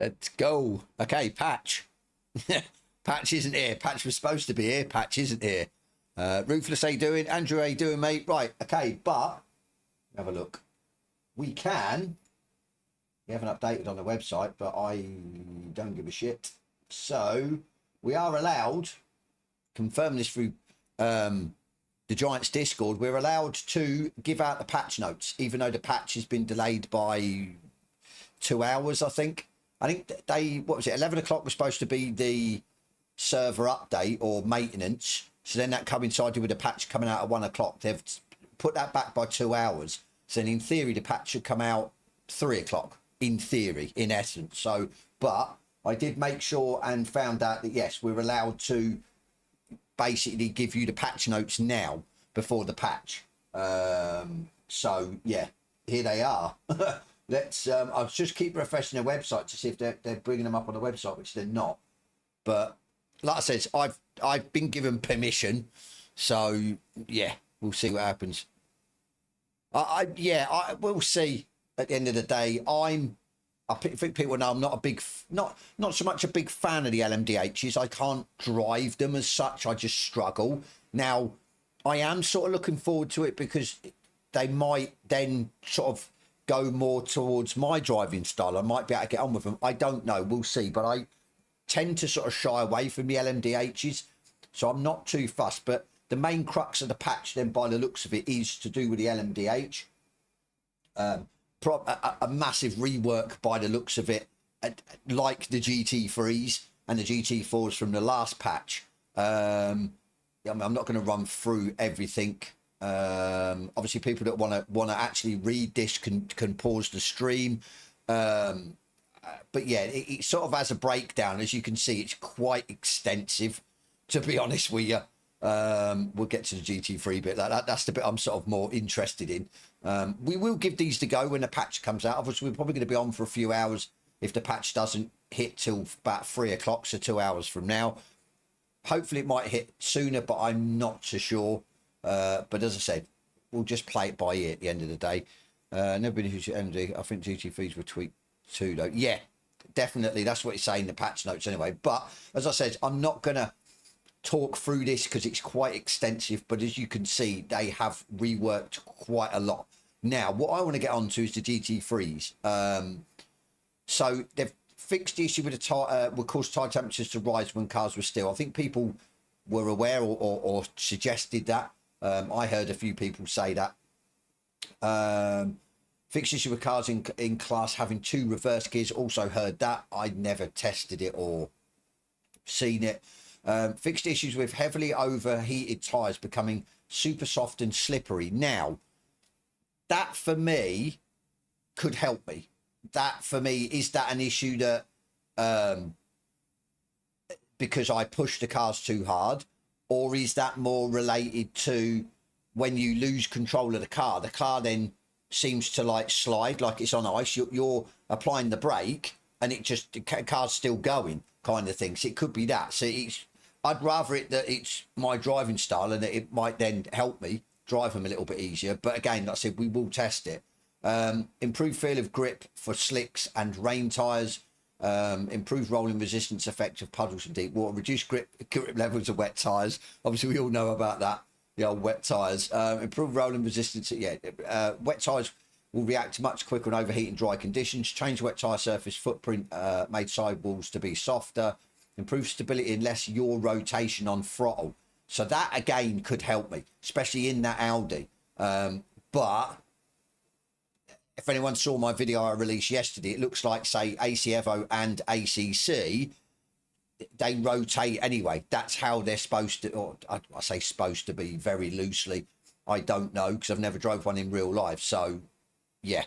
Let's go. Okay, Patch. Patch isn't here. Patch was supposed to be here. Patch isn't here. Ruthless, how you doing? Andrew, how you doing, mate? Right, okay, but have a look. We can. We haven't updated on the website, but I don't give a shit. So we are allowed, confirm this through the Giants Discord, we're allowed to give out the patch notes, even though the patch has been delayed by 2 hours, I think. I think they, what was it, 11 o'clock was supposed to be the server update or maintenance. So then that coincided with the patch coming out at 1 o'clock. They've put that back by 2 hours. So then in theory, the patch should come out 3 o'clock, in theory, in essence. So, but I did make sure and found out that, yes, we're allowed to basically give you the patch notes now before the patch. So, yeah, here they are. Let's, I'll just keep refreshing their website to see if they're bringing them up on the website, which they're not. But like I said, I've been given permission. So, yeah, we'll see what happens. I we'll see at the end of the day. I think people know I'm not a big, not so much a big fan of the LMDHs. I can't drive them as such. I just struggle. Now, I am sort of looking forward to it because they might then sort of go more towards my driving style. I might be able to get on with them. I don't know. We'll see. But I tend to sort of shy away from the LMDHs. So I'm not too fussed. But the main crux of the patch then, by the looks of it, is to do with the LMDH. A massive rework by the looks of it, like the GT3s and the GT4s from the last patch. I'm not going to run through everything. Obviously, people that want to actually read this can pause the stream. But yeah, it sort of has a breakdown. As you can see, it's quite extensive, to be honest with you. We'll get to the GT3 bit. That's the bit I'm sort of more interested in. We will give these to go when the patch comes out. Obviously, we're probably going to be on for a few hours if the patch doesn't hit till about 3 o'clock, so 2 hours from now. Hopefully, it might hit sooner, but I'm not so sure. But as I said, we'll just play it by ear at the end of the day. Never been a huge MD. I think GT3s were tweaked too, though. Yeah, definitely. That's what it's saying in the patch notes anyway. But as I said, I'm not going to talk through this because it's quite extensive. But as you can see, they have reworked quite a lot. Now, what I want to get on to is the GT3s. So they've fixed the issue with the would cause tire temperatures to rise when cars were still. I think people were aware or suggested that. I heard a few people say that. Fixed issue with cars in class having 2 reverse gears. Also heard that. I'd never tested it or seen it. Fixed issues with heavily overheated tyres becoming super soft and slippery. Now, that for me could help me. That for me, is that an issue that because I push the cars too hard, or is that more related to when you lose control of the car then seems to like slide like it's on ice. You're applying the brake and it just, the car's still going kind of thing. So it could be that. So I'd rather it that it's my driving style and that it might then help me drive them a little bit easier. But again, like I said, we will test it. Improved feel of grip for slicks and rain tyres. Improved rolling resistance effect of puddles and deep water. Reduced grip levels of wet tyres. Obviously, we all know about that. The old wet tyres. Improve rolling resistance. Yeah, wet tyres will react much quicker in overheating dry conditions. Change wet tyre surface footprint, made sidewalls to be softer. Improve stability and less yaw rotation on throttle. So that again could help me, especially in that Audi. But if anyone saw my video I released yesterday, it looks like, say, AC Evo and ACC, they rotate anyway. That's how they're supposed to, or I say supposed to be very loosely. I don't know because I've never drove one in real life. So, yeah.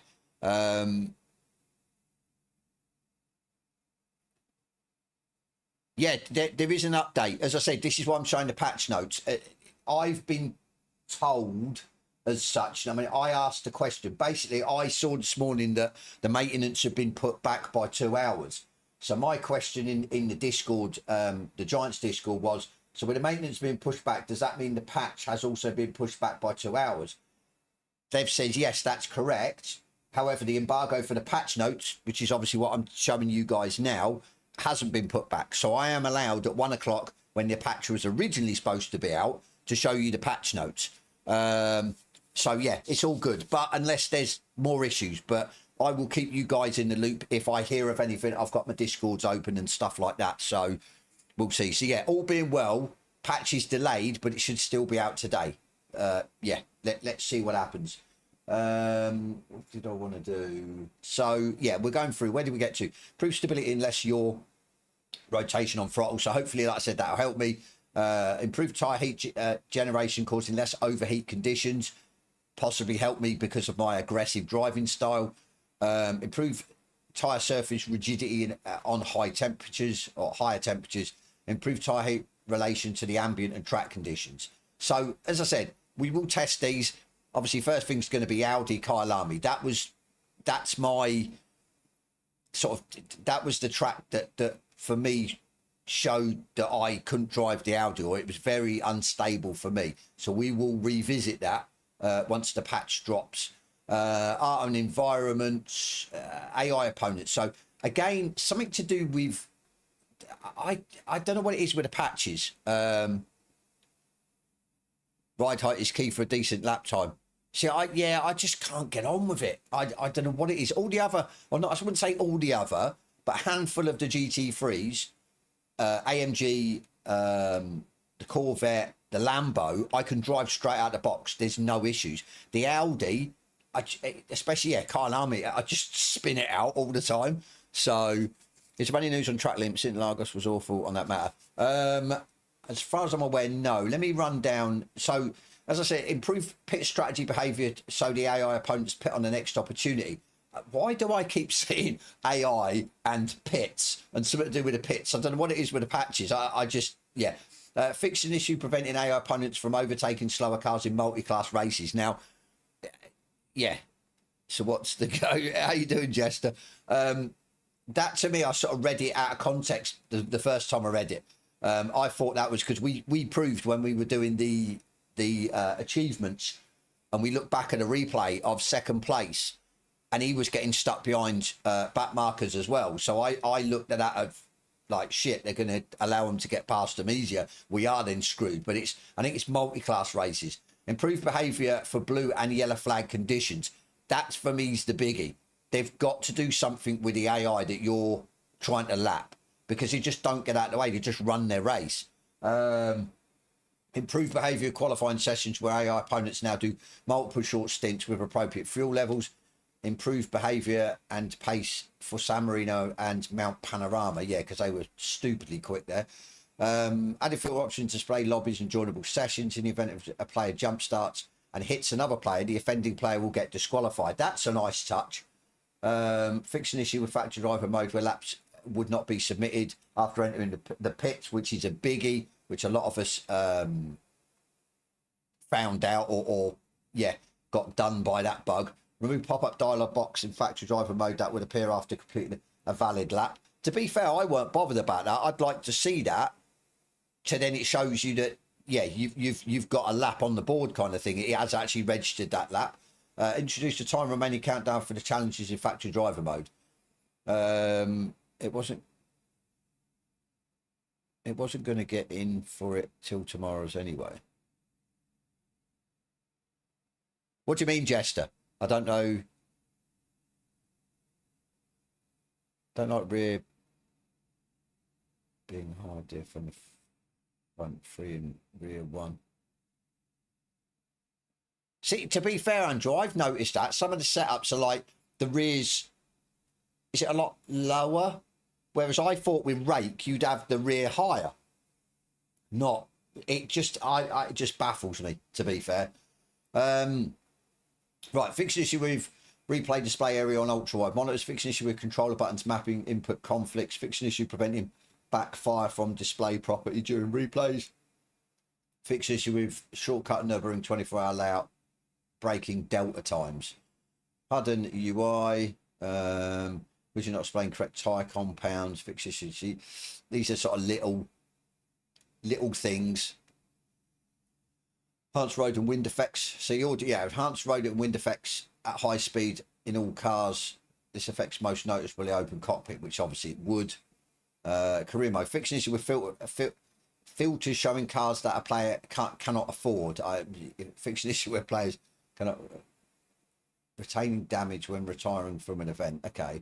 Yeah, there is an update. As I said, this is why I'm showing the patch notes. I've been told as such. I mean, I asked the question. Basically, I saw this morning that the maintenance had been put back by 2 hours. So my question in the Discord, the Giants Discord was, so with the maintenance being pushed back, does that mean the patch has also been pushed back by 2 hours? They've said, yes, that's correct. However, the embargo for the patch notes, which is obviously what I'm showing you guys now, hasn't been put back. So I am allowed at 1 o'clock, when the patch was originally supposed to be out, to show you the patch notes. So yeah, it's all good, but unless there's more issues, but I will keep you guys in the loop if I hear of anything. I've got my Discords open and stuff like that, so we'll see. So yeah, all being well, patch is delayed, but it should still be out today. Yeah, let's see what happens. What did I want to do? So yeah, we're going through. Where did we get to? Improve stability unless your rotation on throttle. So hopefully, like I said, that'll help me. Improve tire heat generation, causing less overheat conditions. Possibly help me because of my aggressive driving style. Improve tire surface rigidity on high temperatures or higher temperatures. Improve tire heat relation to the ambient and track conditions. So as I said, we will test these. Obviously, first thing's going to be Audi Kyalami. That's my sort of, that was the track that for me showed that I couldn't drive the Audi, or it was very unstable for me. So we will revisit that once the patch drops. Art and environment, AI opponents. So again, something to do with, I don't know what it is with the patches. Ride height is key for a decent lap time. See, I just can't get on with it. I don't know what it is. All the other, or not, I wouldn't say all the other, but a handful of the GT3s, AMG, the Corvette, the Lambo, I can drive straight out the box. There's no issues. The Audi, especially, yeah, Kyalami, I just spin it out all the time. So, is there any news on track limits? In Lagos was awful on that matter. As far as I'm aware, no. Let me run down. So, as I said, improve pit strategy behaviour so the AI opponents pit on the next opportunity. Why do I keep seeing AI and pits and something to do with the pits? I don't know what it is with the patches. I just, yeah. Fix an issue preventing AI opponents from overtaking slower cars in multi-class races. Now, yeah. So what's the go? How you doing, Jester? That to me, I sort of read it out of context the first time I read it. I thought that was because we proved when we were doing the achievements, and we looked back at a replay of second place, and he was getting stuck behind back markers as well. So I looked at that of like, shit, they're going to allow him to get past them easier. We are then screwed. But I think it's multi-class races. Improved behaviour for blue and yellow flag conditions. That's for me is the biggie. They've got to do something with the AI that you're trying to lap, because they just don't get out of the way. They just run their race. Improved behaviour qualifying sessions where AI opponents now do multiple short stints with appropriate fuel levels. Improved behaviour and pace for San Marino and Mount Panorama. Yeah, because they were stupidly quick there. Added fuel option to display lobbies and joinable sessions. In the event of a player jump starts and hits another player, the offending player will get disqualified. That's a nice touch. Fix an issue with factory driver mode where laps would not be submitted after entering the pits, which is a biggie, which a lot of us found out or yeah, got done by that bug. Remove pop-up dialog box in factory driver mode that would appear after completing a valid lap. To be fair, I weren't bothered about that. I'd like to see that, so then it shows you that, yeah, you've got a lap on the board kind of thing. It has actually registered that lap. Introduced a time remaining countdown for the challenges in factory driver mode. It wasn't going to get in for it till tomorrow's anyway. What do you mean, Jester? I don't know. Don't like rear being hard diff from the front 3 and rear 1. See, to be fair, Andrew, I've noticed that some of the setups are like the rears, is it a lot lower? Whereas I thought with rake, you'd have the rear higher. Not, it just, it just baffles me, to be fair. Right, fix an issue with replay display area on ultra wide monitors, fix an issue with controller buttons mapping input conflicts, fix an issue preventing backfire from display property during replays, fix issue with shortcut numbering 24-hour layout, breaking delta times. Harden UI, would you not explain correct tire compounds, fix issues? These are sort of little things. Enhanced road and wind effects. So you yeah, enhanced road and wind effects at high speed in all cars. This affects most noticeably open cockpit, which obviously it would. Career mode. Fix an issue with filters showing cars that a player cannot afford. Fix an issue where players cannot retaining damage when retiring from an event. Okay.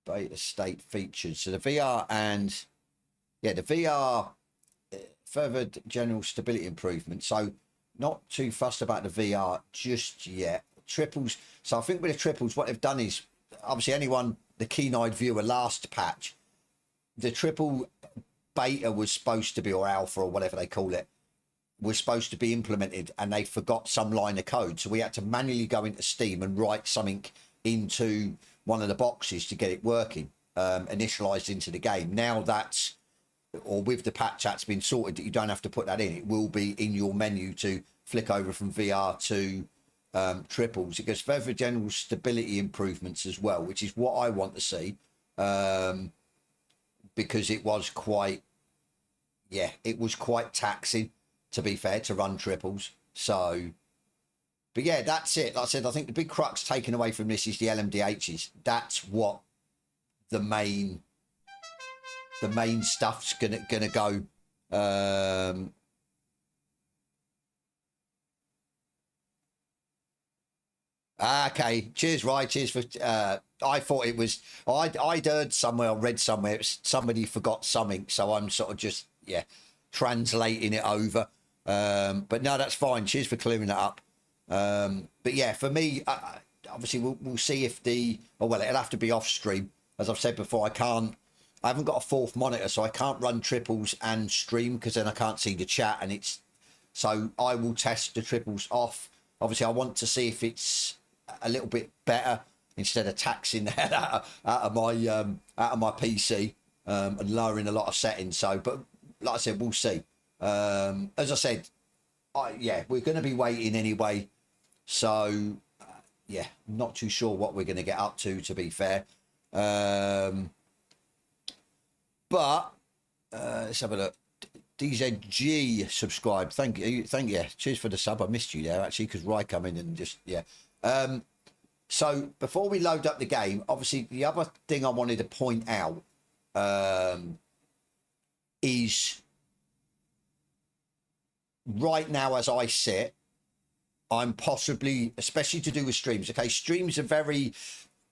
Beta state features. So the VR and yeah, the VR further general stability improvement. So not too fussed about the VR just yet. Triples. So I think with the triples, what they've done is obviously anyone, the keen-eyed viewer last patch, the triple beta was supposed to be, or alpha or whatever they call it, was supposed to be implemented, and they forgot some line of code. So we had to manually go into Steam and write something into one of the boxes to get it working, initialized into the game. Now that's, or with the patch that's been sorted, that you don't have to put that in. It will be in your menu to flick over from VR to triples. It goes further general stability improvements as well, which is what I want to see, because it was quite, yeah, it was quite taxing, to be fair, to run triples. So, but yeah, that's it. Like I said, I think the big crux taken away from this is the LMDHs. That's what the main stuff's gonna go. Okay, cheers, Ryan. Cheers for. I thought it was. I'd heard somewhere, or read somewhere, somebody forgot something, so I'm sort of just translating it over. But no, that's fine. Cheers for clearing that up. But yeah, for me, obviously we'll see if well, it'll have to be off stream. As I've said before, I haven't got a fourth monitor, so I can't run triples and stream, because then I can't see the chat, and so I will test the triples off. Obviously, I want to see if it's a little bit better instead of taxing that out of my PC and lowering a lot of settings. So, but like I said, we'll see. As I said, we're going to be waiting anyway. So, not too sure what we're going to get up to be fair. But let's have a look. DZG subscribed. Thank you. Cheers for the sub. I missed you there actually, because Rai come in and just so before we load up the game, obviously the other thing I wanted to point out is right now as I sit, I'm possibly, especially to do with streams. Okay, streams are very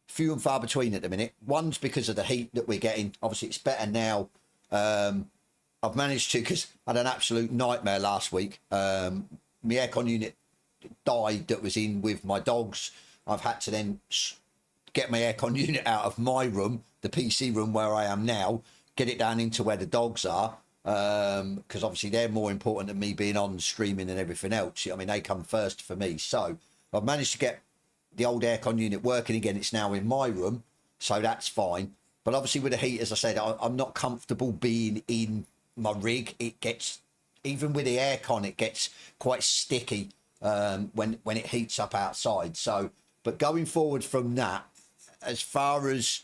few and far between at the minute. One's because of the heat that we're getting. Obviously, it's better now. I've managed to, because I had an absolute nightmare last week. My aircon unit died that was in with my dogs. I've had to then get my aircon unit out of my room, the PC room where I am now, get it down into where the dogs are, because obviously they're more important than me being on streaming and everything else. I mean, they come first for me. So I've managed to get the old aircon unit working again. It's now in my room, so that's fine. But obviously with the heat, as I said, I'm not comfortable being in my rig. It gets, even with the aircon, it gets quite sticky when it heats up outside. So, but going forward from that, as far as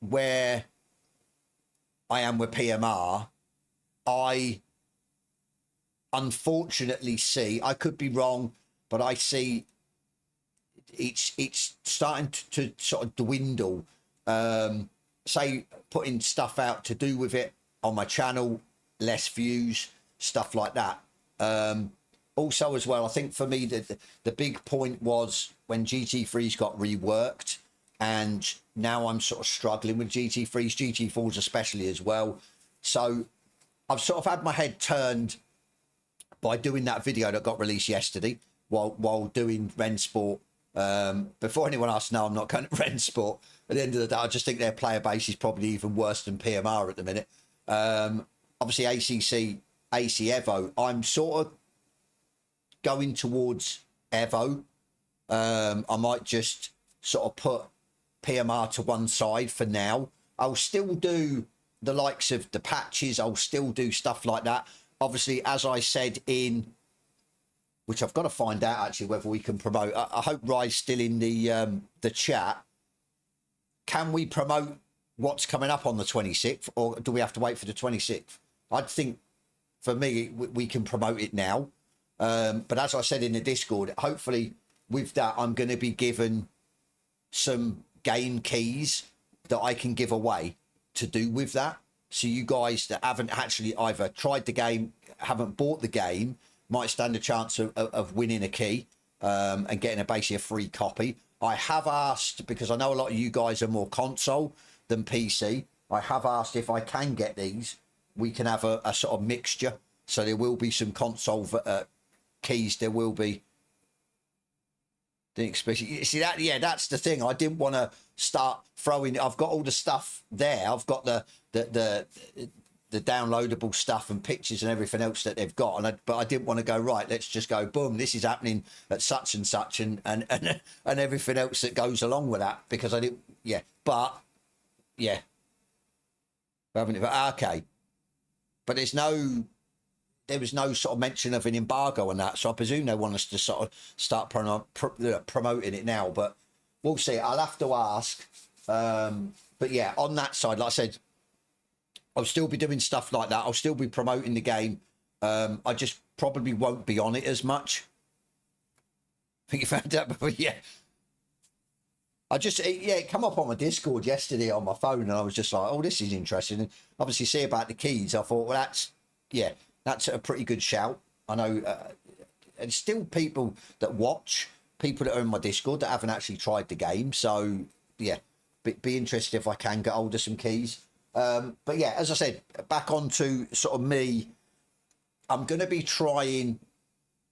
where I am with PMR, I unfortunately see, I could be wrong, but I see it's starting to sort of dwindle. Say putting stuff out to do with it on my channel, less views, stuff like that. also as well, I think for me the big point was when GT3s got reworked, and now I'm sort of struggling with GT3s, GT4s especially as well. So I've sort of had my head turned by doing that video that got released yesterday while doing Rensport. Before anyone asks, no, I'm not going to Rensport. At the end of the day, I just think their player base is probably even worse than PMR at the minute. Obviously, ACC, AC Evo, I'm sort of going towards Evo. I might just sort of put PMR to one side for now. I'll still do the likes of the patches. I'll still do stuff like that. Obviously, as I said in, which I've got to find out actually whether we can promote. I hope Rye's still in the chat. Can we promote what's coming up on the 26th, or do we have to wait for the 26th? I'd think for me we can promote it now. But as I said in the Discord, hopefully with that I'm going to be given some game keys that I can give away to do with that. So you guys that haven't actually either tried the game, haven't bought the game, might stand a chance of winning a key and getting basically a free copy. I have asked, because I know a lot of you guys are more console than PC, I have asked if I can get these. We can have a sort of mixture. So there will be some console keys. There will be. See that? Yeah, that's the thing. I didn't want to start throwing. I've got all the stuff there. I've got the downloadable stuff and pictures and everything else that they've got. But I didn't want to go, right, let's just go, boom, this is happening at such and such and everything else that goes along with that, because I didn't. Yeah, but yeah, okay. But there was no sort of mention of an embargo on that, so I presume they want us to sort of start promoting it now, but we'll see. I'll have to ask. But yeah, on that side, like I said, I'll still be doing stuff like that. I'll still be promoting the game. I just probably won't be on it as much. I think you found that, but yeah. It come up on my Discord yesterday on my phone, and I was just like, oh, this is interesting. And obviously see about the keys. I thought, well, that's a pretty good shout. I know and still people that watch, people that are in my Discord that haven't actually tried the game. So yeah, be interested if I can get hold of some keys. But yeah, as I said, back onto sort of me, I'm going to be trying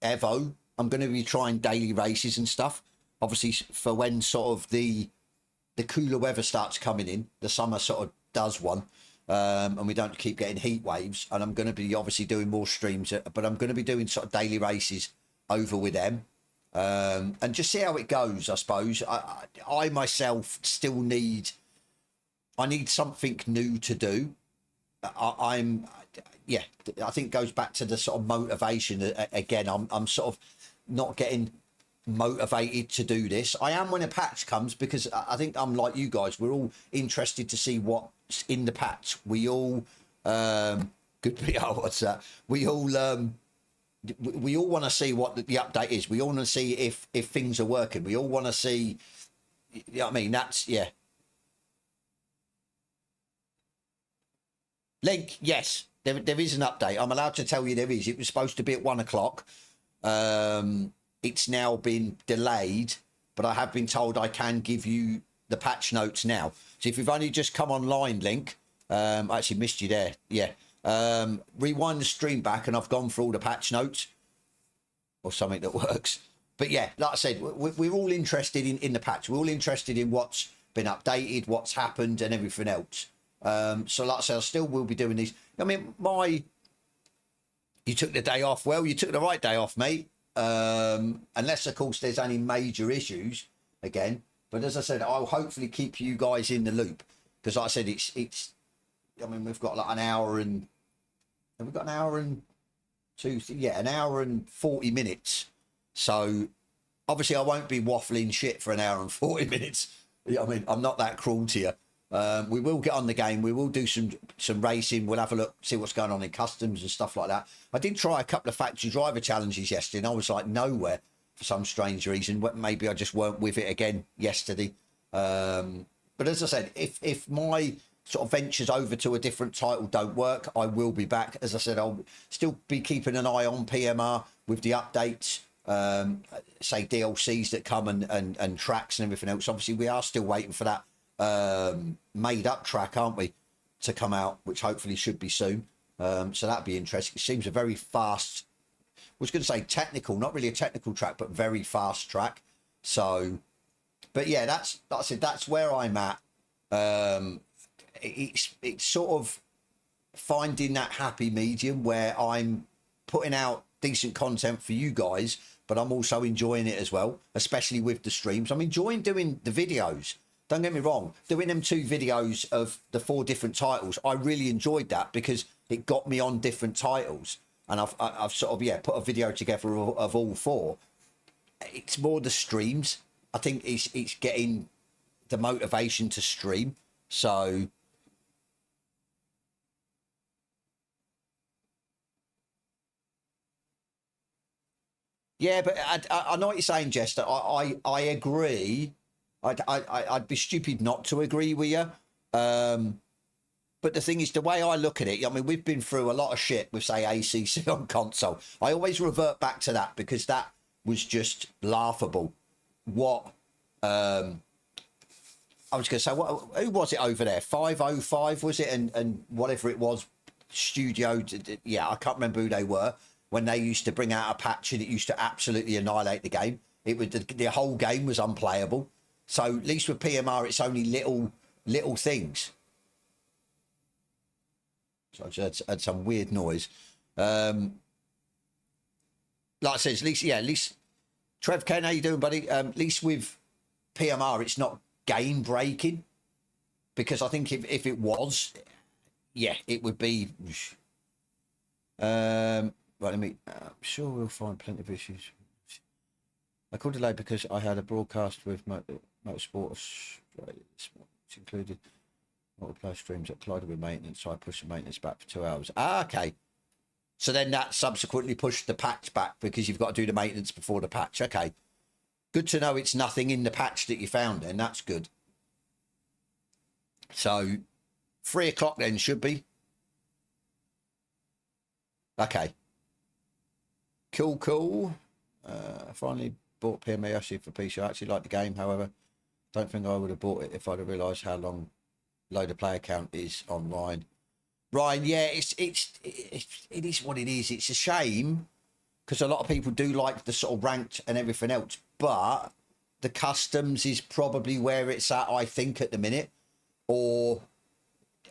Evo. I'm going to be trying daily races and stuff. Obviously, for when sort of the cooler weather starts coming in, the summer sort of does one, and we don't keep getting heat waves. And I'm going to be obviously doing more streams, but I'm going to be doing sort of daily races over with them, and just see how it goes. I suppose I myself still need something new to do. I think it goes back to the sort of motivation again. I'm sort of not getting motivated to do this. I am when a patch comes, because I think I'm like you guys. We're all interested to see what's in the patch. We all good PR. What's that? We all want to see what the update is. We all want to see if things are working. We all want to see. You know what I mean? That's yeah. Link, yes, there is an update. I'm allowed to tell you there is. It was supposed to be at 1 o'clock. It's now been delayed, but I have been told I can give you the patch notes now. So if you've only just come online, Link, I actually missed you there. Yeah. Rewind the stream back and I've gone through all the patch notes or something that works. But yeah, like I said, we're all interested in the patch. We're all interested in what's been updated, what's happened and everything else. So like I said, I still will be doing these. I mean, you took the day off. Well, you took the right day off, mate. Unless of course there's any major issues again. But as I said, I'll hopefully keep you guys in the loop, because like I said, it's. I mean, we've got like an hour and. Have we got an hour and an hour and 40 minutes. So obviously I won't be waffling shit for an hour and 40 minutes. I mean, I'm not that cruel to you. We will get on the game. We will do some racing. We'll have a look, see what's going on in customs and stuff like that. I did try a couple of factory driver challenges yesterday, and I was like nowhere for some strange reason. Maybe I just weren't with it again yesterday. But as I said, if my sort of ventures over to a different title don't work, I will be back. As I said, I'll still be keeping an eye on PMR with the updates, say DLCs that come and tracks and everything else. Obviously, we are still waiting for that made up track, aren't we, to come out, which hopefully should be soon. So that'd be interesting. It seems a very fast, I was going to say technical, not really a technical track, but very fast track. So, but yeah, that's it. That's where I'm at. It's sort of finding that happy medium where I'm putting out decent content for you guys, but I'm also enjoying it as well, especially with the streams. I'm enjoying doing the videos. Don't get me wrong, doing them 2 videos of the 4 different titles, I really enjoyed that because it got me on different titles. And I've sort of, yeah, put a video together of all 4. It's more the streams. I think it's getting the motivation to stream. So yeah, but I know what you're saying, Jester. I agree. I'd be stupid not to agree with you. But the thing is, the way I look at it, I mean, we've been through a lot of shit with, say, ACC on console. I always revert back to that because that was just laughable. What I was going to say, who was it over there? 505 was it? And whatever it was, Studio. Yeah, I can't remember who they were. When they used to bring out a patch and it used to absolutely annihilate the game. It was the whole game was unplayable. So at least with PMR, it's only little things. So I just had some weird noise. Like I said, at least Trev Ken, how you doing, buddy? At least with PMR, it's not game breaking, because I think if it was, yeah, it would be. Right, I'm sure we'll find plenty of issues. I called delay because I had a broadcast with Motorsport Australia, which included multiplayer streams that collided with maintenance, so I pushed the maintenance back for 2 hours. Ah, okay. So then that subsequently pushed the patch back because you've got to do the maintenance before the patch. Okay. Good to know it's nothing in the patch that you found then. That's good. So 3 o'clock then should be. Okay. Cool. I finally bought PMA for PC. I actually like the game, however. Don't think I would have bought it if I'd have realised how long load of player count is online. Ryan, yeah, it is what it is. It's a shame because a lot of people do like the sort of ranked and everything else, but the customs is probably where it's at, I think, at the minute. Or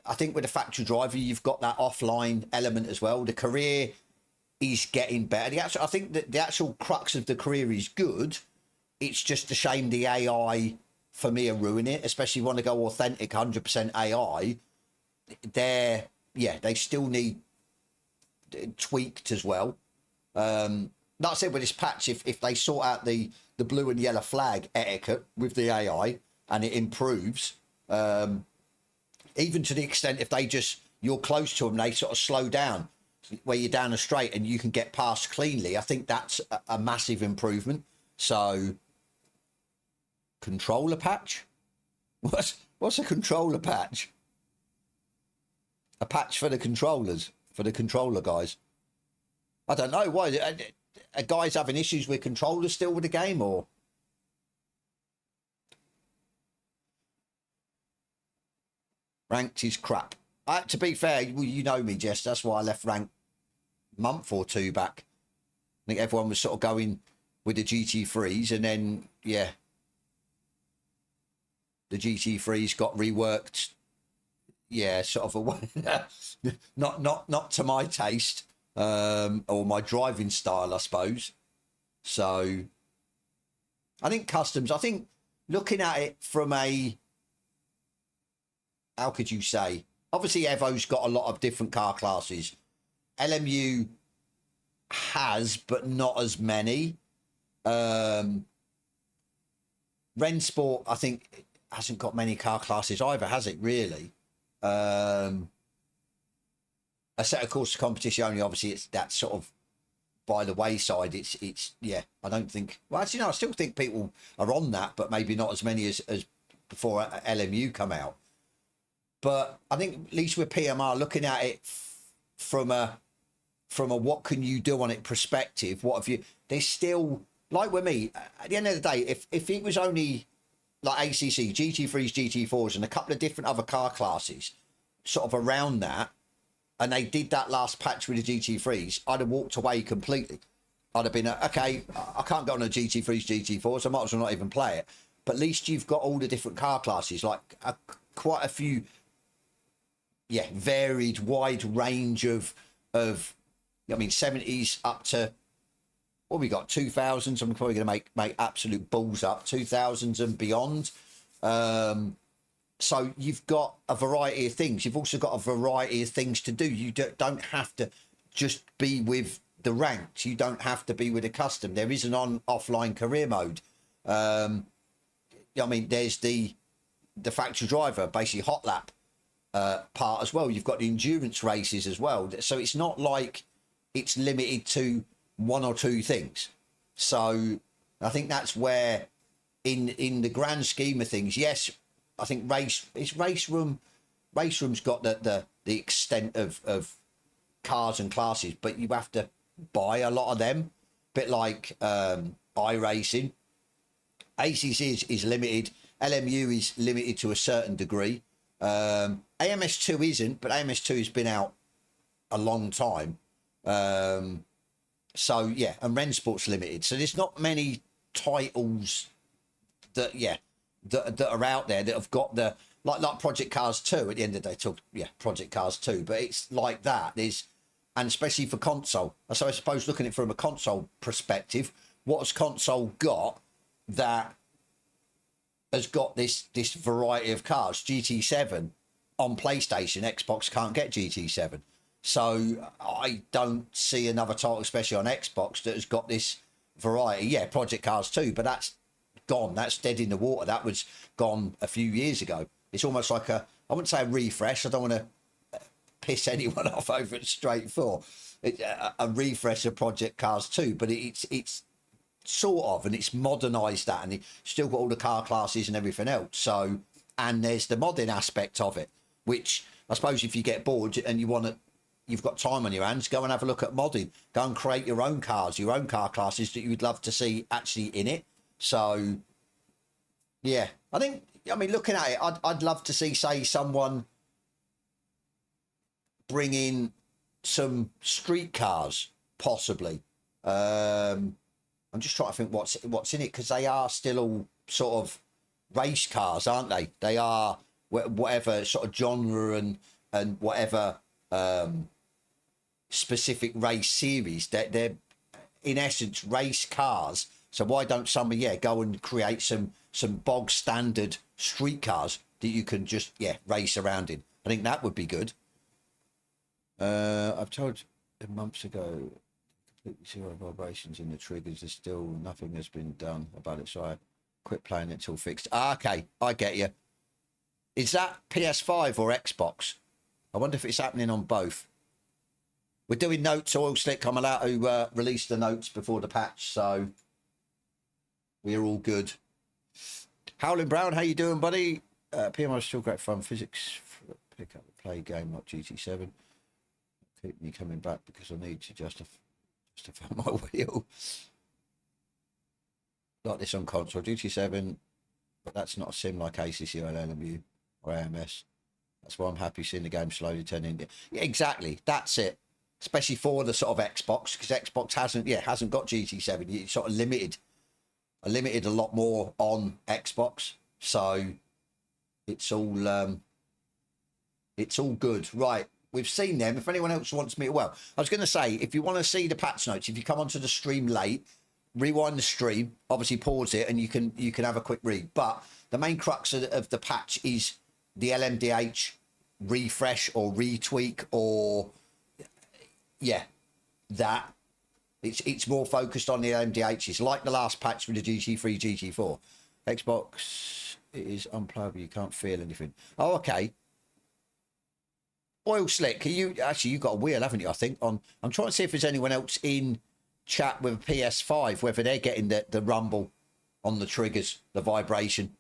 I think with the factory driver, you've got that offline element as well. The career is getting better. I think that the actual crux of the career is good. It's just a shame the AI for me are ruining it, especially want to go authentic 100% AI. They still need tweaked as well. Like I said, with this patch, if they sort out the blue and yellow flag etiquette with the AI and it improves, even to the extent if you're close to them, they sort of slow down where you're down a straight and you can get past cleanly. I think that's a massive improvement. So controller patch? What's a controller patch? A patch for the controllers, for the controller guys. I don't know. Why are guys having issues with controllers still with the game, or? Ranked is crap. To be fair, you know me, Jess. That's why I left ranked a month or 2 back. I think everyone was sort of going with the GT3s, and then yeah, the GT3s got reworked. Yeah, sort of a way, not to my taste, or my driving style, I suppose. So I think customs. I think looking at it from a, how could you say? Obviously, Evo's got a lot of different car classes. LMU has, but not as many. Rensport, I think, hasn't got many car classes either, has it, really? A set of course competition only, obviously, it's that sort of by the wayside. It's yeah, I don't think, well, actually, no, I still think people are on that, but maybe not as many as before LMU come out. But I think at least with PMR, looking at it from a what can you do on it perspective, what have you? There's still, like with me, at the end of the day, if it was only like ACC, GT3s, GT4s, and a couple of different other car classes, sort of around that, and they did that last patch with the GT3s, I'd have walked away completely. I'd have been, okay, I can't go on a GT3s, GT4s, I might as well not even play it. But at least you've got all the different car classes, like quite a few, yeah, varied, wide range of, I mean, 70s up to, what we got, 2000s. I'm probably going to make absolute balls up, 2000s and beyond. So you've got a variety of things. You've also got a variety of things to do. You don't have to just be with the ranked. You don't have to be with a custom. There is an offline career mode. I mean, there's the factory driver, basically hot lap part as well. You've got the endurance races as well. So it's not like it's limited to one or two things. So I think that's where, in the grand scheme of things, yes, I think race room's got the extent of cars and classes, but you have to buy a lot of them. Bit like iRacing. ACC is limited. LMU is limited to a certain degree. AMS2 isn't, but AMS2 has been out a long time. So yeah, and Rensport's limited. So there's not many titles that are out there that have got the like Project Cars 2 at the end of the day. Project Cars 2, but it's like that. And especially for console. So I suppose looking at it from a console perspective, what has console got that has got this variety of cars? GT7 on PlayStation, Xbox can't get GT7. So I don't see another title, especially on Xbox, that has got this variety. Yeah, Project Cars 2, but that's gone. That's dead in the water. That was gone a few years ago. It's almost like I wouldn't say a refresh. I don't want to piss anyone off over it straight for. A refresh of Project Cars 2, but it's sort of, and it's modernised that, and it's still got all the car classes and everything else. So, and there's the modding aspect of it, which I suppose if you get bored and you've got time on your hands, go and have a look at modding. Go and create your own cars, your own car classes that you would love to see actually in it. So, yeah, I mean, looking at it, I'd love to see, say, someone bring in some street cars, possibly. I'm just trying to think what's in it, because they are still all sort of race cars, aren't they? They are whatever sort of genre and whatever specific race series. They're in essence race cars. So why don't somebody go and create some bog standard street cars that you can just race around in? I think that would be good. I've told months ago, completely zero vibrations in the triggers. There's still nothing has been done about it, so I quit playing it till fixed. Okay, I get you. Is that PS5 or Xbox? I wonder if it's happening on both. We're doing notes, Oil Slick. I'm allowed to release the notes before the patch, so we're all good. Howling Brown, how you doing, buddy? PMI is still great fun. Physics, pick up the play game, not GT7. Keep me coming back because I need to justify my wheel. Like this on console, GT7, but that's not a sim like ACC or LMU or AMS. That's why I'm happy seeing the game slowly turn into. Yeah, exactly. That's it. Especially for the sort of Xbox, because Xbox hasn't got GT7. It's sort of limited a lot more on Xbox, so it's all good. Right, we've seen them. If anyone else wants me, well, I was going to say, if you want to see the patch notes, if you come onto the stream late, rewind the stream, obviously pause it, and you can have a quick read. But the main crux of the patch is the LMDH refresh or retweak, or that. It's more focused on the LMDHs, like the last patch with the GT3, GT4. Xbox, it is unplayable. You can't feel anything. Oh, okay. Oil Slick, you got a wheel, haven't you? I think I'm trying to see if there's anyone else in chat with a PS5, whether they're getting the rumble on the triggers, the vibration.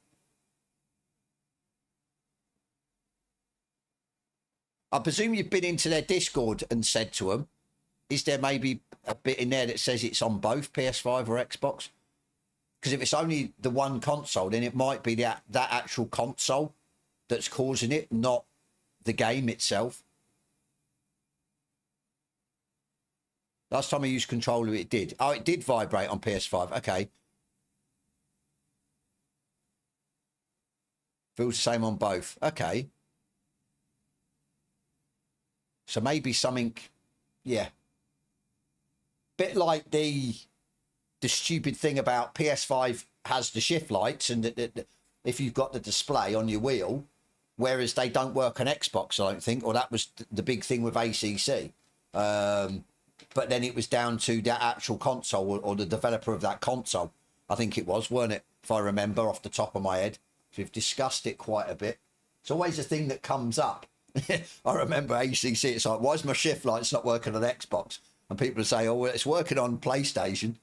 I presume you've been into their Discord and said to them, is there maybe a bit in there that says it's on both PS5 or Xbox? Because if it's only the one console, then it might be that actual console that's causing it, not the game itself. Last time I used controller, it did. Oh, it did vibrate on PS5. Okay. Feels the same on both. Okay. So maybe something, yeah. Bit like the stupid thing about PS5 has the shift lights, and if you've got the display on your wheel, whereas they don't work on Xbox, I don't think, or that was the big thing with ACC. But then it was down to the actual console or the developer of that console. I think it was, weren't it? If I remember off the top of my head. So we've discussed it quite a bit. It's always a thing that comes up. I remember ACC, it's like, why is my shift lights not working on Xbox? And people say, oh, well, it's working on PlayStation.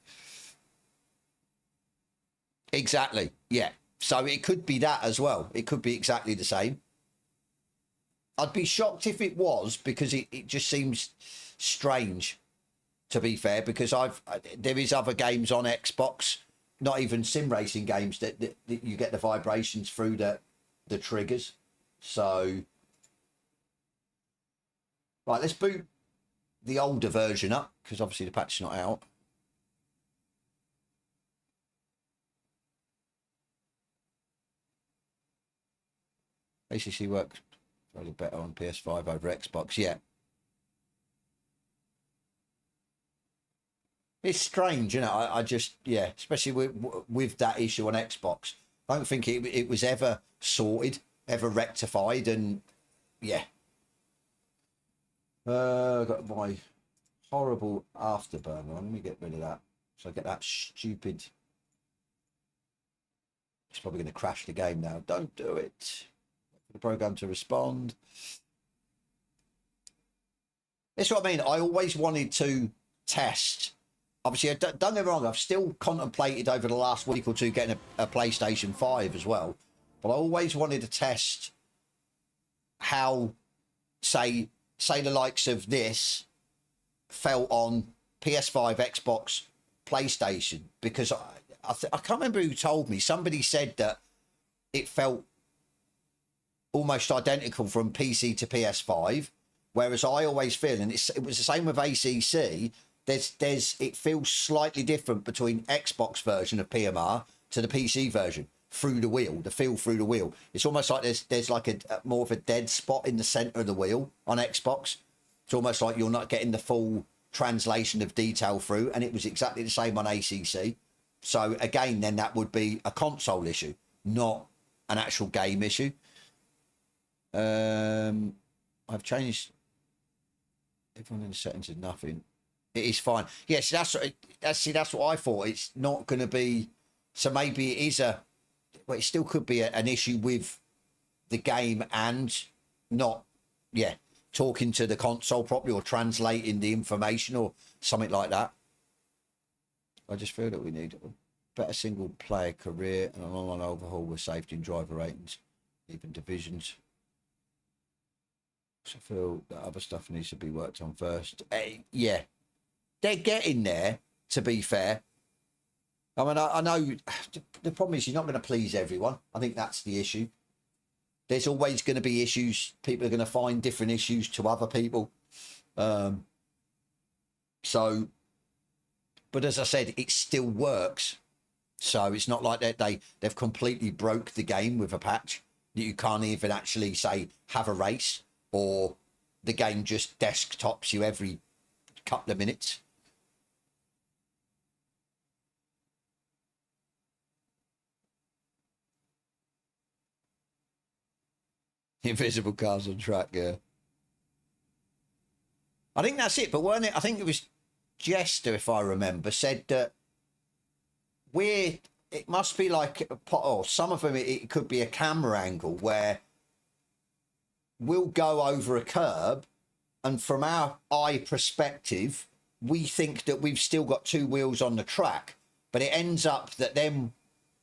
Exactly, yeah. So it could be that as well. It could be exactly the same. I'd be shocked if it was, because it just seems strange, to be fair, because there is other games on Xbox, not even sim racing games, that you get the vibrations through the triggers. So, right, let's boot the older version up, because obviously the patch is not out. ACC works probably better on PS5 over Xbox, yeah. It's strange, you know. I just, yeah, especially with that issue on Xbox. I don't think it was ever sorted, ever rectified, and yeah. Got my horrible afterburner on. Let me get rid of that. So I get that stupid. It's probably going to crash the game now. Don't do it. Wait for the program to respond. That's what I mean. I always wanted to test. Obviously, don't get me wrong, I've still contemplated over the last week or two getting a PlayStation 5 as well. But I always wanted to test how, say the likes of this felt on PS5, Xbox, PlayStation. Because I can't remember who told me. Somebody said that it felt almost identical from PC to PS5. Whereas I always feel, and it was the same with ACC, it feels slightly different between Xbox version of PMR to the PC version through the wheel, the feel through the wheel. It's almost like there's like a more of a dead spot in the center of the wheel on Xbox. It's almost like you're not getting the full translation of detail through, and it was exactly the same on ACC. So again, then that would be a console issue, not an actual game issue. I've changed everyone in the settings is nothing. It is fine. Yes, that's what I thought. It's not going to be. So maybe it is well, it still could be an issue with the game and not, yeah, talking to the console properly or translating the information or something like that. I just feel that we need a better single player career and an online overhaul with safety and driver ratings, even divisions. So I feel that other stuff needs to be worked on first. Yeah. They're getting there, to be fair. I mean, I know the problem is you're not going to please everyone. I think that's the issue. There's always going to be issues. People are going to find different issues to other people. So, but as I said, it still works. So it's not like they've completely broke the game with a patch. You can't even actually, say, have a race, or the game just desktops you every couple of minutes. Invisible cars on track, yeah. I think that's it, but weren't it? I think it was Jester, if I remember, said that it must be like, or some of them, it could be a camera angle where we'll go over a curb, and from our eye perspective, we think that we've still got two wheels on the track, but it ends up that then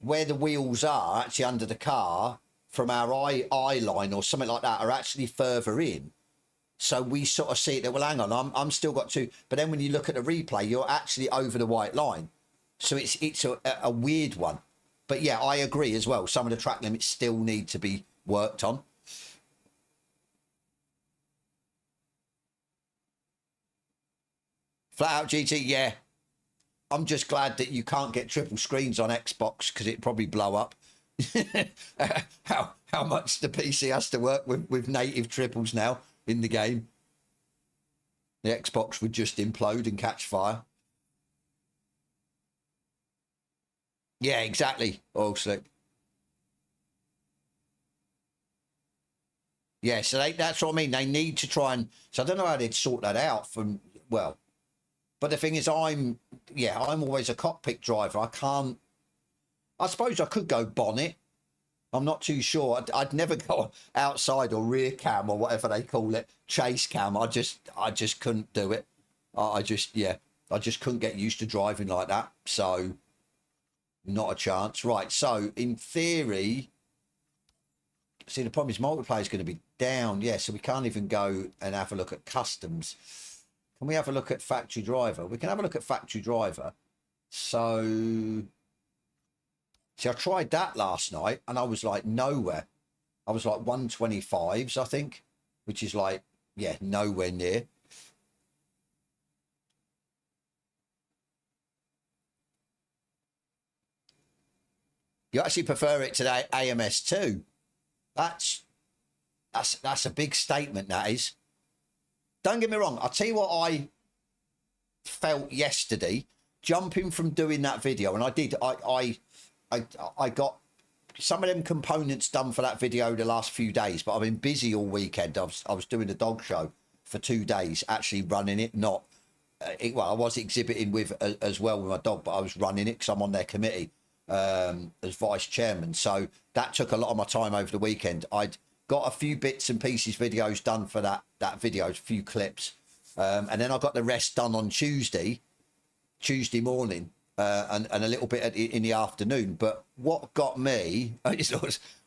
where the wheels are actually under the car, from our eye line or something like that, are actually further in. So we sort of see it that, well, hang on, I'm still got two. But then when you look at the replay, you're actually over the white line. So it's a weird one. But yeah, I agree as well. Some of the track limits still need to be worked on. Flat out GT, yeah. I'm just glad that you can't get triple screens on Xbox because it'd probably blow up. how much the PC has to work with native triples now in the game. The Xbox would just implode and catch fire. Yeah, exactly. All slick. Yeah, so that's what I mean. They need to try and. So I don't know how they'd sort that out from. Well, but the thing is, I'm always a cockpit driver. I can't. I suppose I could go bonnet. I'm not too sure. I'd never go outside or rear cam or whatever they call it, chase cam. I just couldn't do it. I just couldn't get used to driving like that. So, not a chance. Right. So, in theory, see, the problem is multiplayer is going to be down. Yeah. So we can't even go and have a look at customs. Can we have a look at factory driver? We can have a look at factory driver. So. See, I tried that last night and I was like nowhere. I was like 125s, I think, which is like, yeah, nowhere near. You actually prefer it to the AMS2. That's a big statement, that is. Don't get me wrong. I'll tell you what I felt yesterday, jumping from doing that video, and I did, I got some of them components done for that video the last few days, but I've been busy all weekend. I was doing a dog show for 2 days, actually running it. Not, well, I was exhibiting with as well with my dog, but I was running it because I'm on their committee as vice chairman. So that took a lot of my time over the weekend. I'd got a few bits and pieces videos done for that video, a few clips, and then I got the rest done on Tuesday morning. And a little bit in the afternoon. But what got me,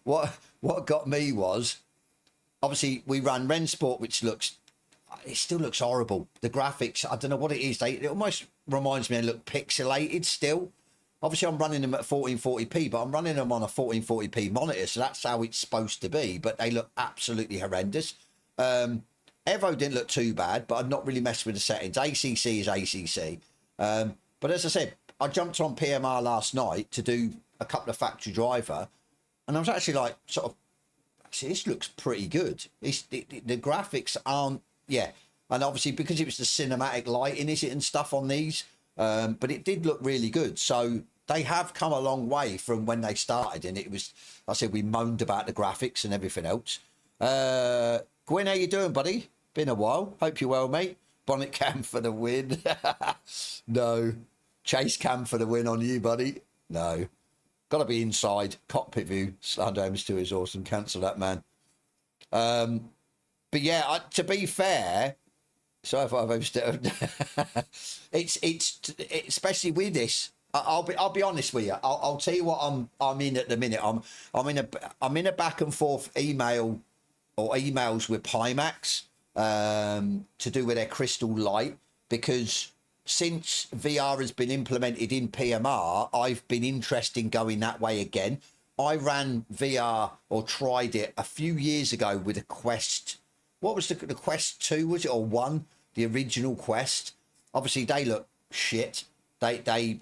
what got me was, obviously we ran Rensport, which it still looks horrible. The graphics, I don't know what it is. It almost reminds me, they look pixelated still. Obviously I'm running them at 1440p, but I'm running them on a 1440p monitor, so that's how it's supposed to be. But they look absolutely horrendous. Evo didn't look too bad, but I'd not really messed with the settings. ACC is ACC. But as I said, I jumped on PMR last night to do a couple of factory driver, and I was actually like, sort of, actually, this looks pretty good. The graphics aren't, yeah. And obviously, because it was the cinematic lighting, is it, and stuff on these, but it did look really good. So they have come a long way from when they started, and it was, I said, we moaned about the graphics and everything else. Gwyn, how you doing, buddy? Been a while. Hope you're well, mate. Bonnet cam for the win. No. Chase cam for the win on you, buddy. No. Got to be inside. Cockpit view. Slender MS2 is awesome. Cancel that, man. But yeah, to be fair, so if I've overstepped, it's especially with this. I'll be honest with you. I'll tell you what I'm in at the minute. I'm in a back and forth emails with Pimax to do with their crystal light, because since VR has been implemented in PMR, I've been interested in going that way again. I ran VR, or tried it, a few years ago with a Quest. What was the Quest 2, was it, or 1? The original Quest. Obviously, they look shit. The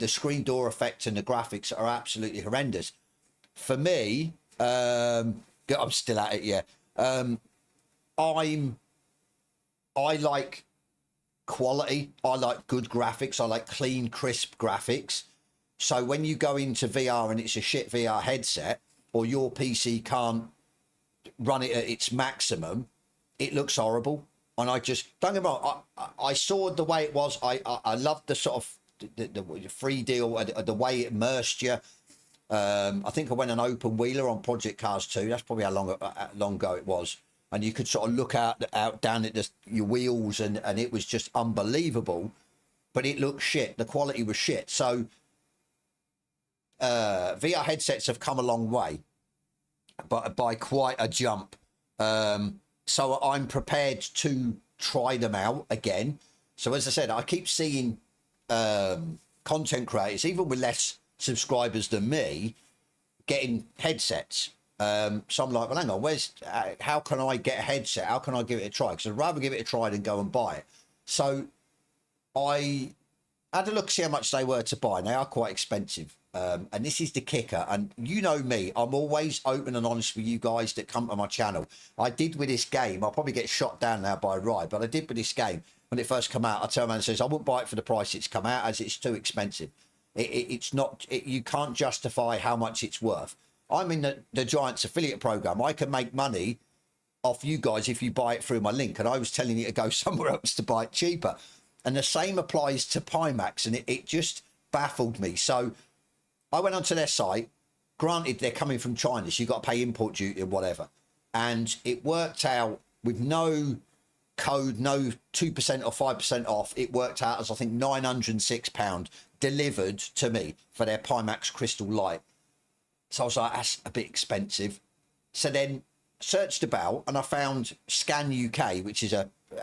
screen door effect and the graphics are absolutely horrendous. For me, I'm still at it, yeah. I like quality. I like good graphics. I like clean, crisp graphics. So when you go into VR and it's a shit VR headset, or your PC can't run it at its maximum, it looks horrible. And I just, don't get me wrong, I saw the way it was. I loved the sort of the free deal, the way it immersed you. I think I went an open wheeler on Project Cars 2. That's probably how long ago it was. And you could sort of look out down at your wheels, and it was just unbelievable. But it looked shit. The quality was shit. So VR headsets have come a long way, but by quite a jump. so I'm prepared to try them out again. So as I said, I keep seeing content creators, even with less subscribers than me, getting headsets. So I'm like, well, hang on, how can I get a headset? How can I give it a try? Because I'd rather give it a try than go and buy it. So I had a look, see how much they were to buy. They are quite expensive. And this is the kicker. And you know me, I'm always open and honest with you guys that come to my channel. I did with this game. I'll probably get shot down now by Rye, but I did with this game. When it first come out, I turned around and says, I wouldn't buy it for the price it's come out, as it's too expensive. It's not, you can't justify how much it's worth. I'm in the Giants affiliate program. I can make money off you guys if you buy it through my link. And I was telling you to go somewhere else to buy it cheaper. And the same applies to Pimax. And it just baffled me. So I went onto their site. Granted, they're coming from China, so you've got to pay import duty and whatever. And it worked out with no code, no 2% or 5% off. It worked out as, I think, £906 delivered to me for their Pimax Crystal Light. So I was like, that's a bit expensive. So then searched about and I found Scan UK, which is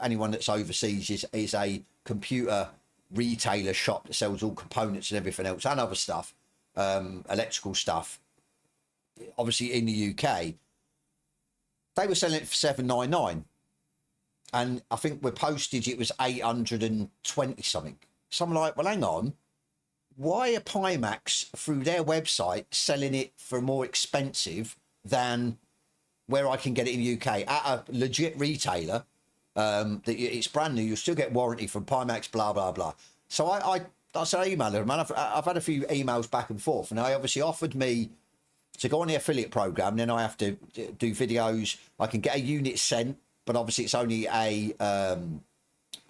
anyone that's overseas is a computer retailer shop that sells all components and everything else and other stuff, electrical stuff. Obviously in the UK, they were selling it for $799, and I think with postage it was 820 something. So I'm like, well, hang on. Why are Pimax through their website selling it for more expensive than where I can get it in the UK at a legit retailer? That it's brand new, you'll still get warranty from Pimax, blah blah blah. So I said, email them, man. I've had a few emails back and forth, and they obviously offered me to go on the affiliate program. Then I have to do videos. I can get a unit sent, but obviously it's only a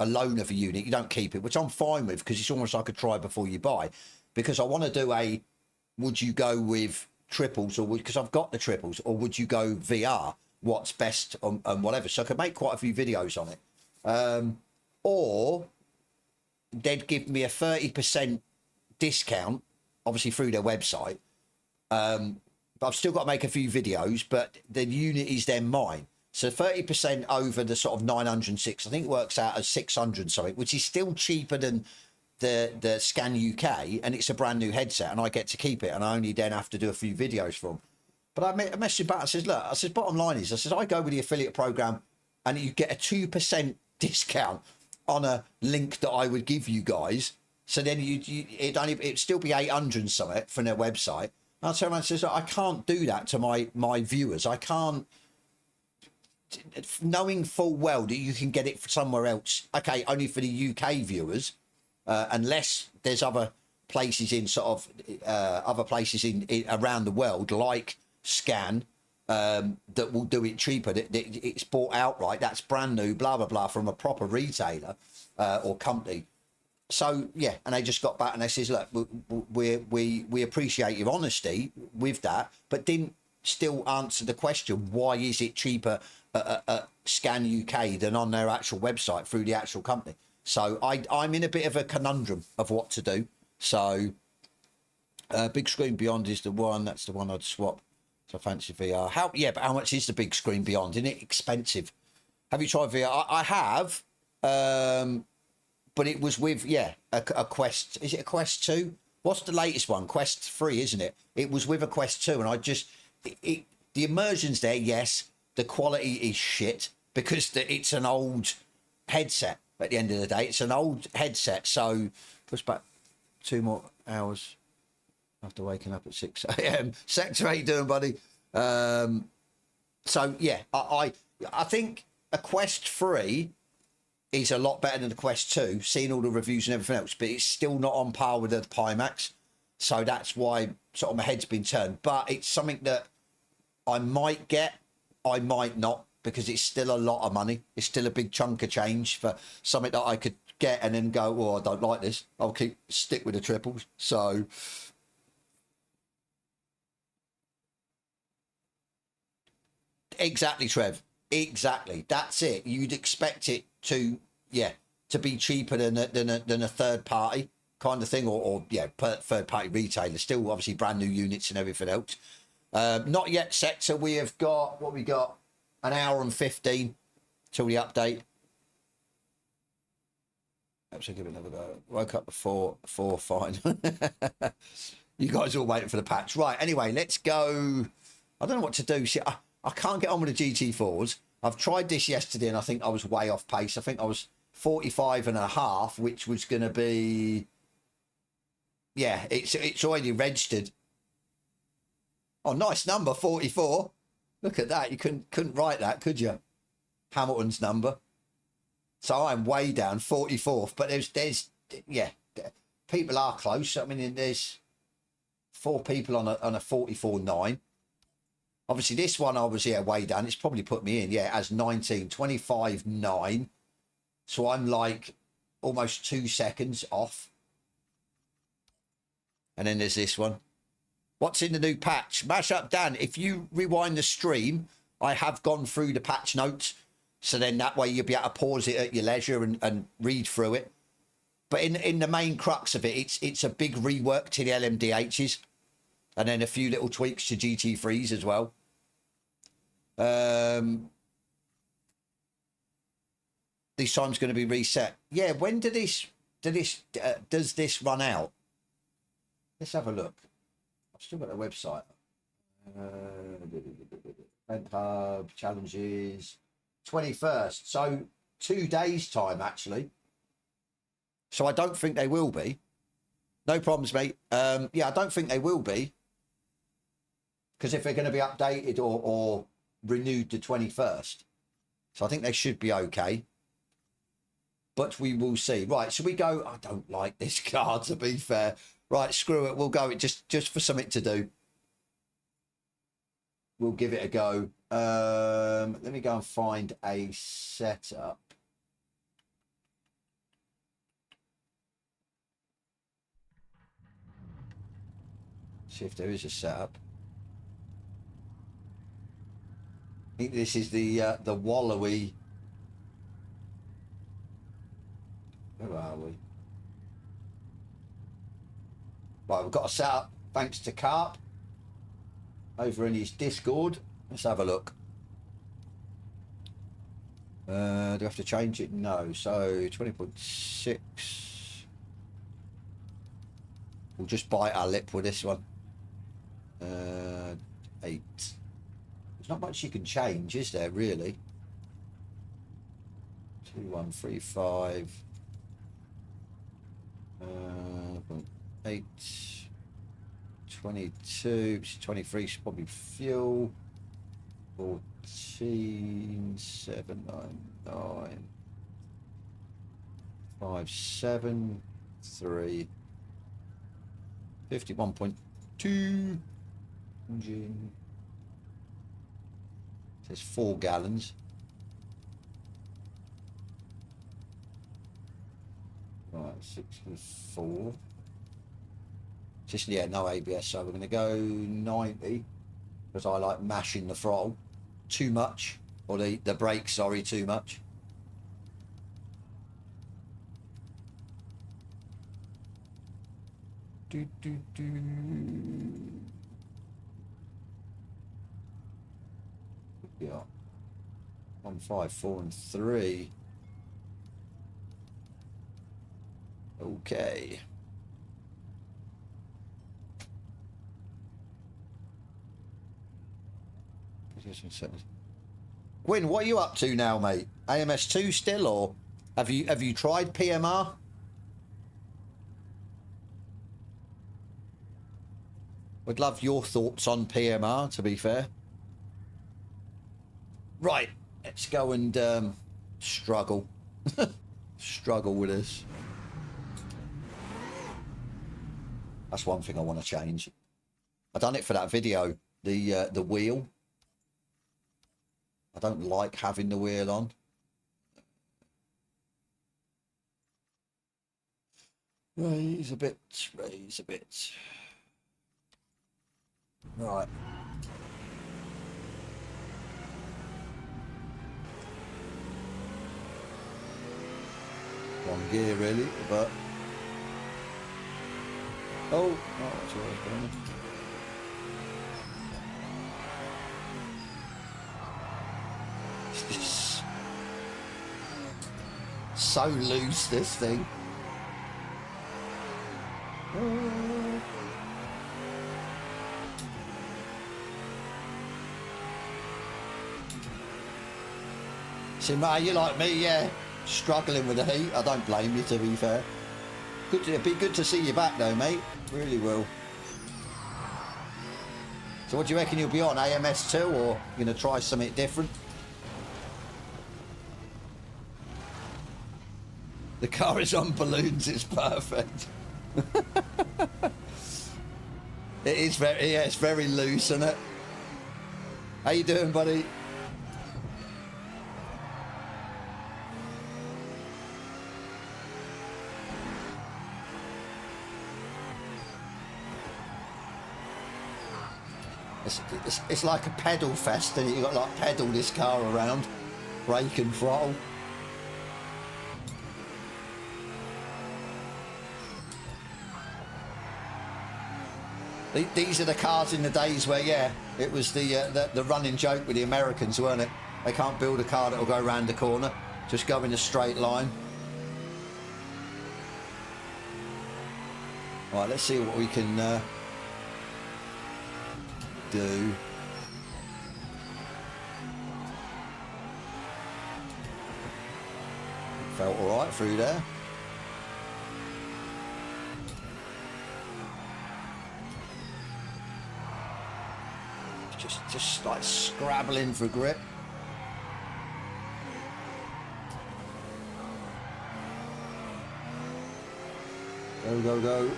loan of a unit. You don't keep it, which I'm fine with, because it's almost like a try before you buy. Because I want to do a, would you go with triples, or because I've got the triples, or would you go VR? What's best and whatever. So I could make quite a few videos on it. Or they'd give me a 30% discount, obviously through their website. But I've still got to make a few videos, but the unit is then mine. So 30% over the sort of 906, I think it works out as 600 something, which is still cheaper than the Scan UK, and it's a brand new headset, and I get to keep it, and I only then have to do a few videos for them. But I messaged back, I says, look, I says, bottom line is, I says, I go with the affiliate program, and you get a 2% discount on a link that I would give you guys. So then it'd still be 800 something from their website. And I turn around and says, I can't do that to my viewers. I can't, knowing full well that you can get it somewhere else. Okay, only for the UK viewers, unless there's other places in sort of other places in around the world like Scan that will do it cheaper. It's bought outright. That's brand new. Blah blah blah from a proper retailer or company. So yeah, and they just got back and they says, look, we appreciate your honesty with that, but didn't still answer the question, why is it cheaper at Scan UK than on their actual website through the actual company? So I'm in a bit of a conundrum of what to do. So big screen beyond is the one. That's the one I'd swap. So I fancy VR. But how much is the big screen beyond? Isn't it expensive? Have you tried VR? I have, but it was with a Quest. Is it a Quest 2? What's the latest one? Quest 3, isn't it? It was with a Quest 2, and I just the immersion's there. Yes, the quality is shit because it's an old headset. At the end of the day, it's an old headset, so push back 2 more hours after waking up at 6 a.m. Sector, how you doing, buddy? So yeah, I think a Quest 3 is a lot better than the Quest 2, seeing all the reviews and everything else, but it's still not on par with the Pimax. So that's why sort of my head's been turned. But it's something that I might get, I might not, because it's still a lot of money. It's still a big chunk of change for something that I could get and then go, oh, I don't like this. I'll stick with the triples. So exactly, Trev. Exactly. That's it. You'd expect it to be cheaper than a third party kind of thing, or third party retailer. Still obviously brand new units and everything else. Not yet, Sector. We have got, what we got, an hour and 15. till the update. Perhaps I'll give it another go. Woke up before fine. You guys are all waiting for the patch. Right, anyway, let's go. I don't know what to do. See, I can't get on with the GT4s. I've tried this yesterday and I think I was way off pace. I think I was 45.5, which was going to be... Yeah, it's already registered. Oh, nice number, 44. Look at that. You couldn't write that, could you? Hamilton's number. So I'm way down, 44th. But there's yeah, people are close. I mean, there's 4 people on a 44.9. Obviously, this one I was way down. It's probably put me in, as 19, 25.9. So I'm like almost 2 seconds off. And then there's this one. What's in the new patch? Mash up, Dan. If you rewind the stream, I have gone through the patch notes. So then that way you'll be able to pause it at your leisure and read through it. But in the main crux of it, it's a big rework to the LMDHs. And then a few little tweaks to GT3s as well. This time's going to be reset. Yeah, when does this run out? Let's have a look. I've still got a website. Event Hub, challenges, 21st. So 2 days time, actually. So I don't think they will be. No problems, mate. Yeah, I don't think they will be. Because if they're going to be updated or renewed to 21st. So I think they should be okay. But we will see. Right, so we go... I don't like this card, to be fair. Right, screw it. We'll go it just for something to do. We'll give it a go. Let me go and find a setup. See if there is a setup. I think this is the wallowy. Where are we? Right, we've got a setup thanks to Carp over in his Discord. Let's have a look. Do I have to change it? No. So 20.6. We'll just bite our lip with this one. 8. There's not much you can change, is there, really? 2135. 8. 22. 23 is probably fuel. 14,799. 573. 51.2 engine. Says 4 gallons. Right, 64. Just no ABS, so we're going to go 90 because I like mashing the throttle too much, or the brake, sorry, too much. Yeah, 1, 5, 4, and 3. Okay. Gwyn, what are you up to now, mate? AMS2 still, or have you tried PMR? Would love your thoughts on PMR, to be fair. Right, let's go and struggle. Struggle with this. That's one thing I want to change. I done it for that video, the wheel. I don't like having the wheel on. Raise a bit, raise a bit. Right. One gear really, but oh, that's what I was going to. so loose, this thing. See, mate, you like me, yeah, struggling with the heat. I don't blame you, to be fair. It'd be good to see you back, though, mate. Really will. So what do you reckon you'll be on, AMS2, or you gonna try something different? The car is on balloons, it's perfect. It is very, yeah, it's very loose, isn't it? How you doing, buddy? It's like a pedal fest, and you've got to like pedal this car around, brake and throttle. These are the cars in the days where, yeah, it was the running joke with the Americans, weren't it? They can't build a car that'll go around the corner, just go in a straight line. All right, let's see what we can do. Felt all right through there. Just like scrabbling for grip. Go, go, go.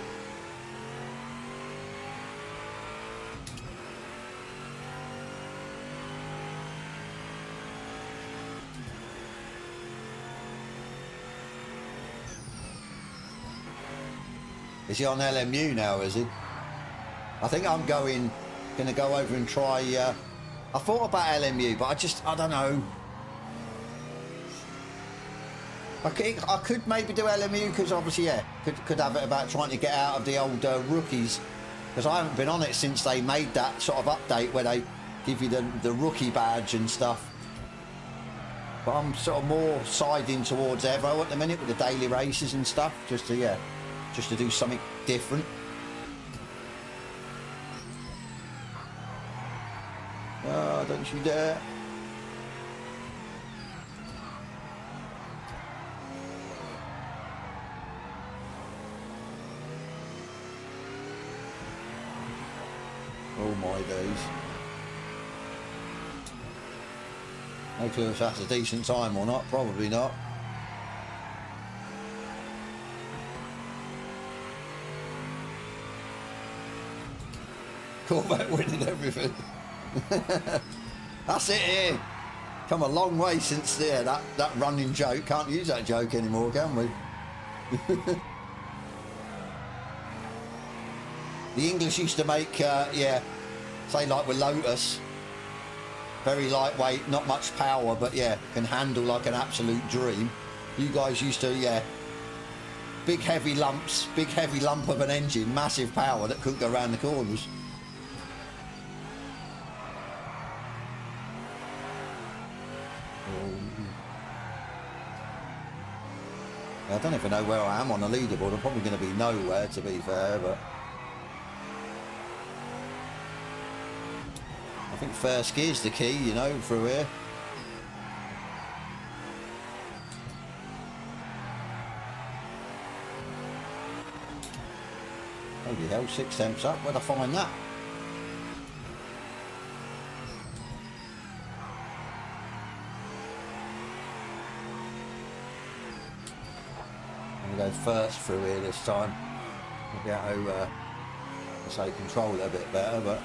Is he on LMU now, is he? I think I'm gonna go over and try, I thought about LMU, but I don't know. I could maybe do LMU, because obviously, yeah, could have it about trying to get out of the old rookies, because I haven't been on it since they made that sort of update where they give you the rookie badge and stuff. But I'm sort of more siding towards Evo at the minute with the daily races and stuff, just to do something different. Oh, don't you dare. Oh my days. No clue if that's a decent time or not, probably not. Corvette winning everything. That's it here. Come a long way since there, that running joke. Can't use that joke anymore, can we? The English used to make, yeah, say like with Lotus, very lightweight, not much power, but yeah, can handle like an absolute dream. You guys used to, yeah, big heavy lumps, big heavy lump of an engine, massive power that couldn't go around the corners. I don't even know where I am on the leaderboard. I'm probably going to be nowhere, to be fair, but I think first gear's the key, you know, through here. Holy hell, 6 temps up. Where'd I find that? Go first through here this time. We'll be able to say control it a bit better, but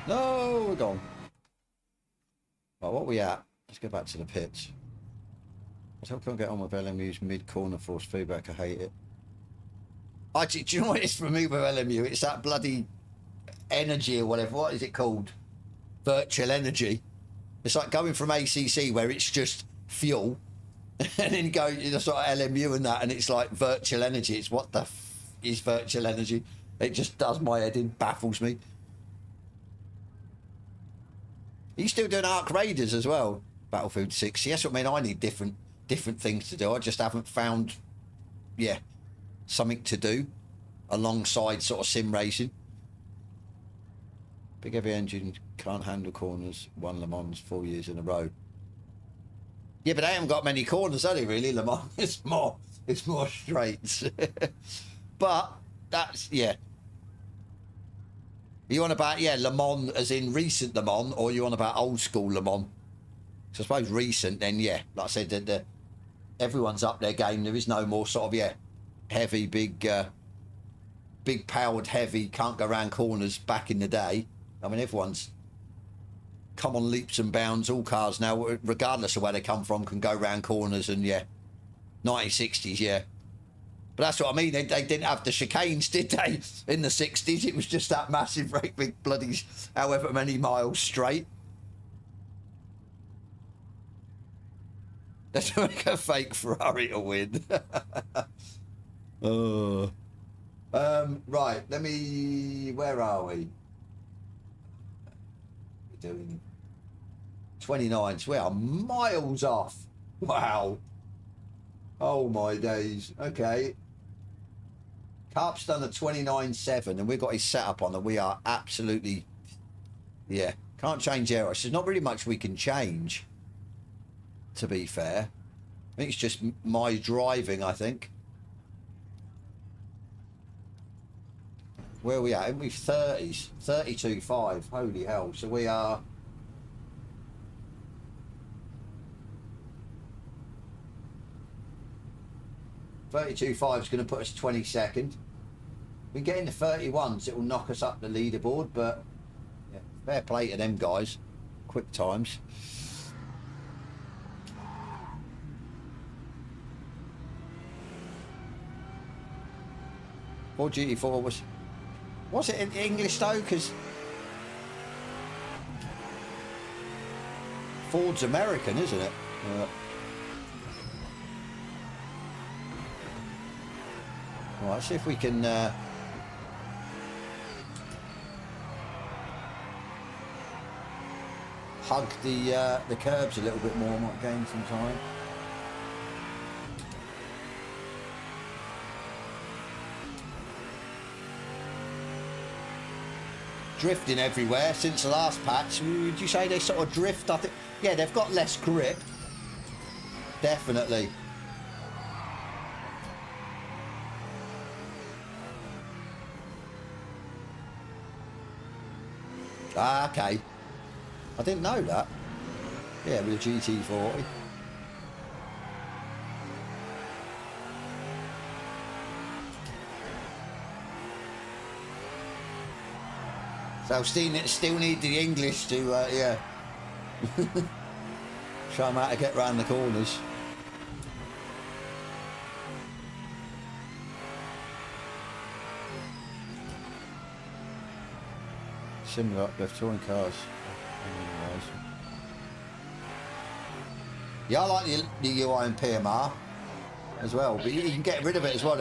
no, we're gone. Right, what are we at? Let's go back to the pits. I still can't get on with LMU's mid-corner force feedback. I hate it. Actually, do you know what it is for me with LMU? It's that bloody energy or whatever. What is it called? Virtual energy. It's like going from ACC where it's just fuel and then go to the sort of LMU and that, and it's like virtual energy. It's what the f is virtual energy? It just does my head in, baffles me. Are you still doing Arc Raiders as well? Battlefield 6. Yes, I mean, I need different things to do. I just haven't found, yeah, something to do alongside sort of sim racing. Big heavy engine can't handle corners. Won Le Mans 4 years in a row. Yeah, but they haven't got many corners, are they? Really, Le Mans. It's more straights. But that's, yeah. You on about, yeah, Le Mans as in recent Le Mans, or you on about old school Le Mans? So I suppose recent, then yeah, like I said, everyone's up their game. There is no more sort of, yeah, heavy, big powered heavy, can't go around corners back in the day. I mean, everyone's come on leaps and bounds. All cars now, regardless of where they come from, can go around corners, and yeah, 1960s, yeah. But that's what I mean. They didn't have the chicanes, did they? In the 60s, it was just that massive, great big bloody, however many miles straight. Let's make a fake Ferrari to win. Oh. Right, let me... Where are we? We're doing 29s. We are miles off. Wow. Oh, my days. Okay. Carp's done a 29.7 and we've got his setup on, and we are absolutely... Yeah, can't change errors. There's not really much we can change, to be fair. I think it's just my driving, I think. Where are we at? We're 30s. 32.5. Holy hell. So we are... $32.5 is going to put us 22nd. We get into 31s, it will knock us up the leaderboard, but yeah, fair play to them guys. Quick times. Ford GT4 was it in English though? Because Ford's American, isn't it? Well, let's see if we can hug the curbs a little bit more. Might gain some time. Drifting everywhere since the last patch. Would you say they sort of drift? I think, yeah, they've got less grip. Definitely. Ah, okay. I didn't know that. Yeah, with a GT40. So still need the English to, yeah. Show them how to get round the corners. Similar uplift, touring cars. Yeah, I like the UI and PMR as well, but you can get rid of it as well.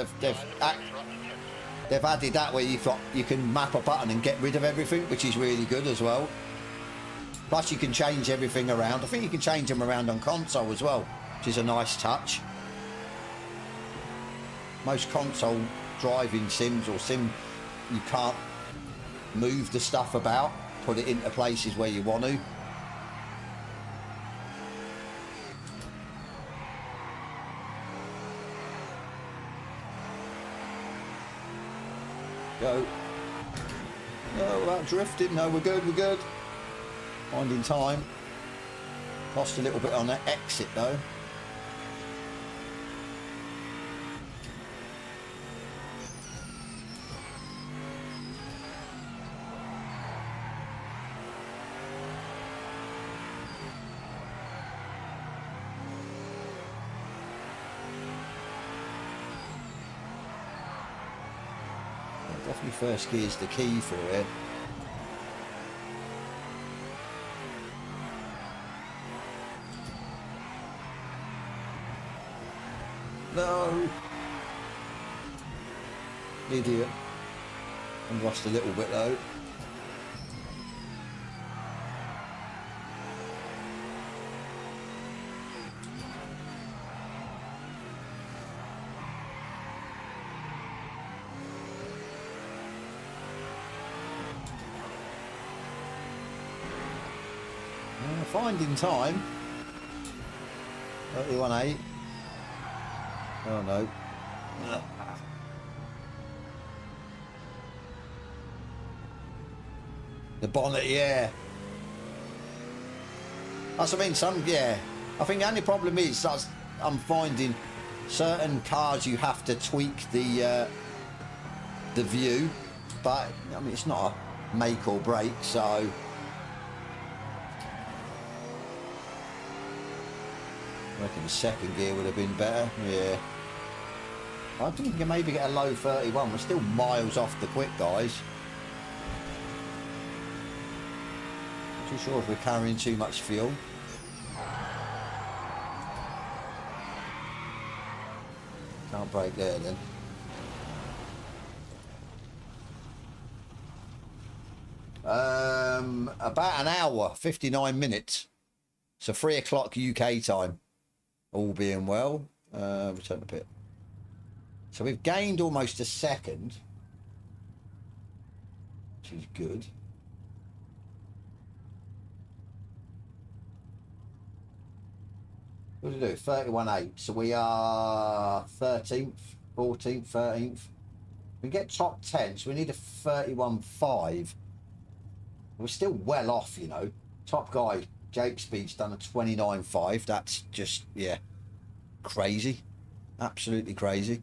They've added that where you can map a button and get rid of everything, which is really good as well. Plus you can change everything around. I think you can change them around on console as well, which is a nice touch. Most console driving sims or sim, you can't move the stuff about, put it into places where you want to. Go. No, without drifting. No, we're good, we're good. Finding time. Lost a little bit on that exit though. Definitely first gear is the key for it. No! Idiot. I've lost a little bit though. Finding time. 31.8. Oh no. The bonnet, yeah. That's what I mean. Yeah. I think the only problem is that I'm finding certain cars you have to tweak the view, but I mean it's not a make or break, so. I reckon the second gear would have been better. Yeah. I think we can maybe get a low 31. We're still miles off the quick, guys. Not too sure if we're carrying too much fuel. Can't brake there then. About an hour, 59 minutes. So 3 o'clock UK time. All being well. Return to pit. So we've gained almost a second, which is good. What do we do? 31.8. So we are 13th, 14th, 13th. We get top 10, so we need a 31.5. We're still well off, you know. Top guy, Jake Speed's done a 29.5. That's just, yeah, crazy. Absolutely crazy.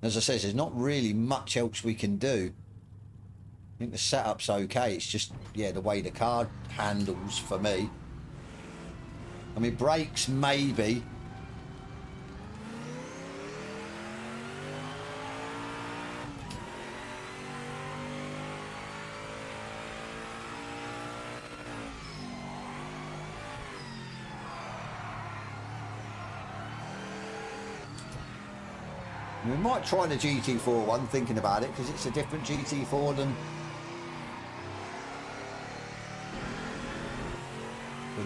As I said, there's not really much else we can do. I think the setup's okay. It's just, yeah, the way the car handles for me. I mean, brakes, maybe. We might try the GT4 one, thinking about it, because it's a different GT4 than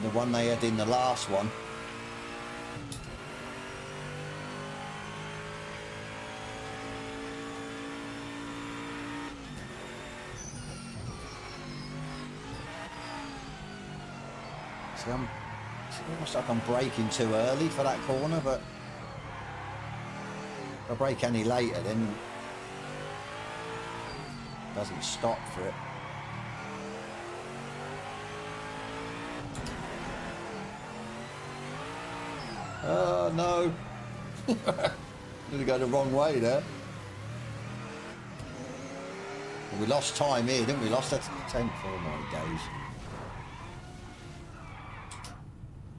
the one they had in the last one. See, it's almost like I'm braking too early for that corner, but if I brake any later, then it doesn't stop for it. Oh no! Did go the wrong way there. We lost time here, didn't we? Lost that 10th. Oh my days!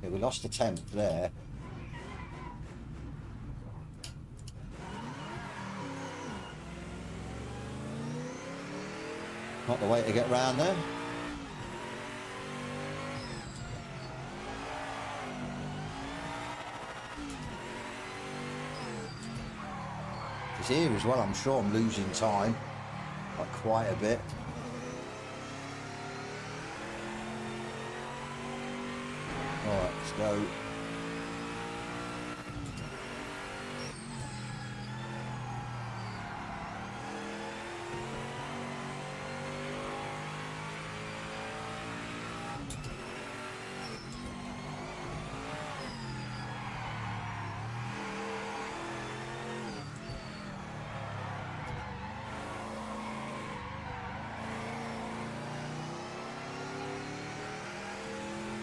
Yeah, we lost the 10th there. Not the way to get round there. Because here as well, I'm sure I'm losing time, like quite a bit. All right, let's go.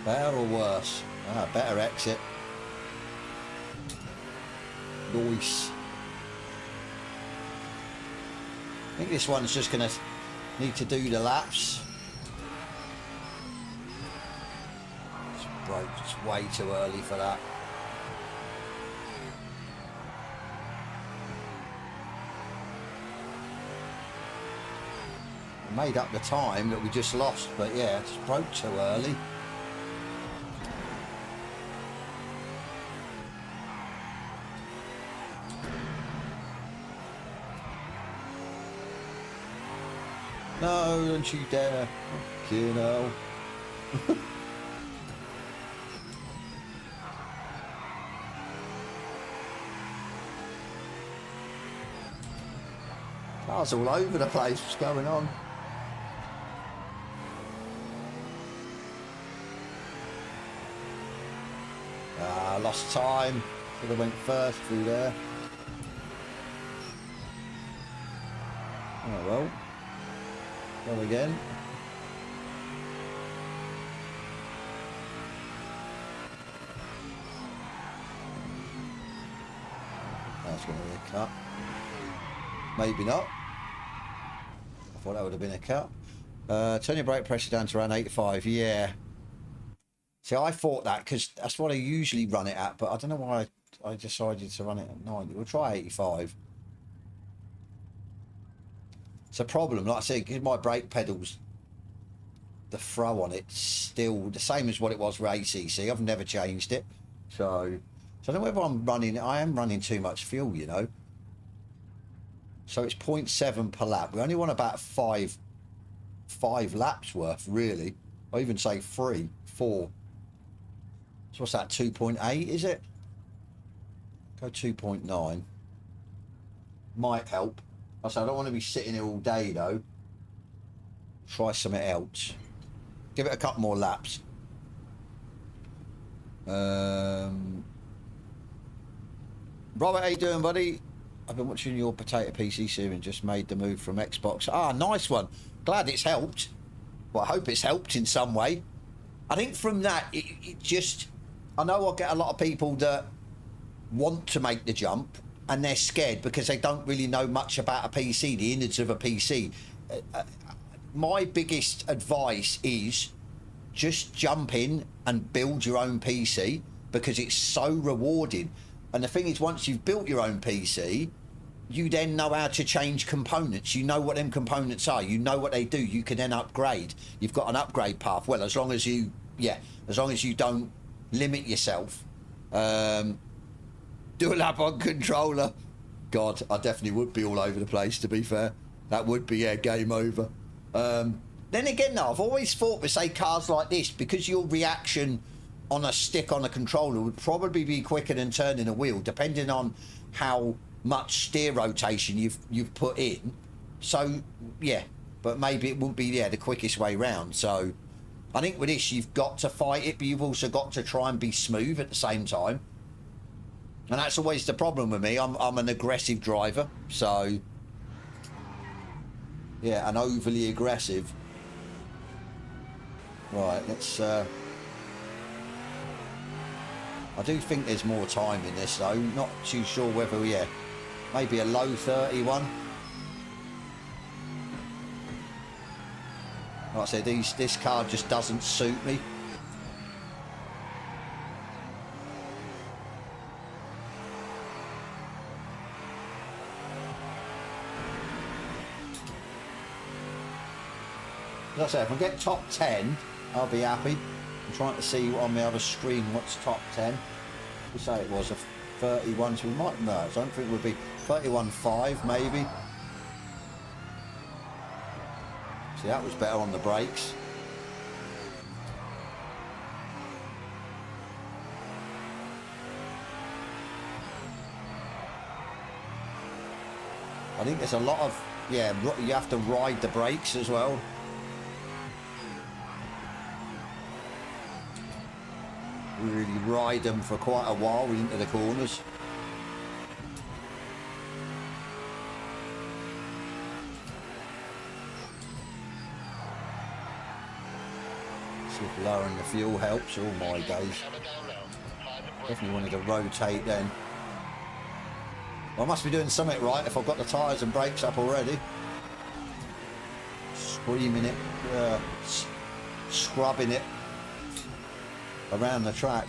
Better or worse? Ah, better exit. Nice. I think this one's just going to need to do the laps. It's broke. It's way too early for that. We made up the time that we just lost, but yeah, it's broke too early. No, don't you dare. You know. Cars all over the place. What's going on? Ah, lost time. Should have went first through there. Oh well. Go again. That's going to be a cut. Maybe not. I thought that would have been a cut. Turn your brake pressure down to around 85. Yeah. See, I thought that because that's what I usually run it at, but I don't know why I decided to run it at 90. We'll try 85. It's a problem, like I said, because my brake pedals, the throw on it's still the same as what it was for ACC. I've never changed it. So I don't know whether I'm running, I am running too much fuel, you know. So it's 0.7 per lap. We only want about five laps worth, really. I even say 3, 4. So what's that, 2.8, is it? Go 2.9. Might help. I say I don't want to be sitting here all day, though. Try something else. Give it a couple more laps. Robert, how you doing, buddy? I've been watching your Potato PC series and just made the move from Xbox. Ah, nice one. Glad it's helped. Well, I hope it's helped in some way. I think from that, it just... I know I get a lot of people that want to make the jump and they're scared because they don't really know much about a PC, the innards of a PC. My biggest advice is just jump in and build your own PC because it's so rewarding. And the thing is, once you've built your own PC, you then know how to change components. You know what them components are. You know what they do. You can then upgrade. You've got an upgrade path. Well, as long as you, as long as you don't limit yourself. Do a lap on controller. God, I definitely would be all over the place, to be fair. That would be, game over. Then again, though, I've always thought with, say, cars like this, because your reaction on a stick on a controller would probably be quicker than turning a wheel, depending on how much steer rotation you've put in. So yeah, but maybe it wouldn't be the quickest way round. So I think with this you've got to fight it, but you've also got to try and be smooth at the same time. And that's always the problem with me. I'm an aggressive driver, so yeah, and overly aggressive. Right, let's I do think there's more time in this though. Not too sure whether, maybe a low 31. Like I said, this car just doesn't suit me. As I say, if I get top 10, I'll be happy. I'm trying to see on the other screen what's top 10. We say it was a 31, so we might, no, I don't think it would be 31.5 maybe. See, that was better on the brakes. I think there's a lot of, you have to ride the brakes as well. Really ride them for quite a while into the corners. See if lowering the fuel helps. Oh my days. Definitely wanted to rotate then. Well, I must be doing something right if I've got the tyres and brakes up already. Screaming it, scrubbing it around the track.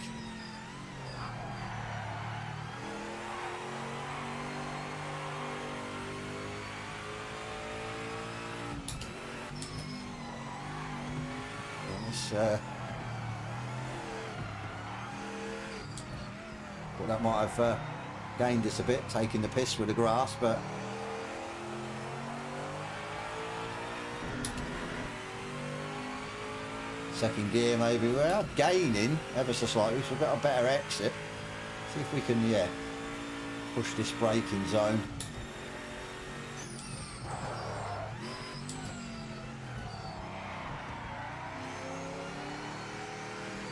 Thought that might have gained us a bit, taking the piss with the grass, but Second gear maybe. We are gaining ever so slightly, so we've got a better exit. See if we can, yeah, push this braking zone.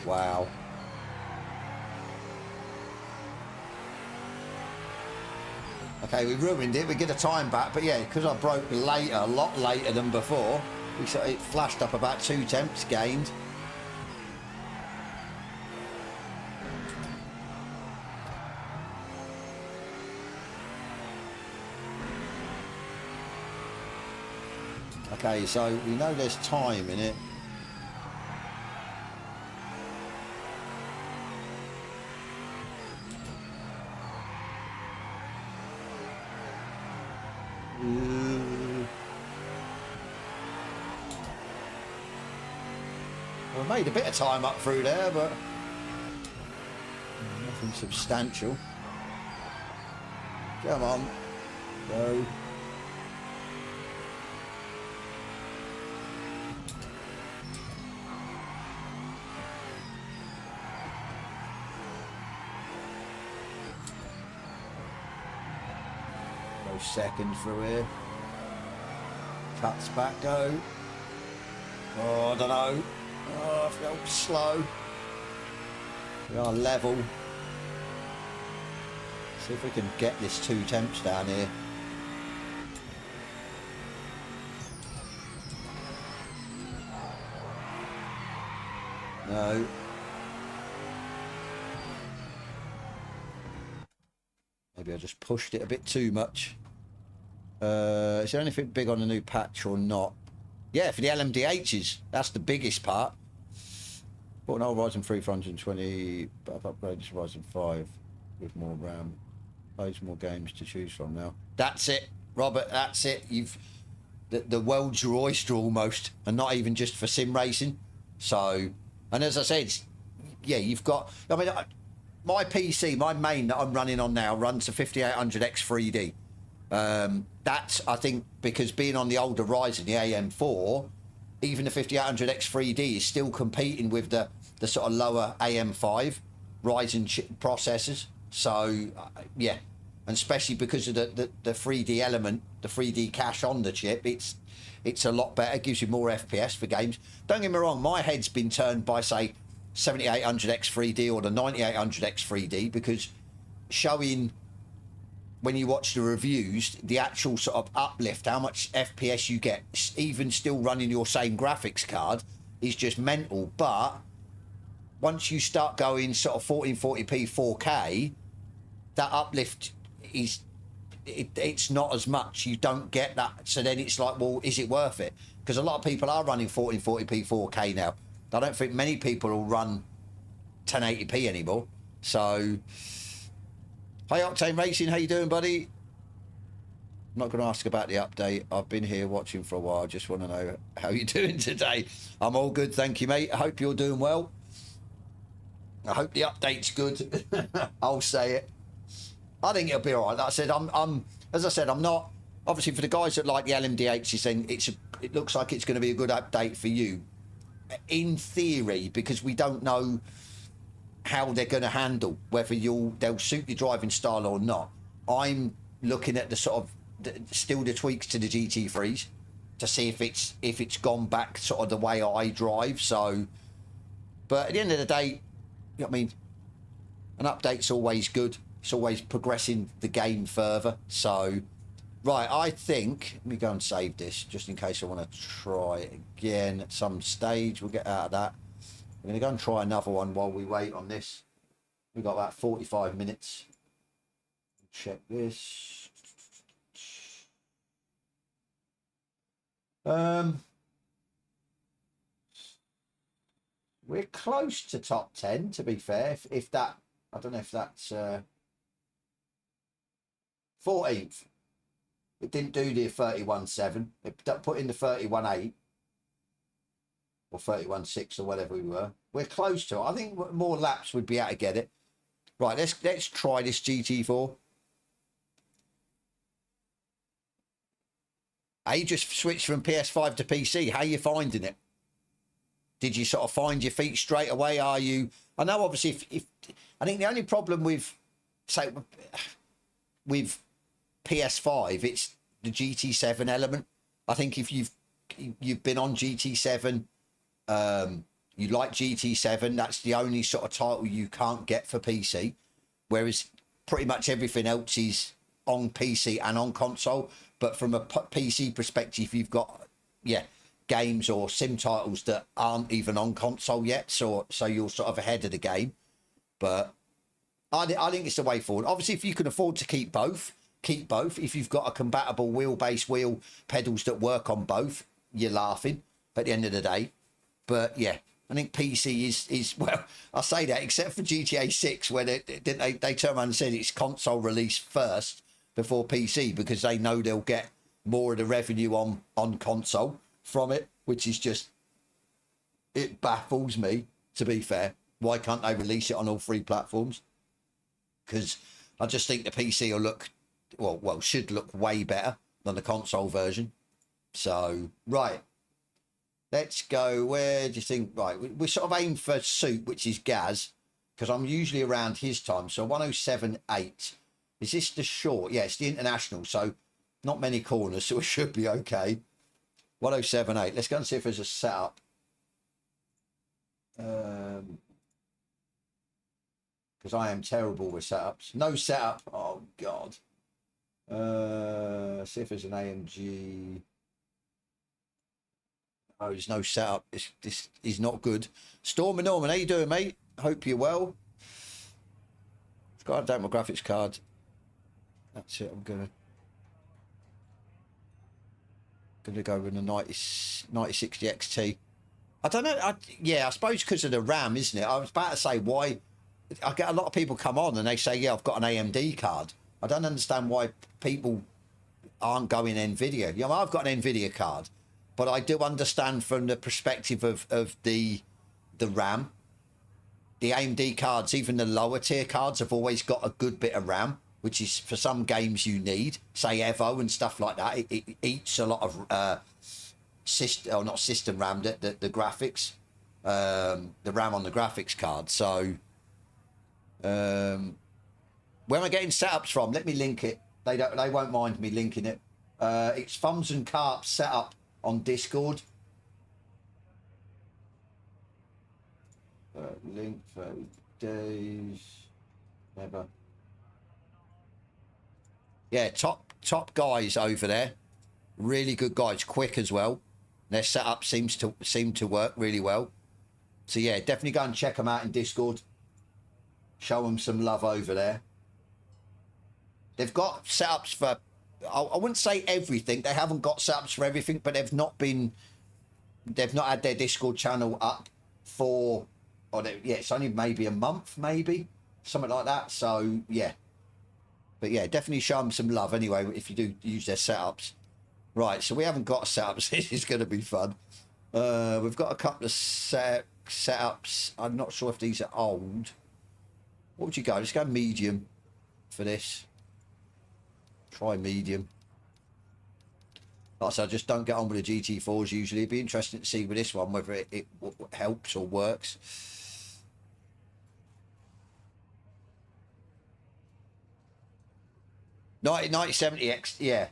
Wow. Okay, we ruined it. We get a time back, but yeah, because I broke later, a lot later than before, it flashed up about 2 temps gained. Okay, so we know there's time in it. We made a bit of time up through there, but nothing substantial. Come on, go. Go second through here. Cuts back, go. Oh, I don't know. Oh, I felt slow. We are level. See if we can get this 2 temps down here. No. Maybe I just pushed it a bit too much. Is there anything big on the new patch or not? Yeah, for the LMDHs, that's the biggest part. Bought an old Ryzen 3 for 120, but I've upgraded to Ryzen 5 with more RAM. Loads more games to choose from now. That's it, Robert, that's it. You've the world's your oyster almost, and not even just for sim racing. So, and as I said, yeah, you've got, I mean, my PC, my main that I'm running on now runs a 5800X 3D. That's, I think, because being on the older Ryzen, the AM4, even the 5800X 3D is still competing with the sort of lower AM5 Ryzen processors. So, yeah, and especially because of the 3D element, the 3D cache on the chip, it's a lot better. It gives you more FPS for games. Don't get me wrong, my head's been turned by, say, 7800X 3D or the 9800X 3D, because showing, when you watch the reviews, the actual sort of uplift, how much FPS you get, even still running your same graphics card, is just mental. But once you start going sort of 1440p 4K, that uplift is, it's not as much. You don't get that. So then it's like, well, is it worth it? Because a lot of people are running 1440p 4K now. I don't think many people will run 1080p anymore. So, hi Octane Racing, how you doing, buddy? I'm not going to ask about the update. I've been here watching for a while. Just want to know how you're doing today. I'm all good, thank you, mate. I hope you're doing well. I hope the update's good. I'll say it. I think it'll be all right. Like I said, as I said, I'm not, obviously for the guys that like the LMDHs, then it looks like it's going to be a good update for you. In theory, because we don't know how they're going to handle, whether they'll suit your driving style or not. I'm looking at the sort of still the tweaks to the GT3s to see if it's gone back sort of the way I drive. So, but at the end of the day, you know what I mean, an update's always good. It's always progressing the game further. So, right, I think, let me go and save this just in case I want to try it again at some stage. We'll get out of that. We're going to go and try another one while we wait on this. We've got about 45 minutes. Check this. We're close to top 10, to be fair. If that, I don't know if that's 14th. It didn't do the 31.7. It put in the 31.8 or 31.6 or whatever we were. We're close to it. I think more laps would be able to get it. Right, let's try this GT4. You just switched from PS5 to PC. How are you finding it? Did you sort of find your feet straight away? Are you? I know, obviously, if I think the only problem with, say, with PS5, it's the GT7 element. I think if you've been on GT7, you like GT7, that's the only sort of title you can't get for PC, whereas pretty much everything else is on PC and on console. But from a PC perspective, you've got, yeah, games or sim titles that aren't even on console yet, so you're sort of ahead of the game. But I think it's the way forward. Obviously, if you can afford to keep both. If you've got a compatible wheelbase wheel pedals that work on both, you're laughing at the end of the day. But yeah, I think PC is well, I say that except for GTA 6, where they turned around and said it's console release first before PC, because they know they'll get more of the revenue on console from it, which is just, it baffles me, to be fair. Why can't they release it on all three platforms? Because I just think the PC will look, well, should look way better than the console version. So, right. Let's go, where do you think, right, we sort of aim for Soup, which is Gaz, because I'm usually around his time. So 107.8. Is this the short? Yeah, it's the international, so not many corners, so it should be okay. 107.8. Let's go and see if there's a setup. Because I am terrible with setups. No setup. Oh, God. See if there's an AMG. Oh, there's no setup. This is not good. Storm and Norman, how you doing, mate? Hope you're well. I've got to update my graphics card. That's it. I'm gonna go with the 9060 XT. I don't know. Yeah, I suppose because of the RAM, isn't it? I was about to say why. I get a lot of people come on and they say, yeah, I've got an AMD card. I don't understand why people aren't going Nvidia. You know, I've got an Nvidia card, but I do understand from the perspective of the RAM. The AMD cards, even the lower tier cards, have always got a good bit of RAM, which is for some games you need, say Evo and stuff like that. It eats a lot of not system RAM, the graphics, the RAM on the graphics card. So where am I getting setups from? Let me link it. They won't mind me linking it. It's Thumbs and Carp setup on Discord. Link for days. Never. Yeah, top guys over there. Really good guys, quick as well. Their setup seem to work really well. So yeah, definitely go and check them out in Discord. Show them some love over there. They've got setups for, I wouldn't say everything. They haven't got setups for everything, but they've not had their Discord channel up for, yeah, it's only maybe a month, maybe something like that. So yeah, but yeah, definitely show them some love anyway if you do use their setups. Right, so we haven't got setups. This is going to be fun. We've got a couple of setups. I'm not sure if these are old. What would you go? Let's go medium for this. Try medium. Like I said, I just don't get on with the GT4s usually. It'd be interesting to see with this one whether it helps or works. Ninety 70X, yeah.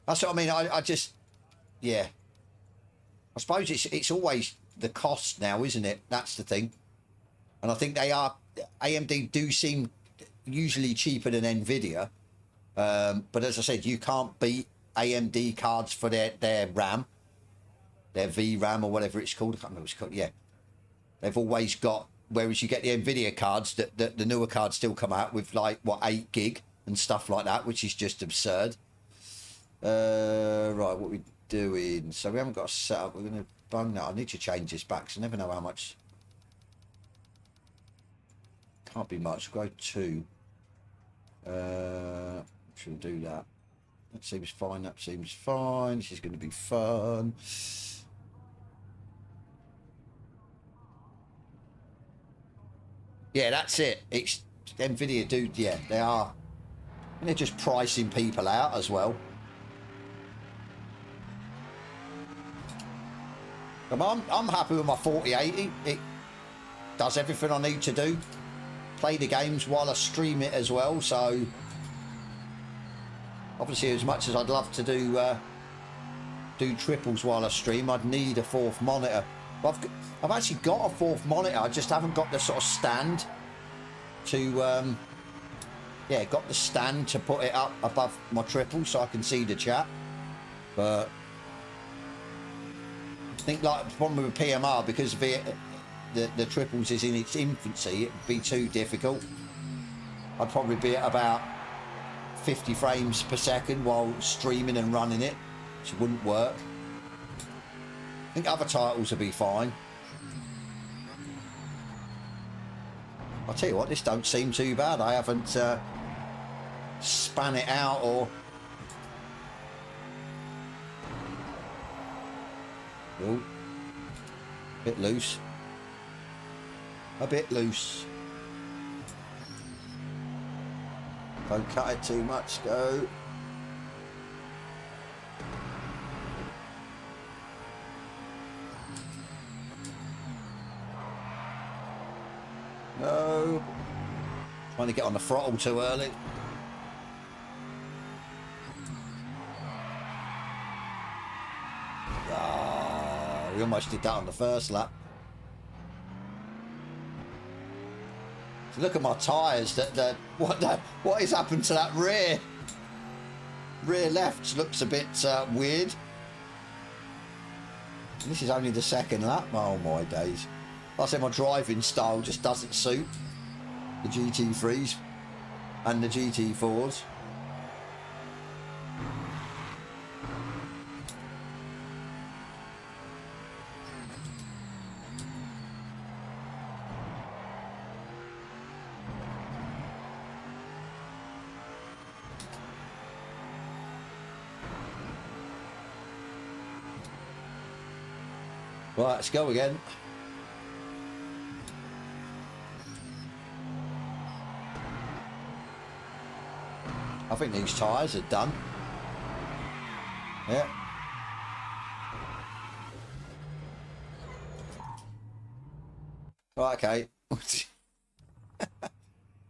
That's what I mean. I just, yeah. I suppose it's always the cost now, isn't it? That's the thing. And I think AMD do seem usually cheaper than Nvidia. But as I said, you can't beat AMD cards for their RAM, their VRAM or whatever it's called. I can't remember what it's called. Yeah. They've always got, whereas you get the Nvidia cards, that the newer cards still come out with like, what, 8 gig and stuff like that, which is just absurd. Right, what we doing? So we haven't got a setup. We're going to bung that. I need to change this back, so I never know how much. Can't be much. We'll go 2. Should do that. That seems fine. That seems fine. This is going to be fun. Yeah, that's it. It's Nvidia, dude. Yeah, they are. And they're just pricing people out as well. I'm happy with my 4080. It does everything I need to do. Play the games while I stream it as well. So obviously, as much as I'd love to do triples while I stream, I'd need a fourth monitor. But I've actually got a fourth monitor. I just haven't got the sort of stand to yeah, got the stand to put it up above my triple so I can see the chat. But I think like the problem with PMR, because the triples is in its infancy, it'd be too difficult. I'd probably be at about 50 frames per second while streaming and running it, which wouldn't work. I think other titles would be fine. I'll tell you what, this don't seem too bad. I haven't span it out or... Oh, bit loose. A bit loose. Don't cut it too much, go. No. Trying to get on the throttle too early. Ah, we almost did that on the first lap. So look at my tyres. What has happened to that rear? Rear left looks a bit weird. This is only the second lap. Oh my days. Like I said, my driving style just doesn't suit the GT3s and the GT4s. Right, let's go again. I think these tyres are done. Yeah. Right, okay.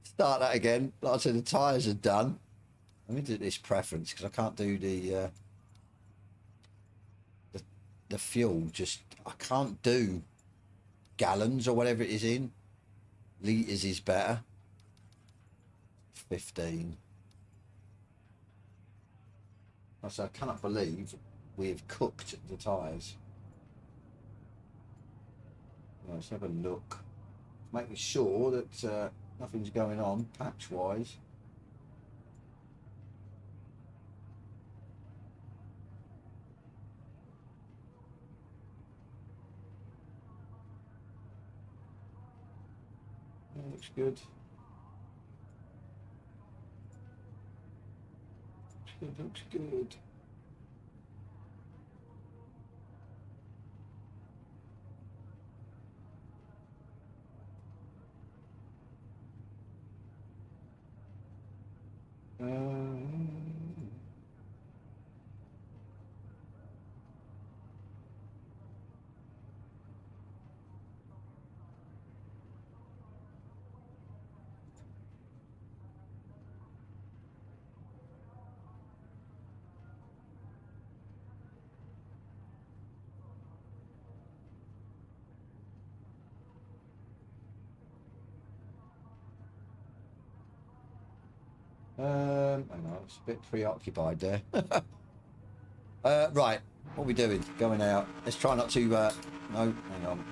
Start that again. Like I said, the tyres are done. Let me do this preference because I can't do the fuel. Just I can't do gallons or whatever it is in. Litres is better. 15. So I cannot believe we've cooked the tyres. Let's have a look. Making sure that nothing's going on patch-wise. That looks good. It looks good. Hang on, it's a bit preoccupied there. Right, what are we doing? Going out. Let's try not to, no, hang on.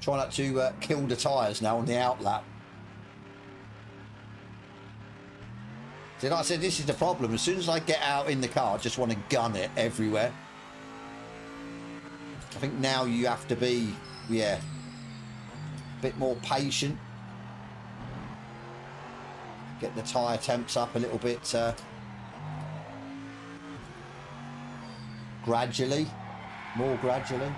Try not to kill the tyres now on the outlap. See, like I said, this is the problem. As soon as I get out in the car, I just want to gun it everywhere. I think now you have to be, yeah, a bit more patient. Get the tyre temps up a little bit gradually, more gradually.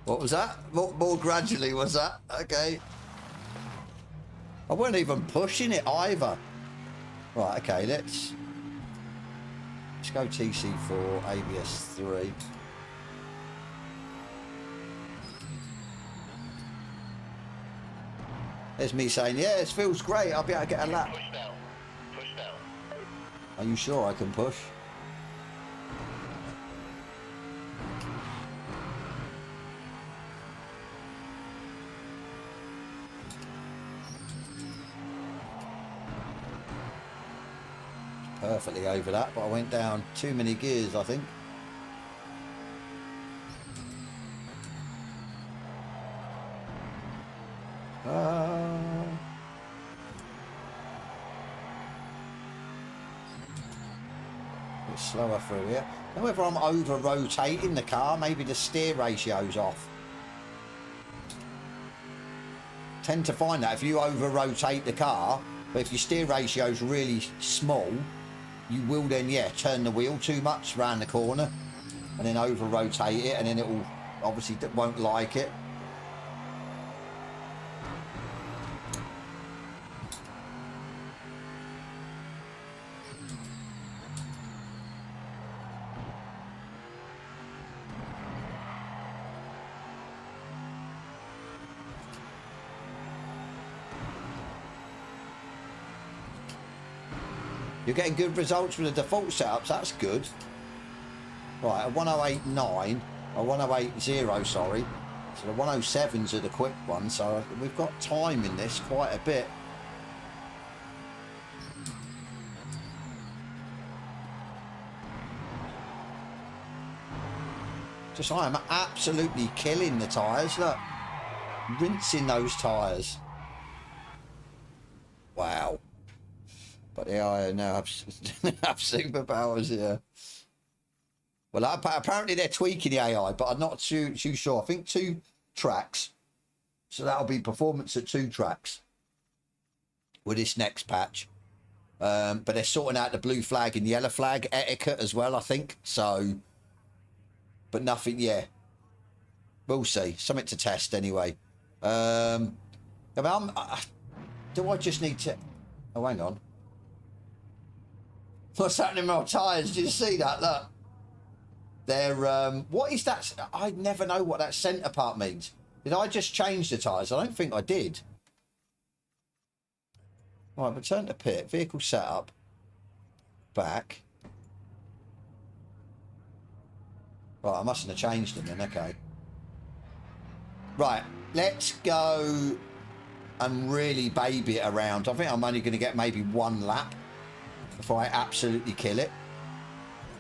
What was that? What more gradually was that? Okay. I wasn't even pushing it either. Right, okay, let's go TC4, ABS 3. There's me saying, yeah, it feels great. I'll be able to get a lap. Push down. Push down. Are you sure I can push? Perfectly over that, but I went down too many gears, I think. Bit slower through here. I don't know whether I'm over rotating the car, maybe the steer ratio's off. Tend to find that if you over rotate the car, but if your steer ratio's really small, you will then, yeah, turn the wheel too much round the corner and then over rotate it, and then it will obviously won't like it. You're getting good results with the default setups, that's good. Right, a 1089, a 1080, sorry. So the 107s are the quick ones, so we've got time in this quite a bit. Just, I am absolutely killing the tyres, look. Rinsing those tyres. Wow. But the AI now have superpowers here. Well, apparently they're tweaking the AI, but I'm not too sure. I think 2 tracks. So that'll be performance at 2 tracks with this next patch. But they're sorting out the blue flag and yellow flag etiquette as well, I think. So, but nothing, yeah. We'll see. Something to test anyway. I mean, do I just need to... Oh, hang on. What's happening with my tyres? Did you see that? Look. They're, what is that? I never know what that centre part means. Did I just change the tyres? I don't think I did. Right, return to pit. Vehicle setup. Back. Right, I mustn't have changed them then, okay. Right, let's go and really baby it around. I think I'm only going to get maybe 1 lap before I absolutely kill it.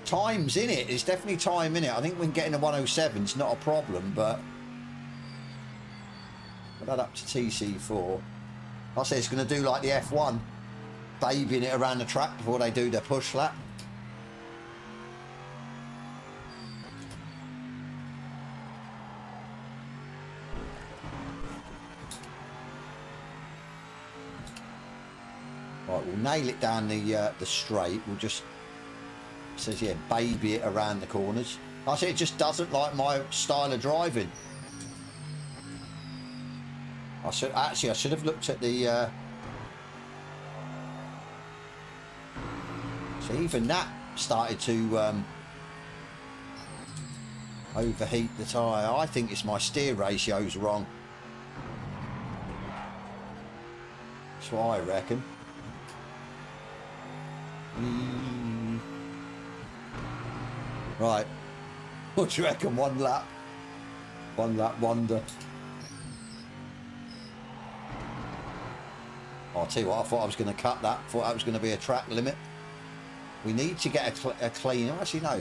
Time's in it. There's definitely time in it. I think when getting a 107's not a problem, but put that up to TC4. I say it's going to do like the F1, babying it around the track before they do their push lap. Right, we'll nail it down the straight. We'll just, it says here, baby it around the corners. I say it just doesn't like my style of driving. I should have looked at the. So even that started to overheat the tyre. I think it's my steer ratio's wrong. That's what I reckon. Right, what do you reckon? 1 lap? 1 lap wonder. I'll tell you what, I thought I was going to cut that. Thought that was going to be a track limit. We need to get a clean. Actually, no,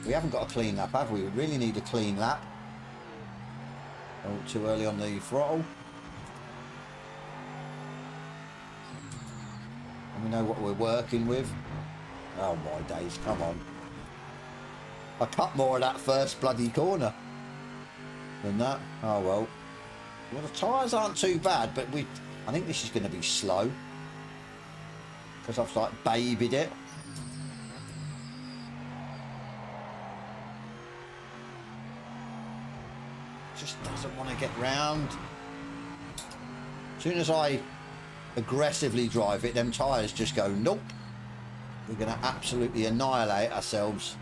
we haven't got a clean lap, have we? We really need a clean lap. Oh, too early on the throttle. And we know what we're working with. Oh my days, come on. I cut more of that first bloody corner than that. Oh well. Well, the tyres aren't too bad, but I think this is going to be slow because I've like babied it. just doesn't want to get round. As soon as I aggressively drive it, them tyres just go, nope. We're going to absolutely annihilate ourselves.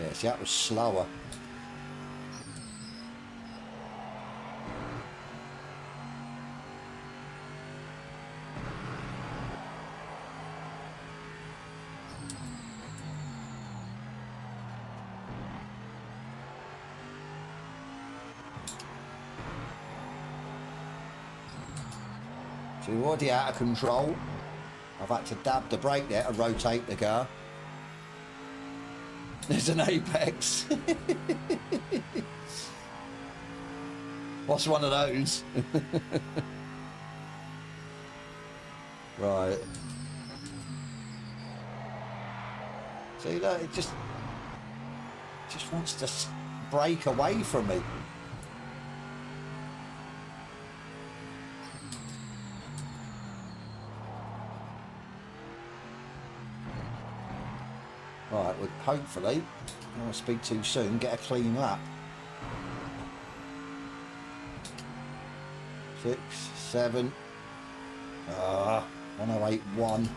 Yeah, see, that was slower. So we're already out of control. I've had to dab the brake there to rotate the car. There's an apex. What's one of those? Right. See, look, it just wants to break away from me. Right, well, hopefully, I don't want to speak too soon, get a clean lap. 6, 7, 1081.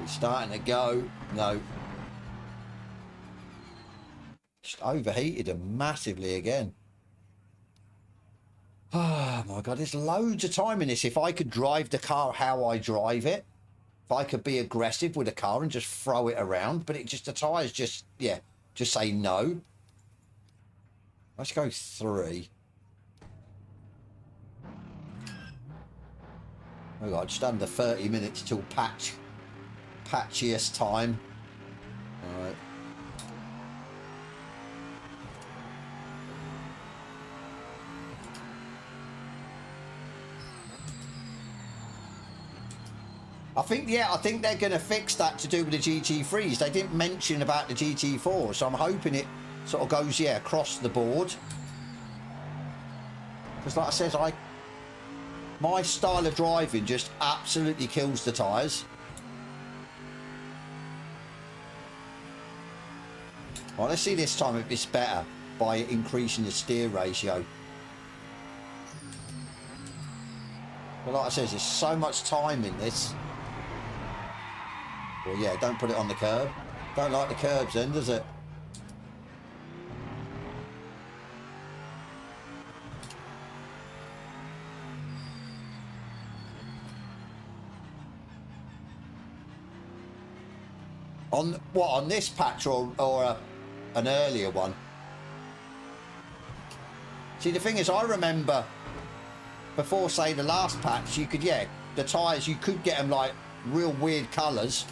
Starting to go. No. Just overheated them massively again. Oh my god, there's loads of time in this. If I could drive the car how I drive it, if I could be aggressive with the car and just throw it around, but it just, the tyres just, yeah, just say no. Let's go 3. Oh god, just under 30 minutes till patchiest time. All right. I think they're going to fix that to do with the GT3s. They didn't mention about the GT4, so I'm hoping it sort of goes, yeah, across the board. Because like I said, my style of driving just absolutely kills the tyres. Right, let's see this time if it's better by increasing the steer ratio. But like I said, there's so much time in this. Well, yeah, don't put it on the curb. Don't like the curbs then, does it? On what, on this patch or an earlier one? See, the thing is, I remember before, say, the last patch, you could, yeah, the tyres, you could get them like real weird colours,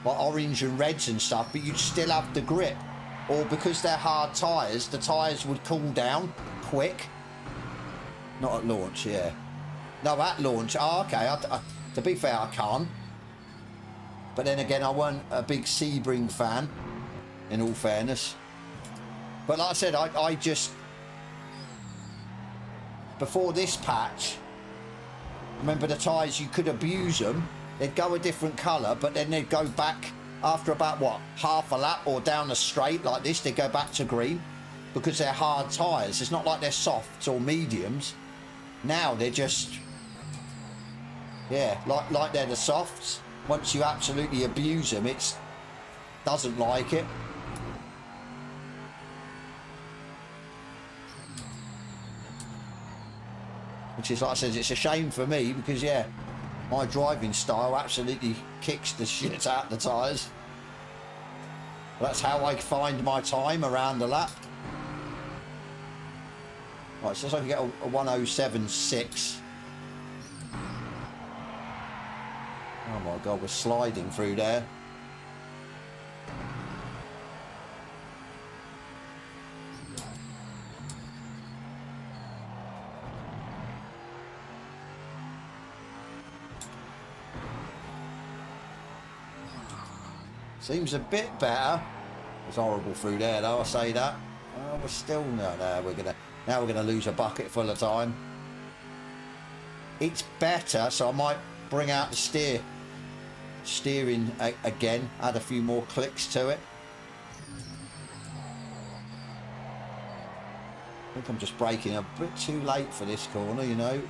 like orange and reds and stuff, but you'd still have the grip. Or because they're hard tyres, the tyres would cool down quick. Not at launch, yeah. No, at launch. Oh, okay. To be fair, I can't. But then again, I wasn't a big Sebring fan, in all fairness. But like I said, I just... Before this patch, remember the tyres, you could abuse them. They'd go a different colour, but then they'd go back after about, what, half a lap or down a straight like this, they'd go back to green because they're hard tyres. It's not like they're softs or mediums. Now they're just, yeah, like they're the softs. Once you absolutely abuse them, it doesn't like it. Which is, like I said, it's a shame for me because, yeah, my driving style absolutely kicks the shit out of the tyres. That's how I find my time around the lap. Right, so I can get a 107.6. Oh my god, we're sliding through there. Seems a bit better. It's horrible through there though, I say that. We're still no, now we're gonna lose a bucket full of time. It's better, so I might bring out the steering again, add a few more clicks to it. I think I'm just braking a bit too late for this corner, you know.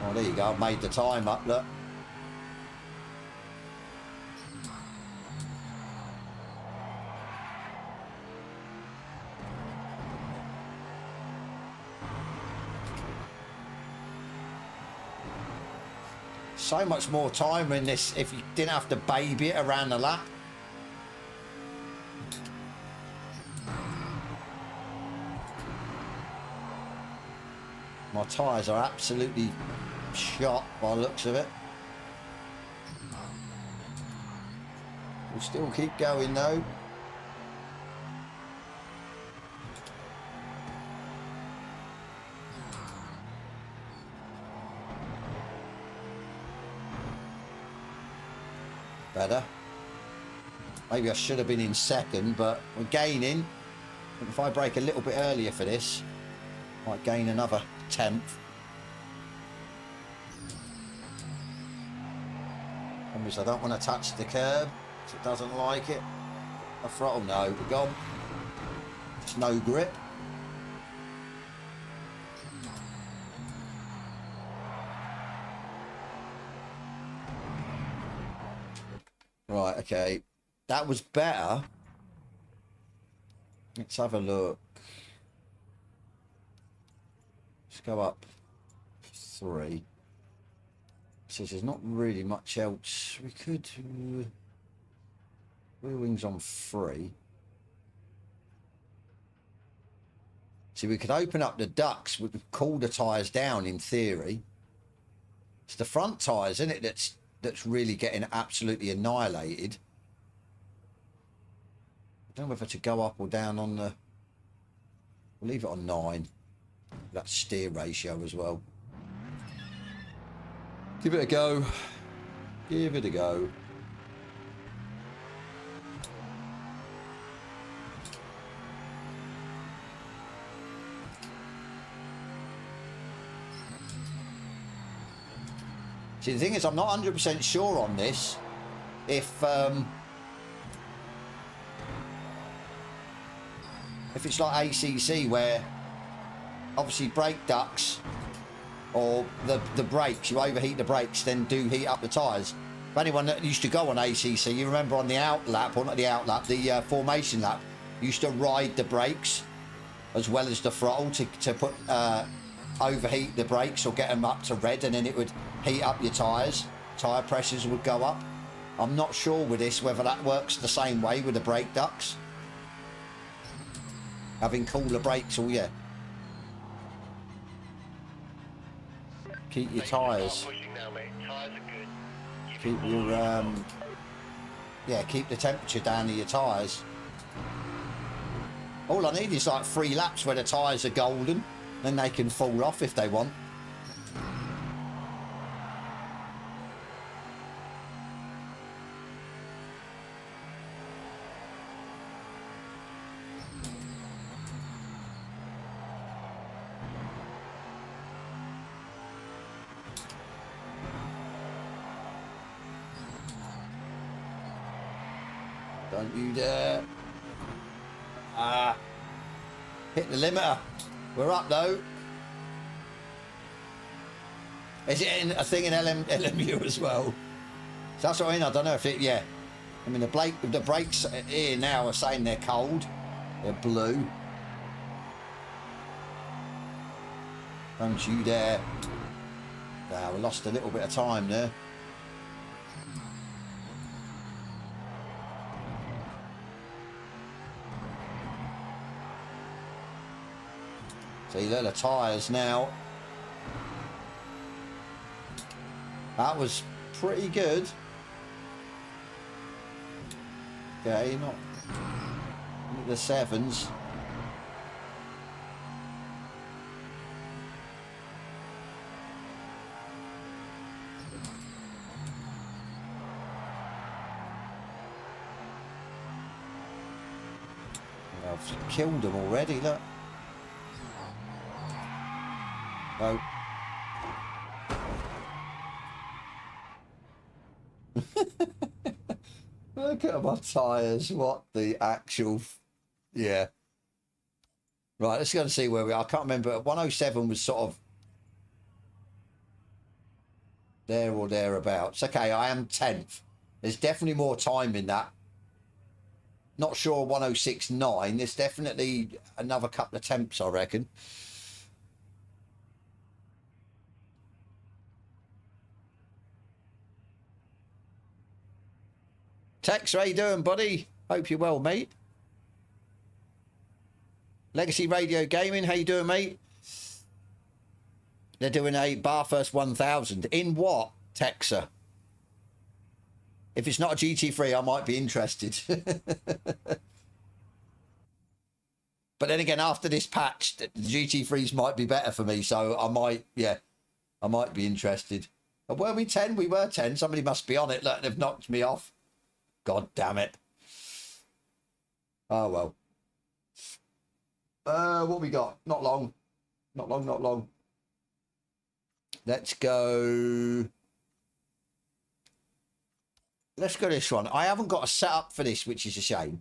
Oh, there you go, I've made the time up, look. So much more time in this if you didn't have to baby it around the lap. My tyres are absolutely shot by the looks of it. We'll still keep going though. Better. Maybe I should have been in second, but we're gaining. If I brake a little bit earlier for this, I might gain another 10th. Obviously, I don't want to touch the curb, so it doesn't like it. The throttle, no, we're gone. It's no grip. Right, okay. That was better. Let's have a look. Let's go up 3. So there's not really much else. We could... wheel wings on 3. See, we could open up the ducts. We could cool the tyres down in theory. It's the front tyres, isn't it, that's really getting absolutely annihilated. I don't know whether to go up or down on the... We'll leave it on 9. That steer ratio as well. Give it a go. Give it a go. See, the thing is, I'm not 100% sure on this. If it's like ACC, where obviously brake ducts or the brakes, you overheat the brakes, then do heat up the tyres. For anyone that used to go on ACC, you remember on the out lap, or not the out lap, the formation lap, you used to ride the brakes as well as the throttle to put overheat the brakes or get them up to red, and then it would heat up your tyres. Tyre pressures would go up. I'm not sure with this whether that works the same way with the brake ducts. Having cooler brakes, or yeah. Keep your tyres. Keep your yeah, keep the temperature down of your tyres. All I need is like 3 laps where the tyres are golden, then they can fall off if they want. Don't you dare. Hit the limiter. We're up though. Is it a thing in LMU as well? So that's what I mean. I don't know if it, yeah. I mean, the brakes here now are saying they're cold. They're blue. Don't you dare. Wow, we lost a little bit of time there. See, look, the tyres now. That was pretty good. Okay, not the 7s. I've killed them already, look. No. Look at my tyres. What the actual... Yeah. Right, let's go and see where we are. I can't remember. 107 was sort of there or thereabouts. Okay, I am 10th. There's definitely more time in that. Not sure 106.9. There's definitely another couple of attempts, I reckon. Tex, how you doing, buddy? Hope you're well, mate. Legacy Radio Gaming, how you doing, mate? They're doing a Bathurst 1000. In what, Texer? If it's not a GT3, I might be interested. But then again, after this patch, the GT3s might be better for me. So I might, yeah, I might be interested. But were we 10? We were 10. Somebody must be on it. Look, they've knocked me off. God damn it. Oh, well. What we got? Not long. Not long, not long. Let's go. Let's go this one. I haven't got a setup for this, which is a shame.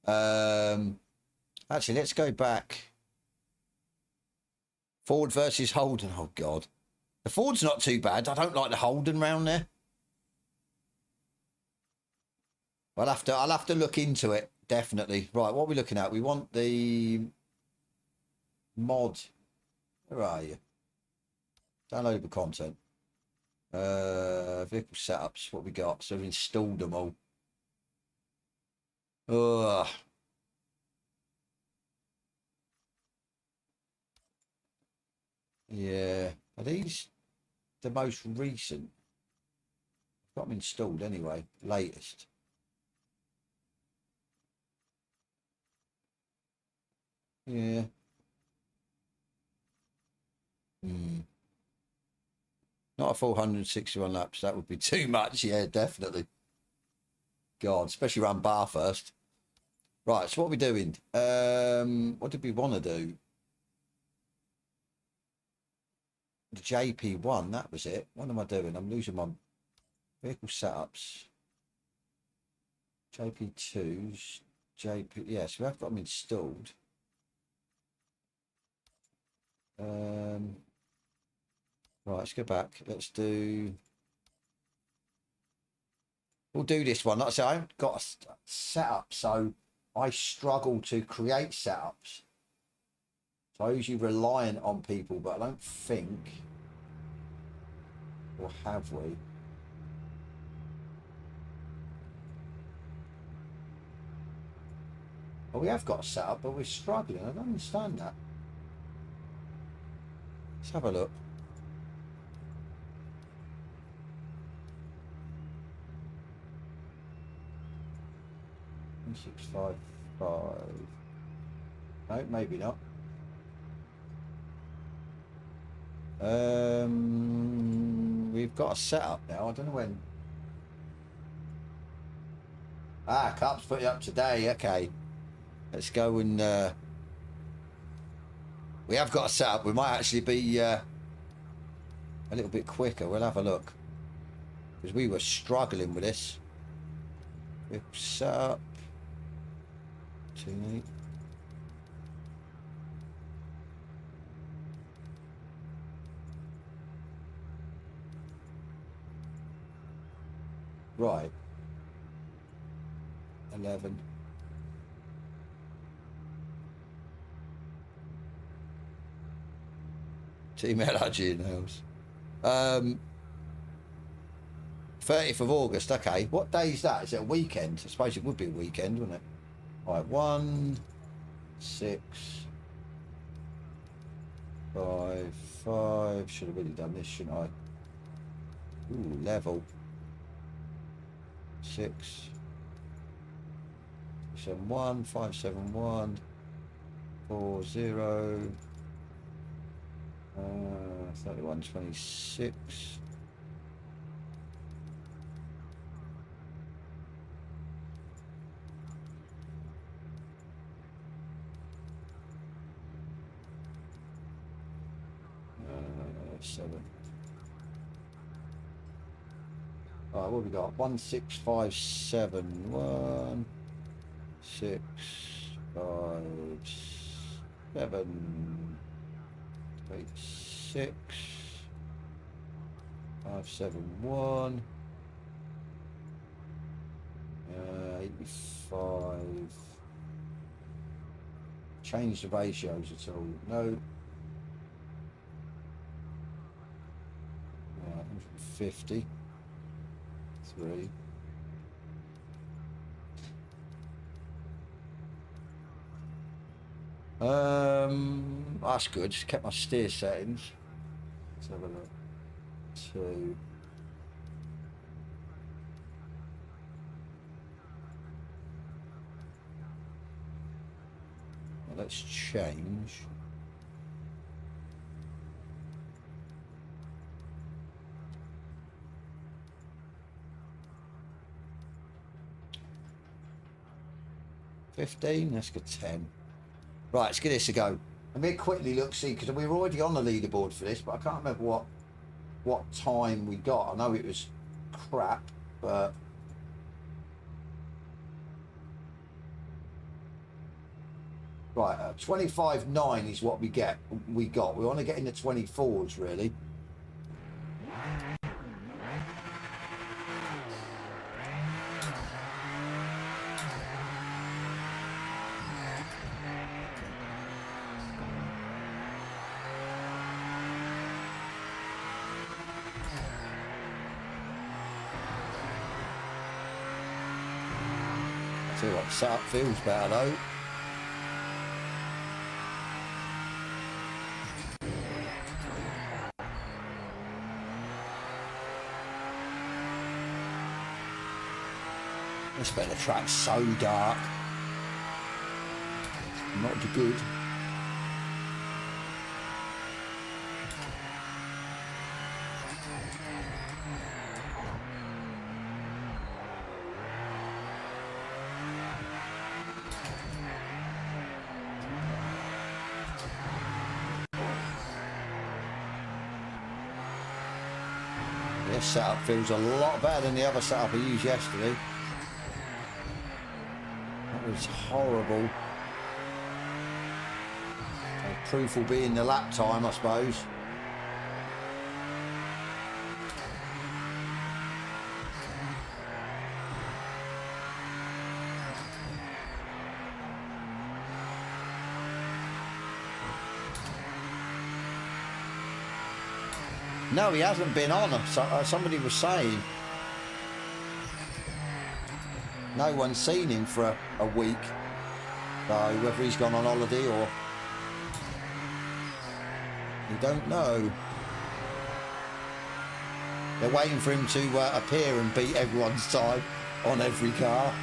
Actually, let's go back. Ford versus Holden. Oh, God. The Ford's not too bad. I don't like the Holden round there. I'll have to look into it, definitely. Right, what are we looking at? We want the mod. Where are you? Downloadable content. Vehicle setups. What we got? So we've installed them all. Ugh. Yeah. Are these the most recent? I've got them installed anyway. Latest. Yeah. Not a full 161 laps. That would be too much. Yeah, definitely. God, especially around Bathurst. Right, so what are we doing? What did we want to do? The JP1, that was it. What am I doing? I'm losing my vehicle setups. JP2s. JP, yes, we have got them installed. Right, let's go back. Let's do... We'll do this one. Like I said, I haven't got a setup, so I struggle to create setups. So I usually reliant on people, but I don't think... Or have we? Well, we have got a setup, but we're struggling. I don't understand that. Let's have a look. Six, five, five. No, maybe not. We've got a setup now. I don't know when. Ah, Cup's put it up today. Okay, let's go and. We have got a setup. We might actually be a little bit quicker. We'll have a look because we were struggling with this. We've set up. 2 Right. 11. Team LRG in the house. 30th of August. Okay. What day is that? Is it a weekend? I suppose it would be a weekend, wouldn't it? Right, 1, 6, 5, 5. Should have really done this, shouldn't I? Ooh, level. 6, 7, 1, 5, 7, 1, 4, 0, 31, 26. 1657. All right, what have we got? 1657. 1, 6, 5, 7, 8, 6, 5, 7, 1. 85. Change the ratios at all? No. 150. 3. That's good. Just kept my steer settings. Let's have a look. 2. Well, let's change. Let's go 10. Right, let's give this a go. Let me quickly look, see, because we were already on the leaderboard for this, but I can't remember what time we got. I know it was crap, but right, 25.9 is what we got. We want to get in the 24s, really. See what setup feels better though. This better track's so dark. Not good. This setup feels a lot better than the other setup I used yesterday. That was horrible. So proof will be in the lap time, I suppose. No, he hasn't been on. Somebody was saying no one's seen him for a week. So whether he's gone on holiday or we don't know. They're waiting for him to appear and beat everyone's time on every car.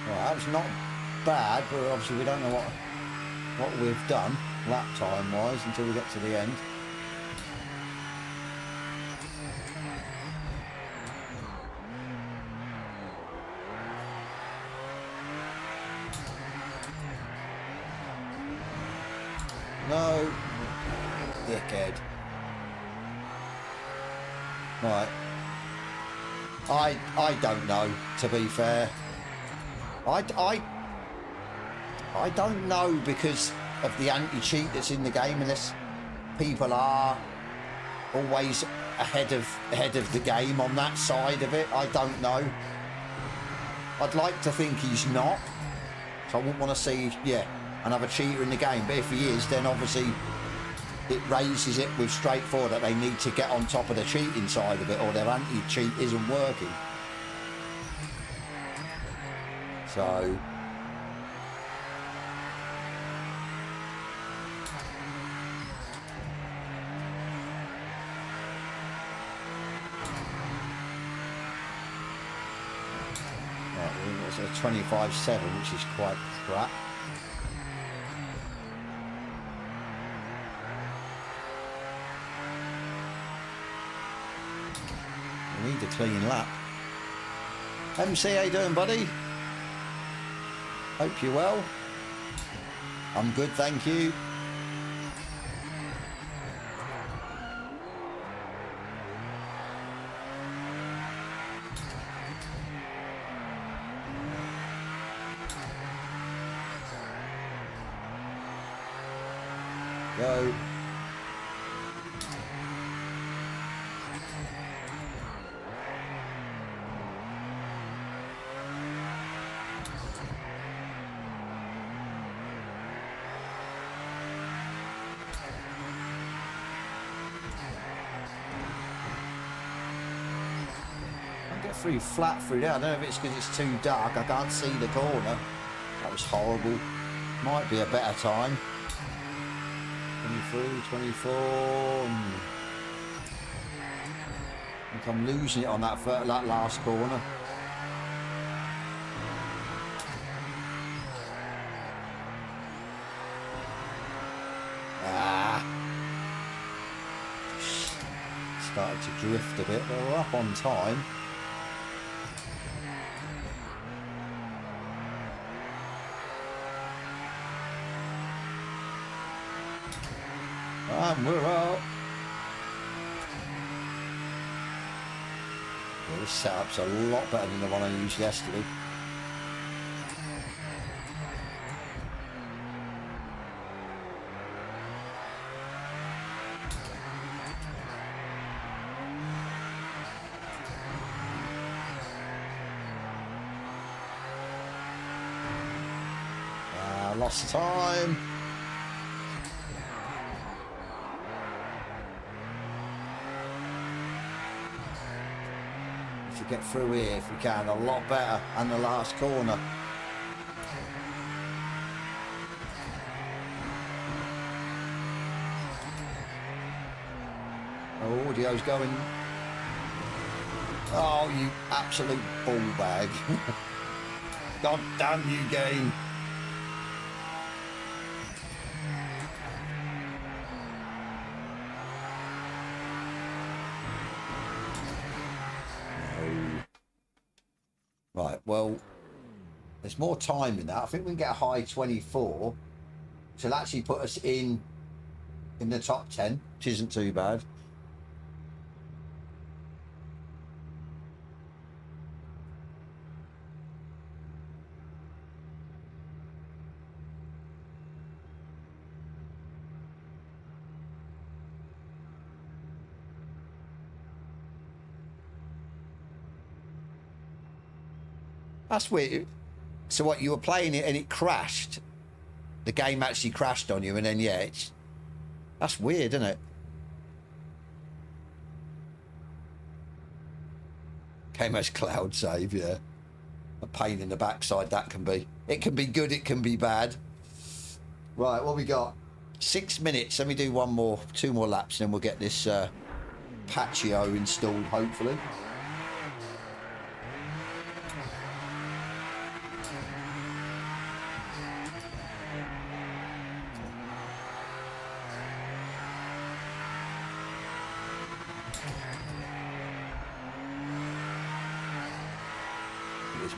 That was not bad, but obviously we don't know what we've done lap time wise until we get to the end. No, dickhead. Right. I don't know, to be fair. I don't know because of the anti-cheat that's in the game, unless people are always ahead of the game on that side of it. I don't know. I'd like to think he's not. So I wouldn't want to see, another cheater in the game. But if he is, then obviously it raises it with straightforward that they need to get on top of the cheating side of it, or their anti-cheat isn't working. So right, it's a 25.7, which is quite crap. We need a clean lap. MC, how you doing, buddy? Hope you're well. I'm good, thank you. Go. Through flat through there. I don't know if it's because it's too dark. I can't see the corner. That was horrible. Might be a better time. 23, 24. I think I'm losing it on that last corner. Started to drift a bit, but we're up on time. And we're out. Yeah, this setup's a lot better than the one I used yesterday. Lost time. Get through here if we can, a lot better, and the last corner. Oh, audio's going. Oh, you absolute ball bag. God damn you, game. Right, well, there's more time in that. I think we can get a high 24, which will actually put us in the top 10, which isn't too bad. That's weird. So what, you were playing it and it crashed? The game actually crashed on you and then, yeah, that's weird, isn't it? Game has cloud save, yeah. A pain in the backside that can be. It can be good, it can be bad. Right, what we got? 6 minutes. Let me do two more laps and then we'll get this Patio installed, hopefully.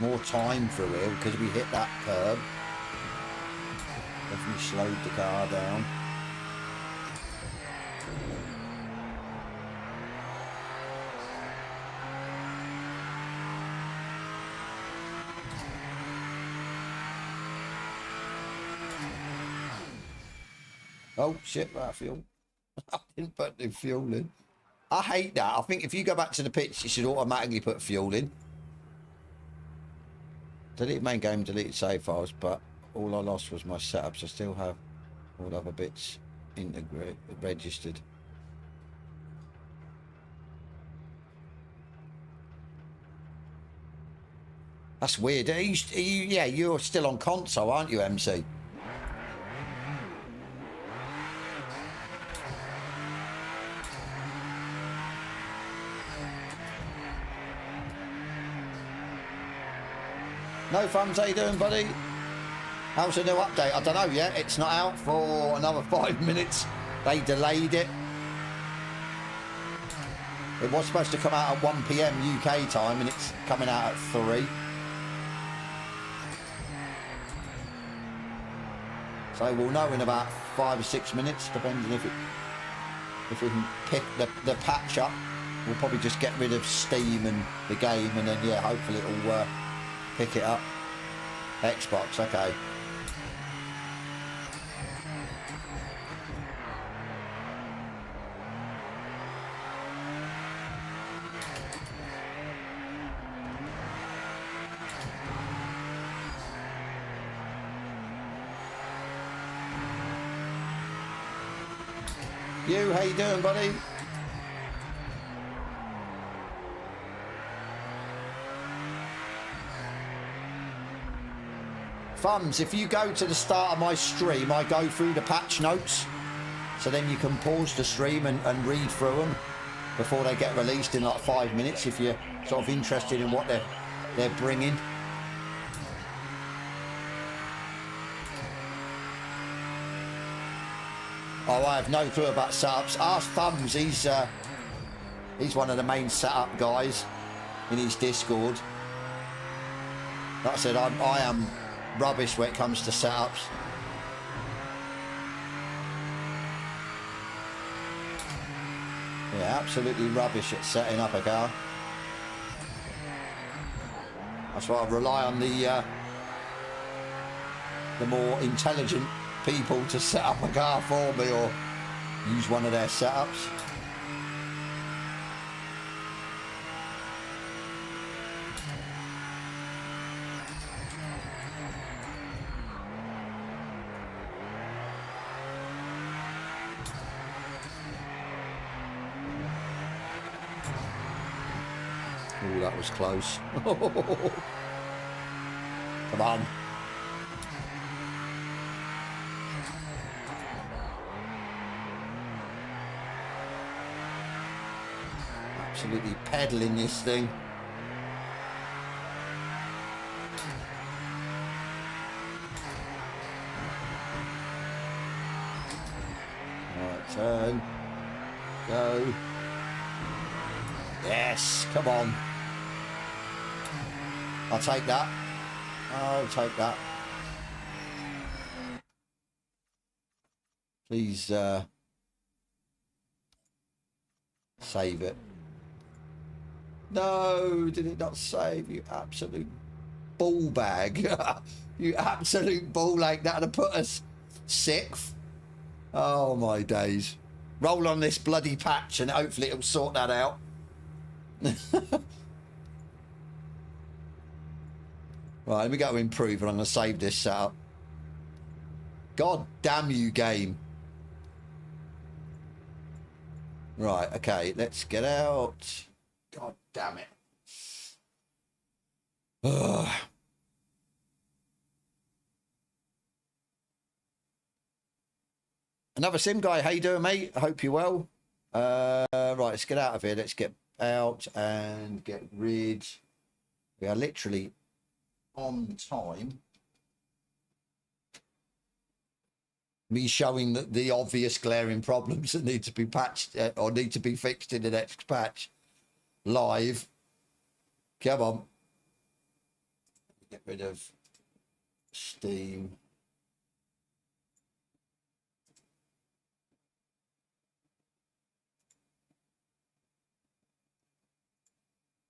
More time through here because we hit that curb. Definitely slowed the car down. Oh shit, that fuel. I didn't put the fuel in. I hate that. I think if you go back to the pitch, you should automatically put fuel in. Delete main game, deleted save files, but all I lost was my setups. I still have all other bits integrated, registered. That's weird. Yeah, you're still on console, aren't you, MC? No thumbs, how you doing, buddy? How's the new update? I don't know yet. It's not out for another 5 minutes. They delayed it. It was supposed to come out at 1 PM UK time, and it's coming out at 3. So we'll know in about 5 or 6 minutes, depending if we can pick the patch up. We'll probably just get rid of Steam and the game, and then yeah, hopefully it'll pick it up. Xbox, okay. You, how you doing, buddy? Thumbs, if you go to the start of my stream, I go through the patch notes, so then you can pause the stream and read through them before they get released in like 5 minutes, if you're sort of interested in what they're bringing. Oh, I have no clue about setups. Ask Thumbs, he's one of the main setup guys in his Discord. Like I said, I am rubbish when it comes to setups. Yeah, absolutely rubbish at setting up a car. That's why I rely on the more intelligent people to set up a car for me, or use one of their setups. Oh, that was close. Come on. Absolutely pedaling this thing. Right, turn. Go. Yes, come on. I'll take that. I'll take that. Please save it. No, did it not save? You absolute ball bag. You absolute ball like that to put us 6th. Oh my days. Roll on this bloody patch and hopefully it'll sort that out. Right, let me go to improve and I'm going to save this setup. God damn you, game. Right, okay, let's get out. God damn it. Ugh. Another sim guy, how you doing, mate? I hope you're well. Right, let's get out of here. Let's get out and get rid. We are literally on time. Me showing the obvious glaring problems that need to be patched or need to be fixed in the next patch. Live. Come on. Get rid of Steam.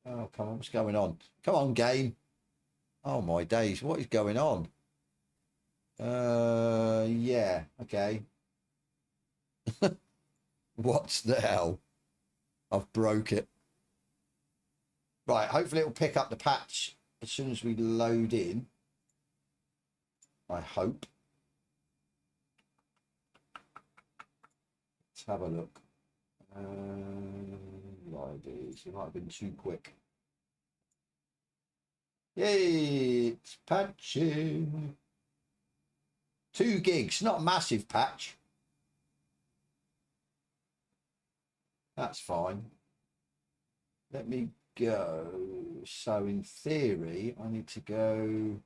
Oh, come on. What's going on? Come on, game. Oh, my days. What is going on? Yeah. Okay. What the hell? I've broke it. Right. Hopefully it'll pick up the patch as soon as we load in. I hope. Let's have a look. IDs. It might have been too quick. Yay, it's patching. 2 gigs, not a massive patch. That's fine. Let me go. So in theory, I need to go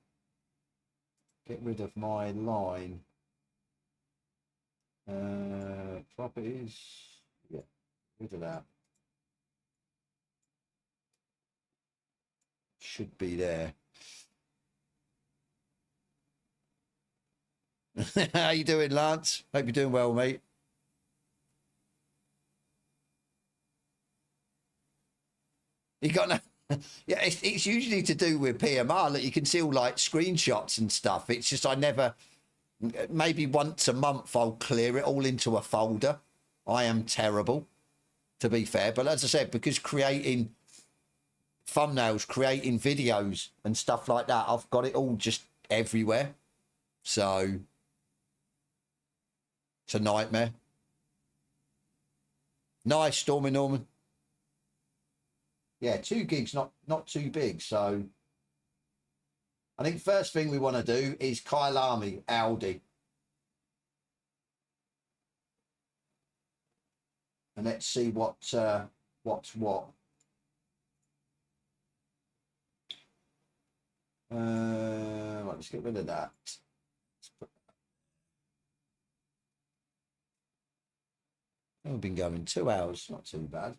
get rid of my line. Properties. Yeah, rid of that. should be there. How you doing, Lance? Hope you're doing well, mate. You got no... Yeah, it's usually to do with PMR. Look, you can see all like screenshots and stuff. It's just I never... Maybe once a month I'll clear it all into a folder. I am terrible, to be fair. But as I said, because creating thumbnails, creating videos and stuff like that, I've got it all just everywhere. So it's a nightmare. Nice, Stormy Norman. Yeah, 2 gigs, not too big. So I think first thing we want to do is Kyalami Audi. And let's see what's what. Right, let's get rid of that. We've been going 2 hours, not too bad.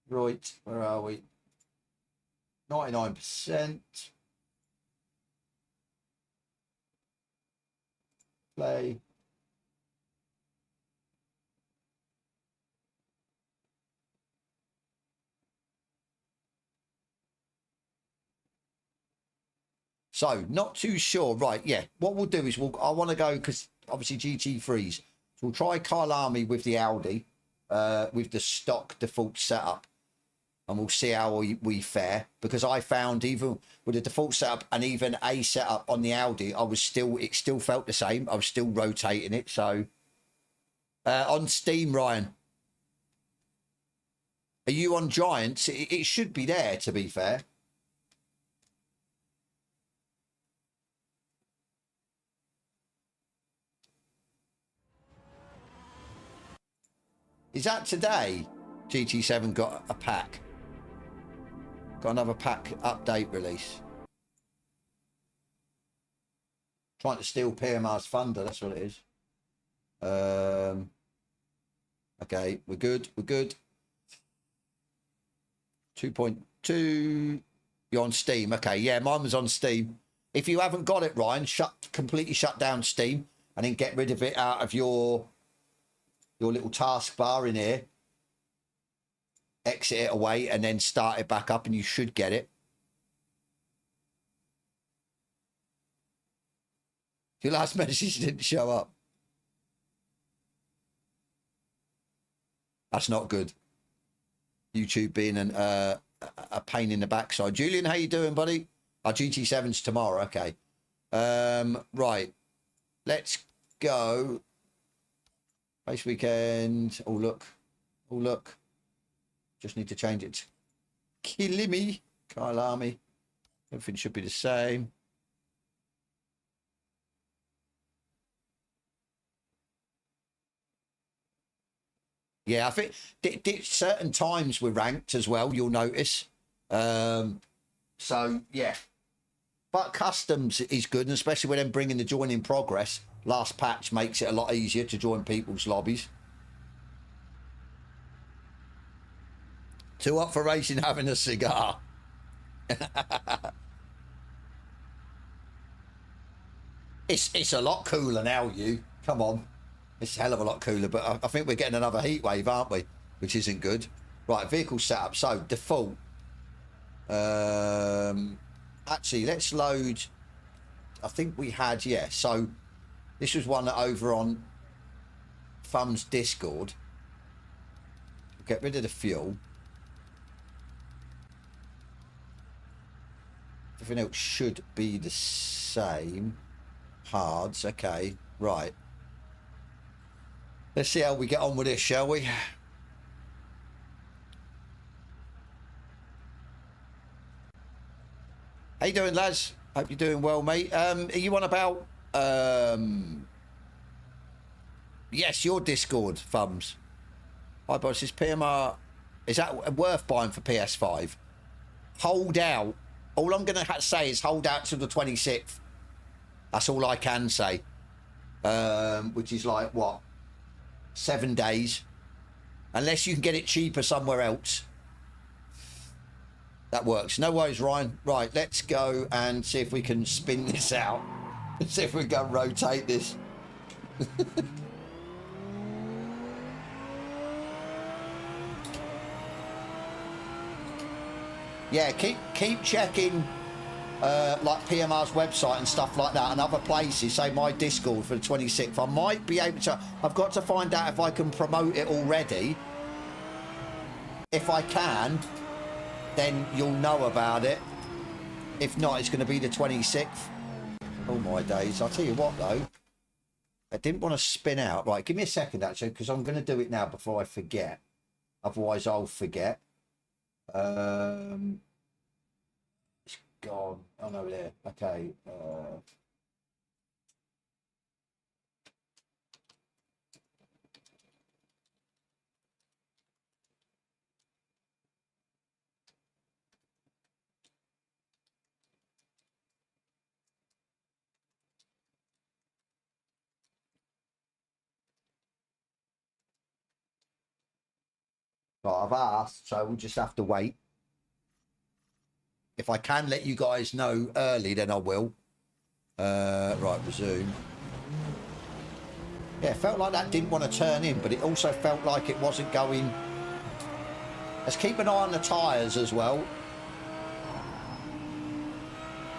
Right, where are we? 99%. Play. So, not too sure. Right, yeah. What we'll do is I want to go, because obviously GT3s. So we'll try Kyalami with the Audi, with the stock default setup. And we'll see how we fare, because I found even with the default setup and even a setup on the Audi, it still felt the same. I was still rotating it. So on Steam, Ryan, are you on Giants? It should be there, to be fair. Is that today? GT7 got a pack. Got another pack update release. Trying to steal PMR's thunder, that's what it is. Okay, we're good. We're good. 2.2. You're on Steam. Okay, yeah, mine was on Steam. If you haven't got it, Ryan, completely shut down Steam and then get rid of it out of your little taskbar in here. Exit it away and then start it back up and you should get it. Your last message didn't show up. That's not good. YouTube being a pain in the backside. Julian, how you doing, buddy? Our GT7's tomorrow. Okay. Right. Let's go. Race weekend. Oh, look. Oh, look. Just need to change it. Kilimi. Kyalami. Everything should be the same. Yeah, I think certain times were ranked as well, you'll notice. So, yeah. But customs is good, and especially when they're bringing the join in progress. Last patch makes it a lot easier to join people's lobbies. Too up for racing having a cigar. It's a lot cooler now, you. Come on. It's a hell of a lot cooler, but I think we're getting another heat wave, aren't we? Which isn't good. Right, vehicle setup. So, default. Actually, let's load. I think we had, yeah. So, this was one over on Thumb's Discord. Get rid of the fuel. Everything else should be the same. Hards, okay. Right. Let's see how we get on with this, shall we? How you doing, lads? Hope you're doing well, mate. Are you on about... Yes, your Discord, Thumbs. Hi, boss. Is PMR... Is that worth buying for PS5? Hold out. All I'm going to say is hold out till the 26th. That's all I can say. Which is like, what? 7 days. Unless you can get it cheaper somewhere else. That works. No worries, Ryan. Right, let's go and see if we can spin this out. Let's see if we can rotate this. Yeah, keep checking like PMR's website and stuff like that and other places, say my Discord for the 26th. I might be able to, I've got to find out if I can promote it already. If I can, then you'll know about it. If not, it's going to be the 26th. Oh my days. I'll tell you what though, I didn't want to spin out. Right, give me a second actually, because I'm going to do it now before I forget. Otherwise I'll forget. It's gone. Oh no, there. Okay. Right, I've asked, so we'll just have to wait. If I can let you guys know early, then I will. Right, resume. Yeah, it felt like that didn't want to turn in, but it also felt like it wasn't going. Let's keep an eye on the tyres as well.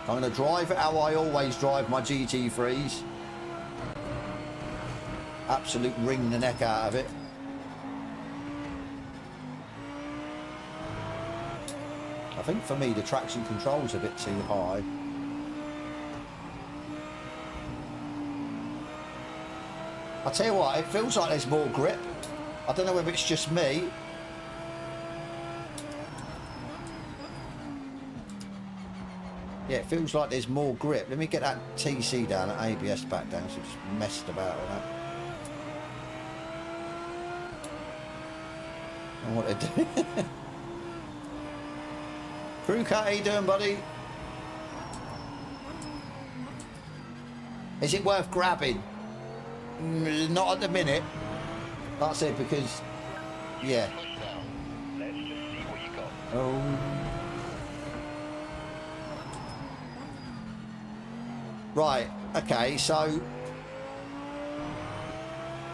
I'm going to drive it how I always drive my GT3s. Absolute wring the neck out of it. I think for me the traction control's a bit too high. I'll tell you what, it feels like there's more grip. I don't know whether it's just me. Yeah, it feels like there's more grip. Let me get that TC down, that ABS back down, so just messed about with that. And what they're doing. Crew cat, how you doing, buddy? Is it worth grabbing? Not at the minute. That's it, because yeah. Let's just see what you got. Oh. Right. Okay. So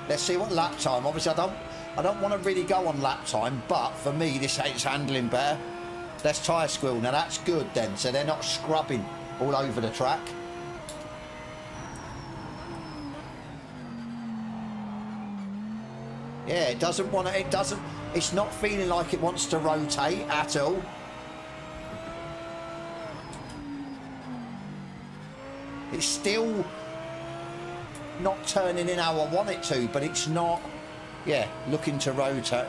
let's see what lap time. Obviously, I don't want to really go on lap time, but for me, this is handling better. Less tyre squill. Now that's good then, so they're not scrubbing all over the track. Yeah, it doesn't want to, it's not feeling like it wants to rotate at all. It's still not turning in how I want it to, but it's not, yeah, looking to rotate.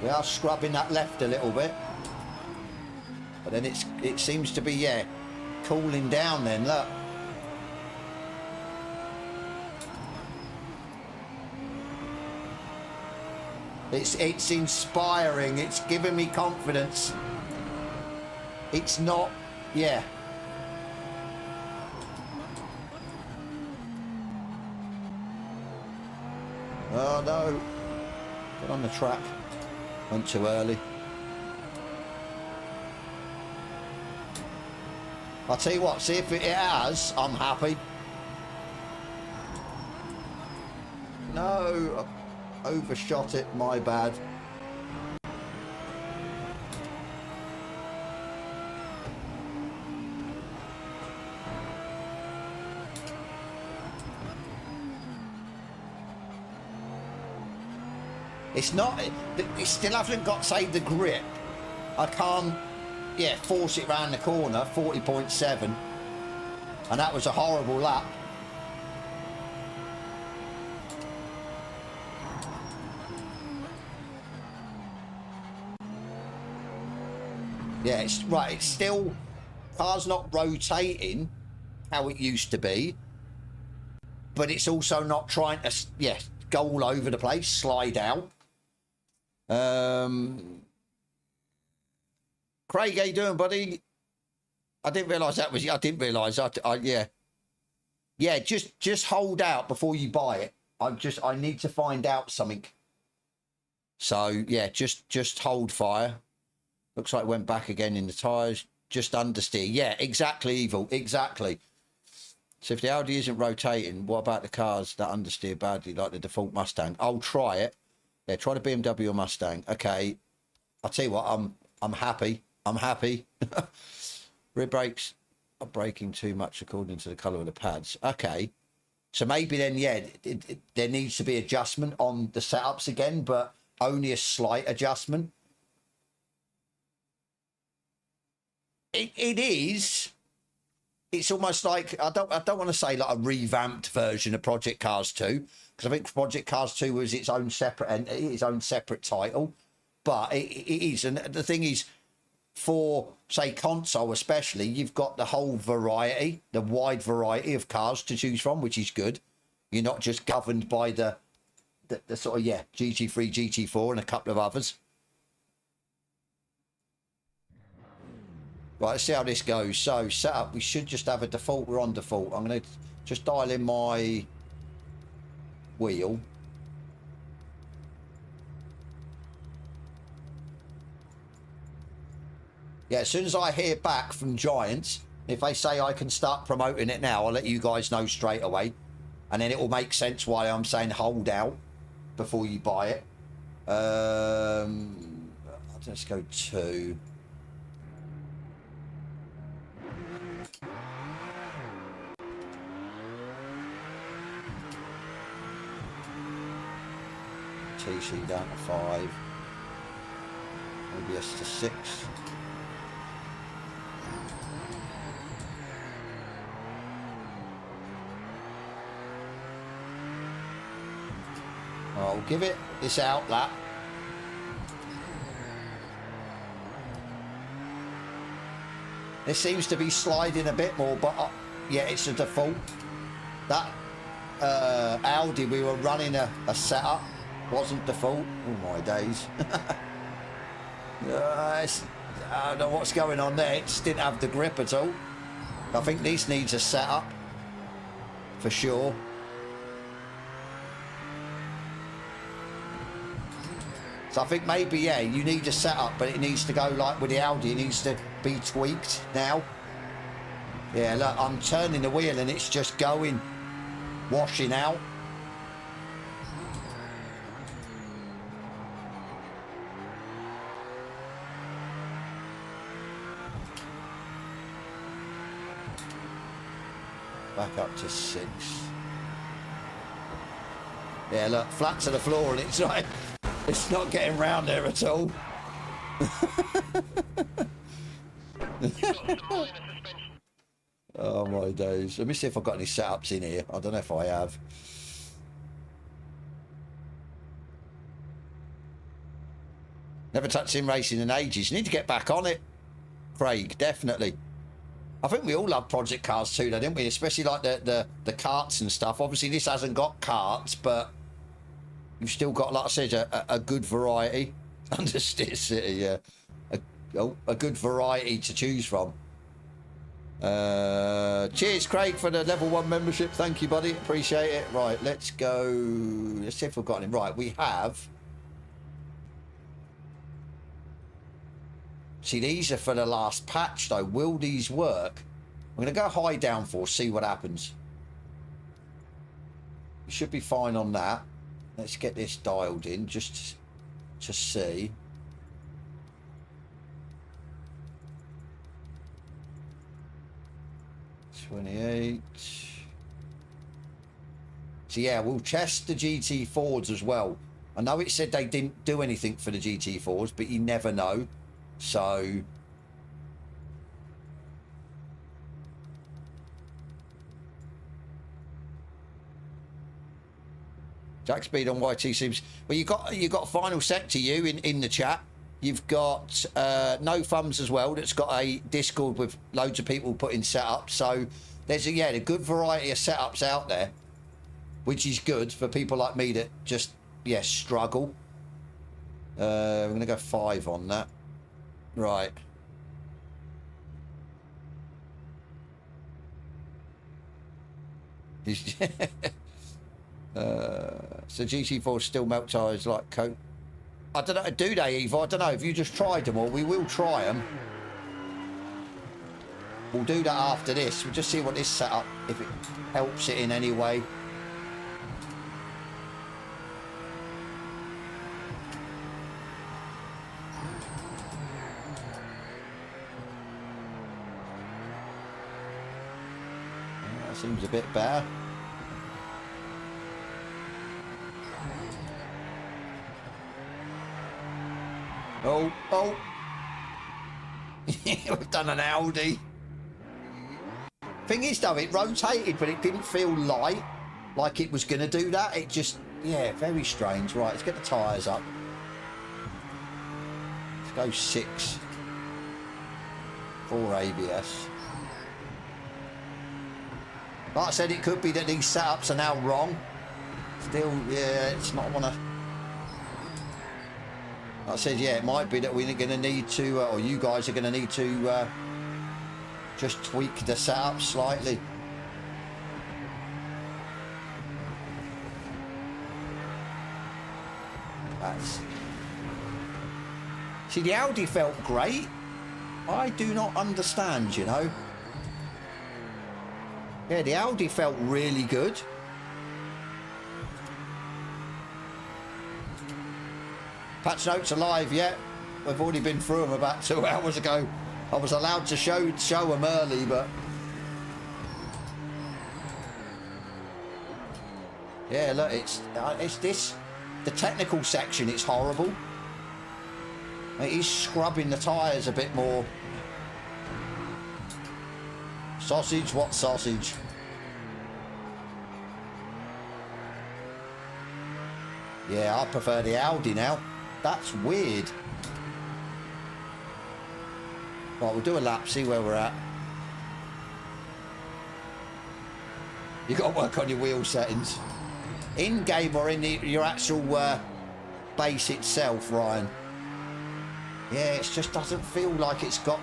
We are scrubbing that left a little bit, but then it seems to be, yeah, cooling down then, look. It's inspiring, it's giving me confidence. It's not, yeah. Oh no, get on the track. Went too early. I'll tell you what, see if it has, I'm happy. No, I overshot it, my bad. It's not, it still hasn't got, say, the grip. I can't, yeah, force it round the corner, 40.7. And that was a horrible lap. Yeah, it's right, it's still, car's not rotating how it used to be. But it's also not trying to, yeah, go all over the place, slide out. Craig, how you doing, buddy? I didn't realise that was, I didn't realise, yeah. Yeah, just hold out before you buy it. I need to find out something. So yeah, just hold fire. Looks like it went back again in the tyres. Just understeer. Yeah, exactly, Evil. Exactly. So if the Audi isn't rotating, what about the cars that understeer badly, like the default Mustang? I'll try it. Yeah, try the BMW or Mustang. Okay. I'll tell you what, I'm happy. I'm happy. Rear brakes are braking too much according to the colour of the pads. Okay. So maybe then, yeah, there needs to be adjustment on the setups again, but only a slight adjustment. It is. It's almost like, I don't want to say like a revamped version of Project Cars 2, because I think Project Cars 2 was its own separate title, but it is. And the thing is, for say console especially, you've got the whole variety, the wide variety of cars to choose from, which is good. You're not just governed by the sort of, yeah, GT3, GT4 and a couple of others. Right, let's see how this goes. So setup, we should just have a default. We're on default. I'm going to just dial in my wheel. Yeah, as soon as I hear back from Giants, if they say I can start promoting it now, I'll let you guys know straight away. And then it will make sense why I'm saying hold out before you buy it. Let's go to... TC down to 5. ABS to 6. I'll give it this outlet. This seems to be sliding a bit more, but yeah, it's a default. That Audi, we were running a setup, wasn't default. Oh my days. I don't know what's going on there. It just didn't have the grip at all. I think this needs a setup for sure. So I think maybe, yeah, you need a setup, but it needs to go like with the Audi. It needs to be tweaked now. Yeah, look, I'm turning the wheel and it's just going, washing out. Back up to 6. Yeah, look, flat to the floor and it's like, it's not getting round there at all. Oh my days. Let me see if I've got any setups in here. I don't know if I have. Never touched sim racing in ages. You need to get back on it, Craig, definitely. I think we all love Project Cars too, though, didn't we? Especially like the karts and stuff. Obviously, this hasn't got karts, but you've still got, like I said, a good variety. Understeer City, yeah. A good variety to choose from. Cheers, Craig, for the level 1 membership. Thank you, buddy. Appreciate it. Right, let's go. Let's see if we've got him. Right, we have. See, these are for the last patch, though. Will these work? I'm going to go high downforce, see what happens. We should be fine on that. Let's get this dialed in just to see. $28. So yeah, we'll test the GT4s as well. I know it said they didn't do anything for the GT4s, but you never know. So Jack Speed on YT seems well. You got Final Sector you in the chat. You've got No Thumbs as well. That's got a Discord with loads of people putting setups. So there's a good variety of setups out there, which is good for people like me that just struggle. We're gonna go 5 on that. Right. So GT4 still melt tyres like coat. I don't know, do they, Eva? I don't know. If you just tried them, or we will try them. We'll do that after this. We'll just see what this setup, if it helps it in any way. That seems a bit better. Oh. We've done an Audi. Thing is though, it rotated, but it didn't feel light, like it was going to do that. It just, yeah, very strange. Right, let's get the tyres up. Let's go 6. 4 ABS. Like I said, it could be that these setups are now wrong. Still, yeah, it's not one of... Like I said, yeah, it might be that we're going to need to, or you guys are going to need to just tweak the setup slightly. That's... See, the Audi felt great. I do not understand, you know. Yeah, the Audi felt really good. Patch notes are live yet? We've already been through them about 2 hours ago. I was allowed to show them early, but yeah, look, it's this, the technical section. It's horrible. It is scrubbing the tyres a bit more. Sausage? What sausage? Yeah, I prefer the Audi now. That's weird. Right, we'll do a lap, see where we're at. You've got to work on your wheel settings. In-game or in your actual base itself, Ryan. Yeah, it just doesn't feel like it's got...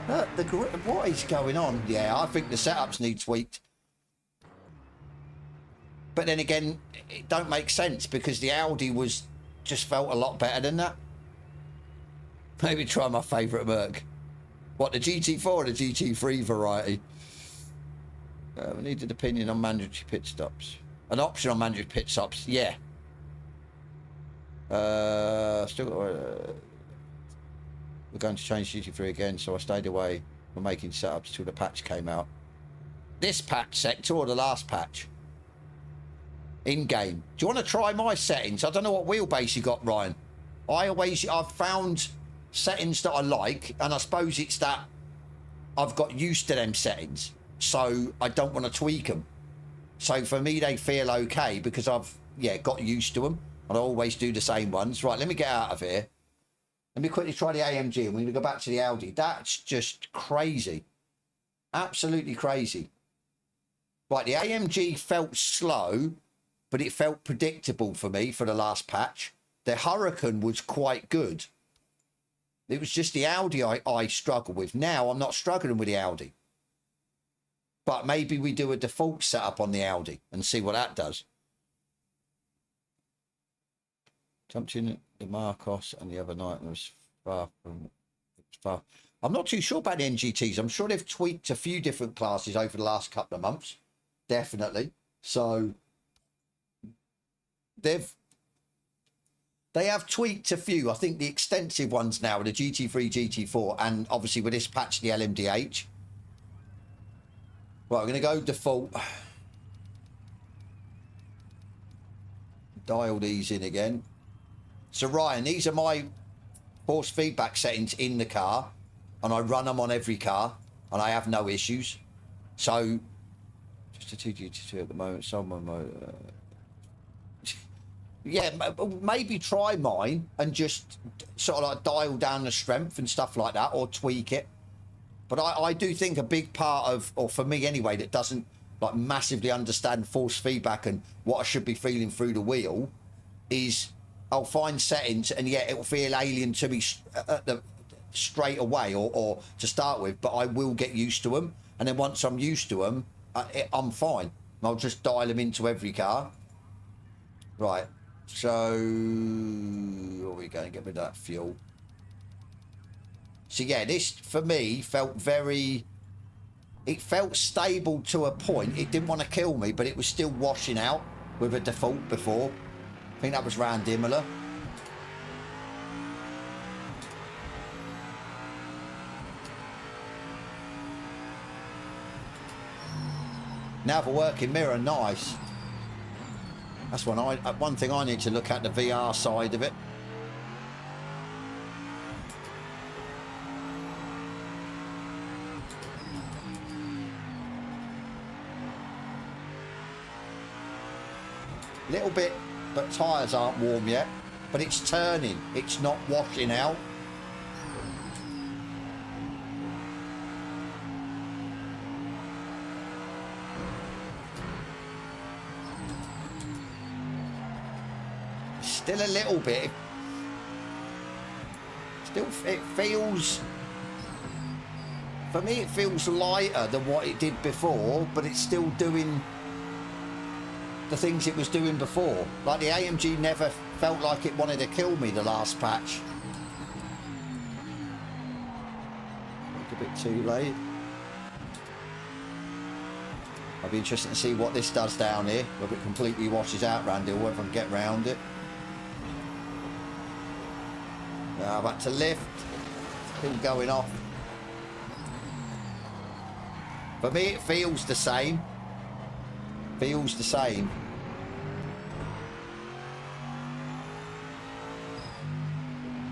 what is going on? Yeah, I think the setups need tweaked. But then again, it don't make sense because the Audi just felt a lot better than that. Maybe try my favourite Merc. What, the GT4 or the GT3 variety? We need an opinion on mandatory pit stops. An option on mandatory pit stops, yeah. Still got... we're going to change GT3 again, so I stayed away from making setups till the patch came out. This patch sector or the last patch? In-game. Do you want to try my settings? I don't know what wheelbase you got, Ryan. I've found settings that I like, and I suppose it's that I've got used to them settings, so I don't want to tweak them. So for me, they feel okay because I've, yeah, got used to them, and I always do the same ones. Right, let me get out of here. Let me quickly try the AMG, and we're going to go back to the Audi. That's just crazy. Absolutely crazy. Right, the AMG felt slow, but it felt predictable for me for the last patch. The Hurricane was quite good. It was just the Audi I struggle with. Now I'm not struggling with the Audi. But maybe we do a default setup on the Audi and see what that does. Jumped in the Marcos and the other night and it was far from... far. I'm not too sure about the NGTs. I'm sure they've tweaked a few different classes over the last couple of months. Definitely. So... They have tweaked a few. I think the extensive ones now are the GT3, GT4, and obviously with this patch, the LMDH. Right, we're going to go default. Dial these in again. So, Ryan, these are my force feedback settings in the car, and I run them on every car, and I have no issues. So, just a 2GT2 at the moment. Someone... yeah, maybe try mine and just sort of like dial down the strength and stuff like that, or tweak it. But I do think a big part of, or for me anyway, that doesn't like massively understand force feedback and what I should be feeling through the wheel, is I'll find settings and yeah, it'll feel alien to me straight away or to start with, but I will get used to them. And then once I'm used to them, I'm fine. I'll just dial them into every car. Right. So, are we going to get rid of that fuel? So yeah, this for me felt very. It felt stable to a point. It didn't want to kill me, but it was still washing out with a default before. I think that was round Imola. Now for working mirror, nice. That's one thing I need to look at, the VR side of it. Little bit, but tyres aren't warm yet. But it's turning. It's not washing out. Still a little bit. Still, it feels. For me, it feels lighter than what it did before, but it's still doing the things it was doing before. Like the AMG never felt like it wanted to kill me the last patch. Look a bit too late. I'll be interested to see what this does down here, whether it completely washes out round here, or whether I can get round it. Now back to lift. Still going off. For me, it feels the same. Feels the same.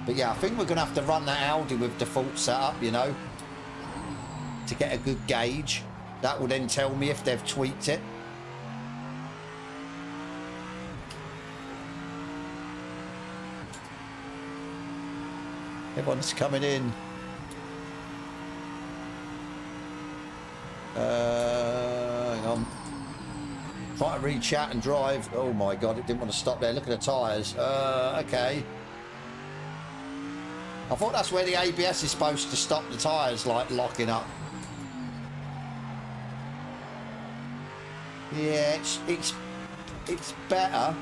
But yeah, I think we're going to have to run that Audi with default setup, you know, to get a good gauge. That will then tell me if they've tweaked it. Everyone's coming in. Hang on. Try to read chat and drive. Oh my god, it didn't want to stop there. Look at the tyres. Okay. I thought that's where the ABS is supposed to stop the tyres, like locking up. Yeah, it's better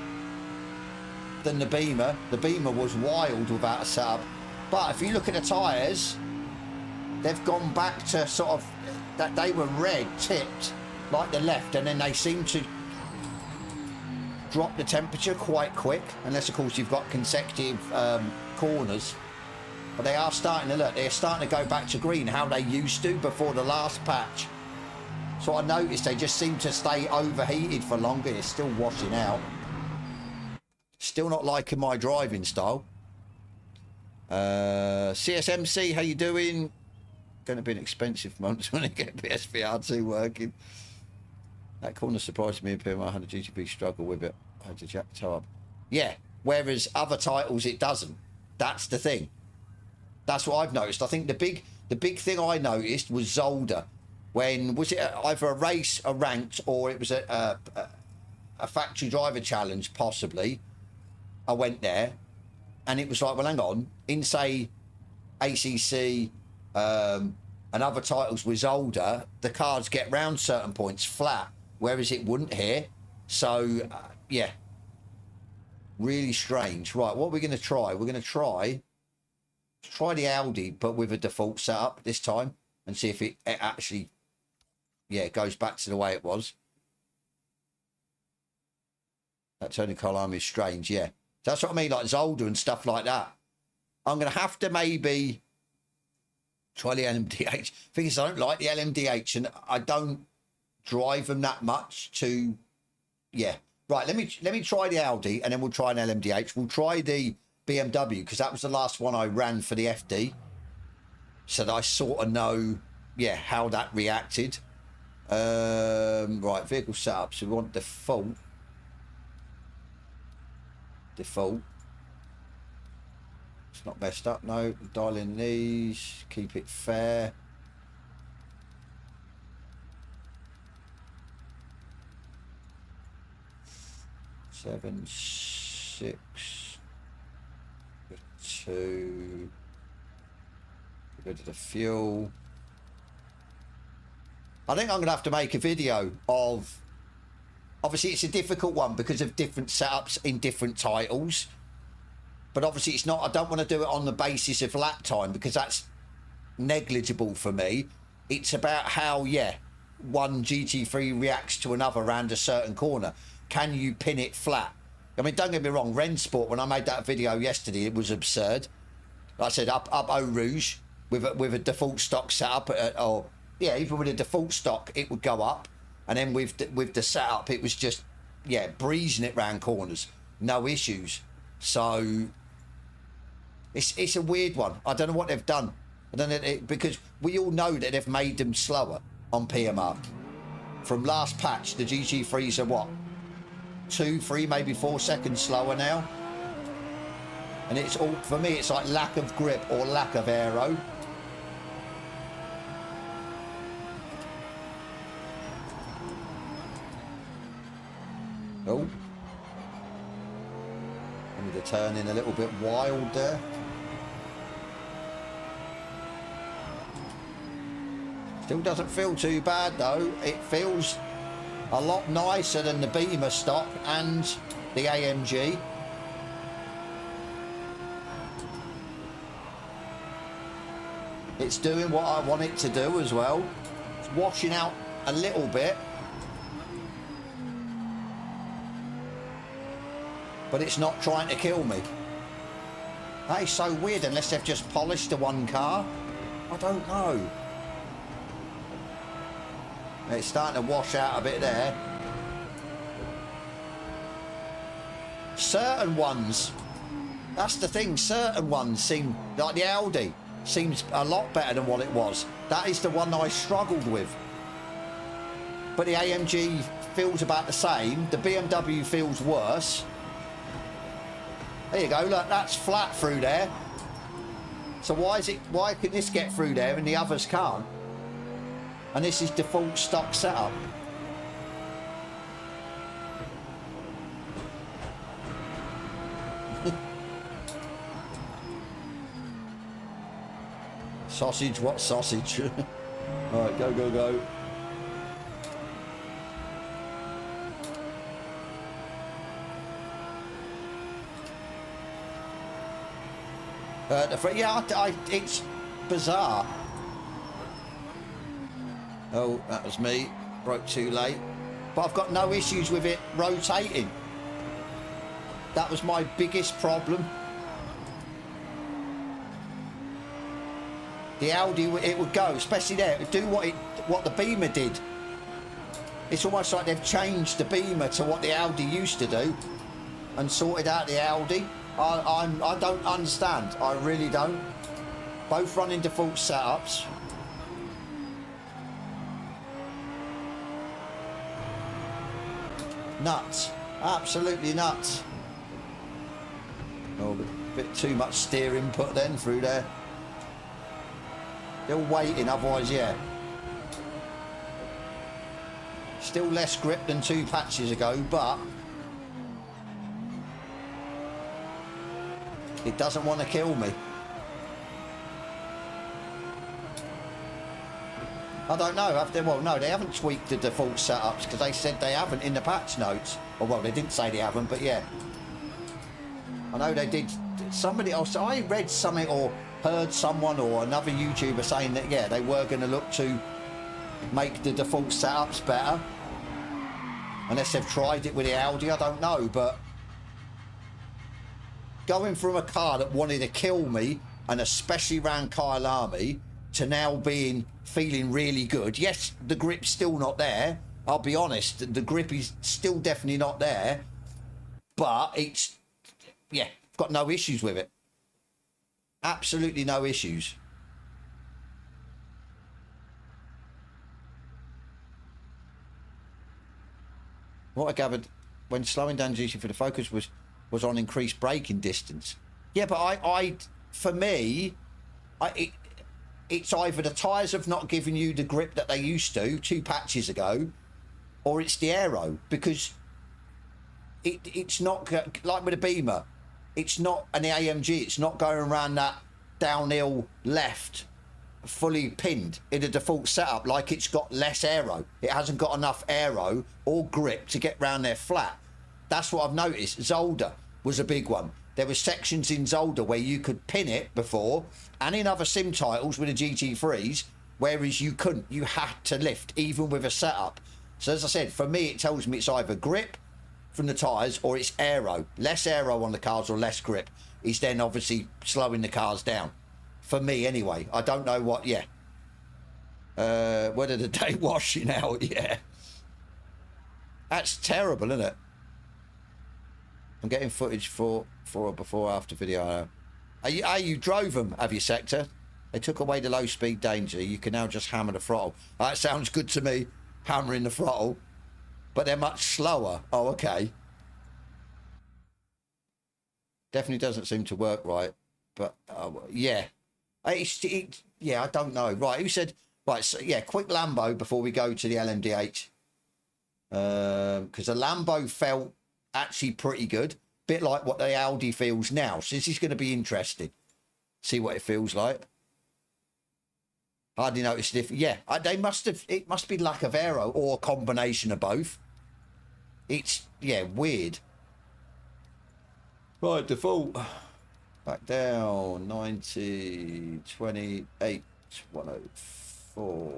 than the Beamer. The Beamer was wild without a setup. But if you look at the tyres, they've gone back to sort of that they were red tipped like the left, and then they seem to drop the temperature quite quick, unless of course you've got consecutive corners. But they are starting to look, they're starting to go back to green, how they used to before the last patch. So I noticed they just seem to stay overheated for longer. It's still washing out. Still not liking my driving style. CSMC, how you doing? Going to be an expensive month when I get PSVR2 working. That corner surprised me a bit. I had a GTP struggle with it. I had to jack toe up. Yeah, whereas other titles it doesn't. That's the thing. That's what I've noticed. I think the big thing I noticed was Zolder. When was it either a race, a ranked, or it was a factory driver challenge, possibly. I went there, and it was like, well, hang on, in say ACC and other titles with Zolder, the cars get round certain points flat, whereas it wouldn't here. So yeah, really strange. Right, what are we going to try? We're going to try the Audi, but with a default setup this time, and see if it actually, yeah, it goes back to the way it was. That turning column is strange, yeah. That's what I mean, like Zolder and stuff like that. I'm going to have to maybe try the LMDH. Thing is, I don't like the LMDH, and I don't drive them that much to, yeah. Right, let me try the Audi, and then we'll try an LMDH. We'll try the BMW, because that was the last one I ran for the FD. So that I sort of know, yeah, how that reacted. Right, vehicle setup. So we want default. Default. It's not messed up, no. Dial in these. Keep it fair. Seven, 6, 2. Go to the fuel. I think I'm going to have to make a video of obviously it's a difficult one because of different setups in different titles. But obviously it's not, I don't want to do it on the basis of lap time because that's negligible for me. It's about how, yeah, one GT3 reacts to another around a certain corner. Can you pin it flat? I mean, don't get me wrong, Rensport, when I made that video yesterday, it was absurd. Like I said, up Eau Rouge with a default stock setup, or yeah, even with a default stock, it would go up. And then with the setup, it was just, yeah, breezing it round corners. No issues. So it's a weird one. I don't know what they've done. I don't know, because we all know that they've made them slower on PMR. From last patch, the GT3s are what? 2, 3, maybe 4 seconds slower now. And it's all, for me, it's like lack of grip or lack of aero. Oh. I need to turn in a little bit wild there. Still doesn't feel too bad though. It feels a lot nicer than the Beamer stock and the AMG. It's doing what I want it to do as well. It's washing out a little bit. But it's not trying to kill me. That is so weird, unless they've just polished the one car. I don't know. It's starting to wash out a bit there. Certain ones, that's the thing, certain ones seem, like the Audi, seems a lot better than what it was. That is the one I struggled with. But the AMG feels about the same. The BMW feels worse. There you go, look, that's flat through there. So why can this get through there and the others can't? And this is default stock setup. Sausage, what sausage? All right, go, go, go. Yeah, it's bizarre. Oh, that was me. Broke too late. But I've got no issues with it rotating. That was my biggest problem. The Audi, it would go, especially there. It would do what the Beamer did. It's almost like they've changed the Beamer to what the Audi used to do and sorted out the Audi. I don't understand. I really don't. Both running default setups. Nuts. Absolutely nuts. Oh, a bit too much steer input then through there. Still waiting, otherwise, yeah. Still less grip than 2 patches ago, but it doesn't want to kill me. I don't know, have they? Well, no, they haven't tweaked the default setups because they said they haven't in the patch notes. Or, well, they didn't say they haven't, but yeah. I know they did. Somebody else, I read something or heard someone or another YouTuber saying that, yeah, they were going to look to make the default setups better. Unless they've tried it with the Audi, I don't know, but going from a car that wanted to kill me, and especially around Kyle Army, to now feeling really good. Yes, the grip's still not there. I'll be honest, the grip is still definitely not there. But it's, yeah, got no issues with it. Absolutely no issues. What I gathered when slowing down GC for the Focus was on increased braking distance. Yeah, but for me, it's either the tyres have not given you the grip that they used to 2 patches ago, or it's the aero, because it's not like with a Beamer. It's not an AMG. It's not going around that downhill left fully pinned in a default setup, like it's got less aero. It hasn't got enough aero or grip to get round there flat. That's what I've noticed. Zolder was a big one. There were sections in Zolder where you could pin it before, and in other sim titles with the GT3s, whereas you couldn't. You had to lift, even with a setup. So as I said, for me, it tells me it's either grip from the tyres or it's aero. Less aero on the cars or less grip is then obviously slowing the cars down. For me, anyway. I don't know what, yeah. Whether the day washing out, yeah. That's terrible, isn't it? I'm getting footage for a before-after video. You drove them, have you, Sector? They took away the low-speed danger. You can now just hammer the throttle. That sounds good to me, hammering the throttle. But they're much slower. Oh, okay. Definitely doesn't seem to work right. But, yeah. Yeah, I don't know. Right, who said... Right, so, yeah, quick Lambo before we go to the LMDH. Because the Lambo felt actually pretty good. Bit like what the Audi feels now. So this is going to be interesting. See what it feels like. Hardly noticed if... Yeah, they must have... It must be lack of aero or a combination of both. It's, yeah, weird. Right, default. Back down. 90, 28, 104.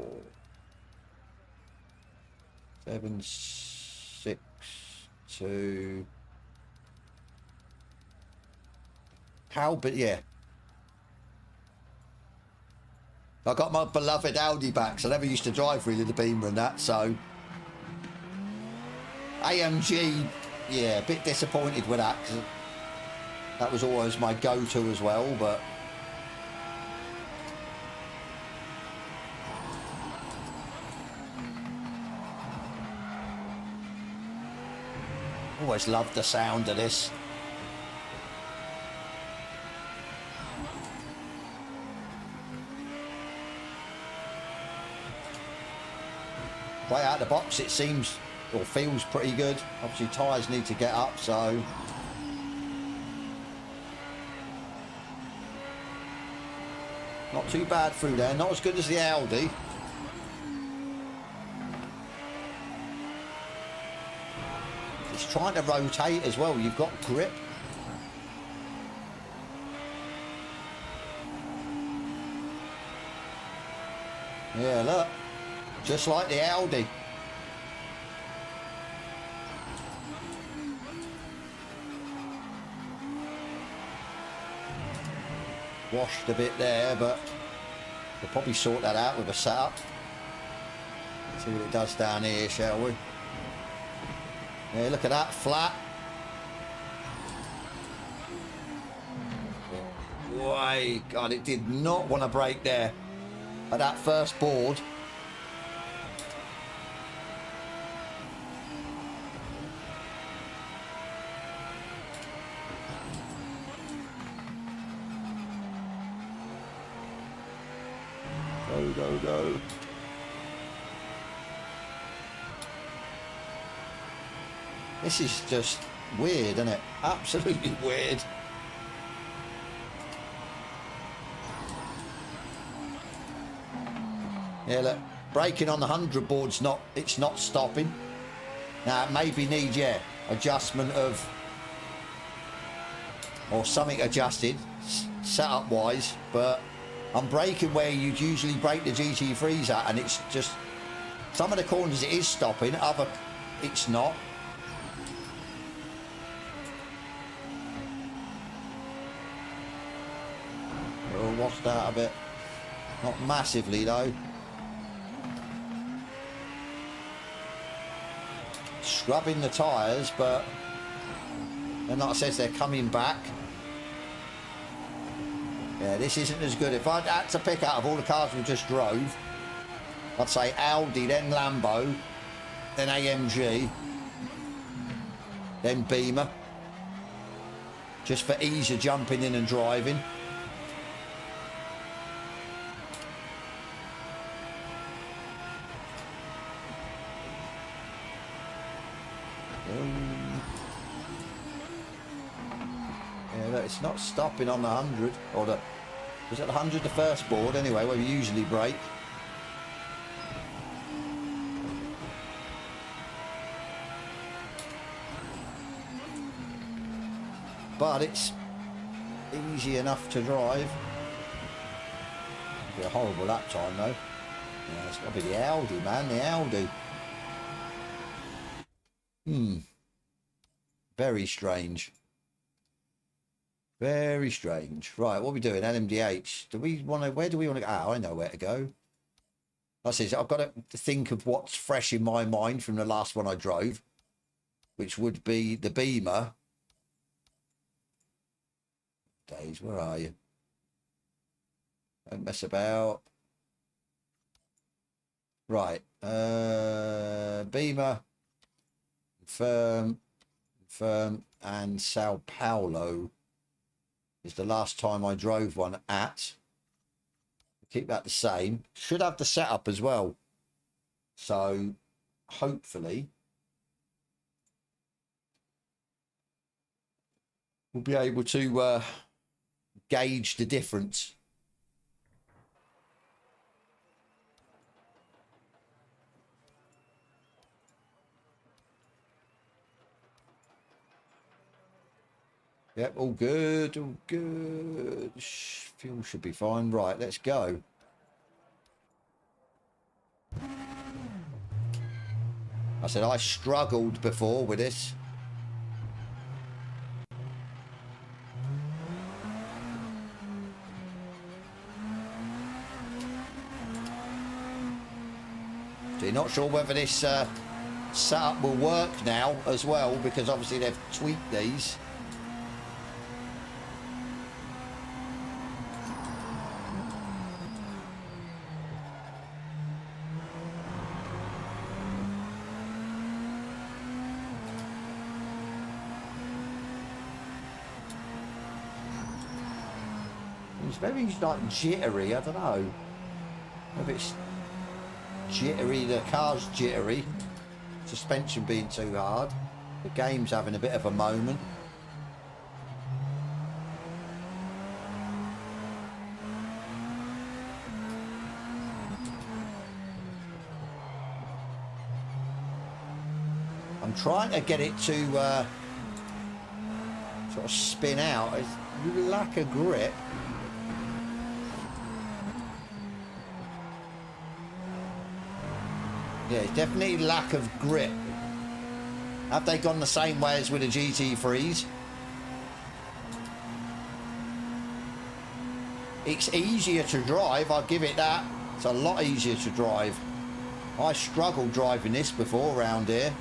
7, 6, 2. How, but yeah. I got my beloved Audi back, so I never used to drive really the Beamer and that, so... AMG, yeah, a bit disappointed with that, 'cause that was always my go-to as well, but... Always loved the sound of this. Right out of the box, it seems... or feels pretty good. Obviously tyres need to get up, so not too bad through there. Not as good as the Audi. It's trying to rotate as well. You've got grip. Yeah, look, just like the Audi. Washed a bit there, but we'll probably sort that out with a setup. See what it does down here, shall we? Yeah, look at that, flat. Way, God, it did not want to break there at that first board. Go. This is just weird, isn't it? Absolutely weird. Yeah, look, braking on the 100 board's not, it's not stopping. Now, it maybe needs, yeah, adjustment of, or something adjusted, setup wise, but I'm braking where you'd usually brake the GT3s at, and it's just, some of the corners it is stopping, other it's not. We'll washed out a bit. Not massively though. Scrubbing the tyres, but then like I said, they're coming back. Yeah, this isn't as good. If I'd had to pick out of all the cars we just drove, I'd say Audi, then Lambo, then AMG, then Beamer. Just for ease of jumping in and driving. Yeah, look, it's not stopping on the 100 or the Was at 100 the first board anyway, where we usually brake. But it's easy enough to drive. It'll be a horrible lap time though. Yeah, it's got to be the Audi, man, the Audi. Very strange. Very strange. Right, what are we doing? LMDH. Do we want to? Where do we want to go? Oh, I know where to go. I says I've got to think of what's fresh in my mind from the last one I drove, which would be the Beamer. Days, where are you? Don't mess about. Right, Beamer, firm, and Sao Paulo is the last time I drove one at. Keep that the same. Should have the setup as well. So hopefully we'll be able to gauge the difference. Yep, all good, all good. Fuel should be fine. Right, let's go. I said I struggled before with this. So you're not sure whether this setup will work now as well, because obviously they've tweaked these. It's very like jittery, I don't know. If it's jittery, the car's jittery. Suspension being too hard. The game's having a bit of a moment. I'm trying to get it to sort of spin out. It's lack of grip. Yeah, it's definitely lack of grip. Have they gone the same way as with the GT3s? It's easier to drive, I'll give it that. It's a lot easier to drive. I struggled driving this before around here.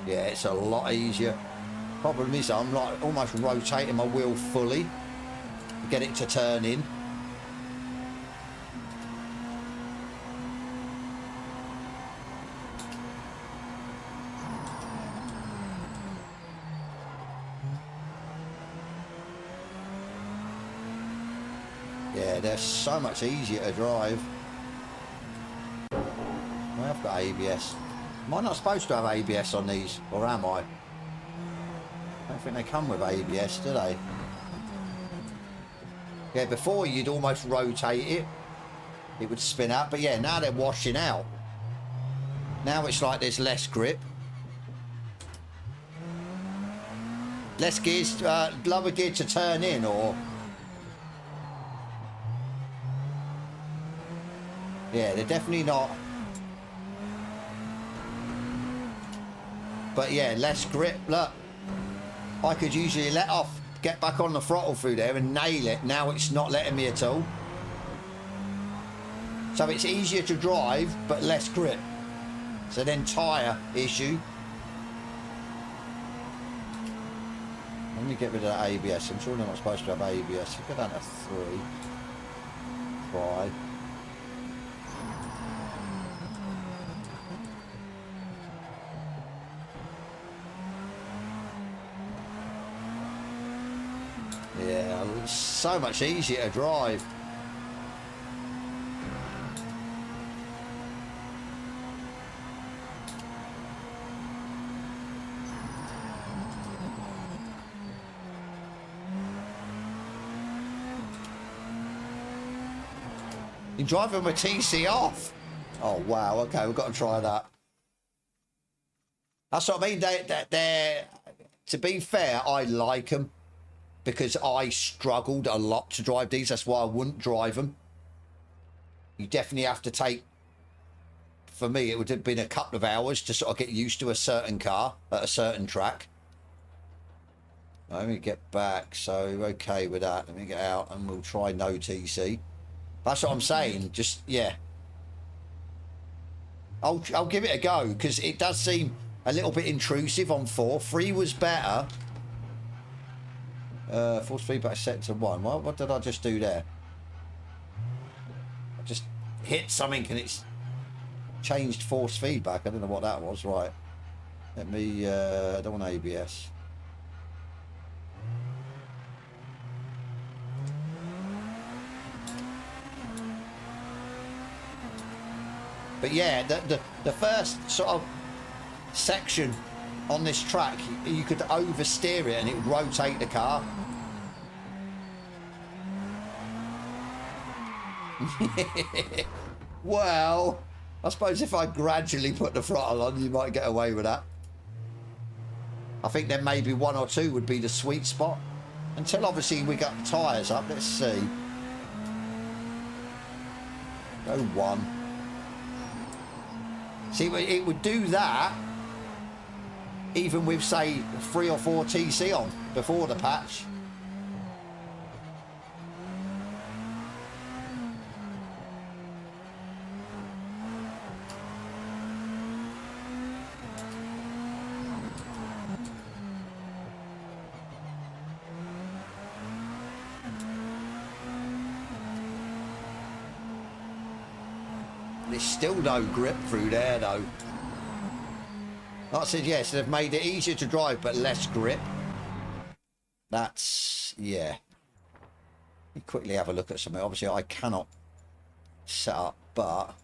Yeah, it's a lot easier. Problem is, I'm like almost rotating my wheel fully to get it to turn in. Yeah, they're so much easier to drive. I've got ABS. Am I not supposed to have ABS on these, or am I? I don't think they come with ABS, do they? Yeah, before you'd almost rotate it, it would spin out, but yeah, now they're washing out. Now it's like there's less grip. Less gears, lower gear to turn in, or... Yeah, they're definitely not... But yeah, less grip, look. I could usually let off, get back on the throttle through there and nail it. Now it's not letting me at all. So it's easier to drive, but less grip. So then tyre issue. Let me get rid of that ABS. I'm sure they're not supposed to have ABS. Go down to 3. Try. Yeah, it's so much easier to drive. You're driving with TC off. Oh, wow. Okay, we've got to try that. That's what I mean. They're, to be fair, I like them because I struggled a lot to drive these. That's why I wouldn't drive them. You definitely have to take, for me, it would have been a couple of hours to sort of get used to a certain car at a certain track. Let me get back. So, okay with that. Let me get out and we'll try no TC. That's what I'm saying. Just, yeah. I'll give it a go because it does seem a little bit intrusive on 4. 3 was better. Force feedback set to 1. What did I just do there? I just hit something and it's changed force feedback. I don't know what that was. Right. Let me, I don't want ABS. But yeah, the first sort of section on this track, you could oversteer it and it would rotate the car. Well, I suppose if I gradually put the throttle on, you might get away with that. I think then maybe 1 or 2 would be the sweet spot. Until obviously we got the tyres up. Let's see. Go 1. See, it would do that even with, say, 3 or 4 TC on before the patch. There's still no grip through there though. Like I said, yes, they've made it easier to drive but less grip. That's, yeah. Let me quickly have a look at something. Obviously I cannot set up, but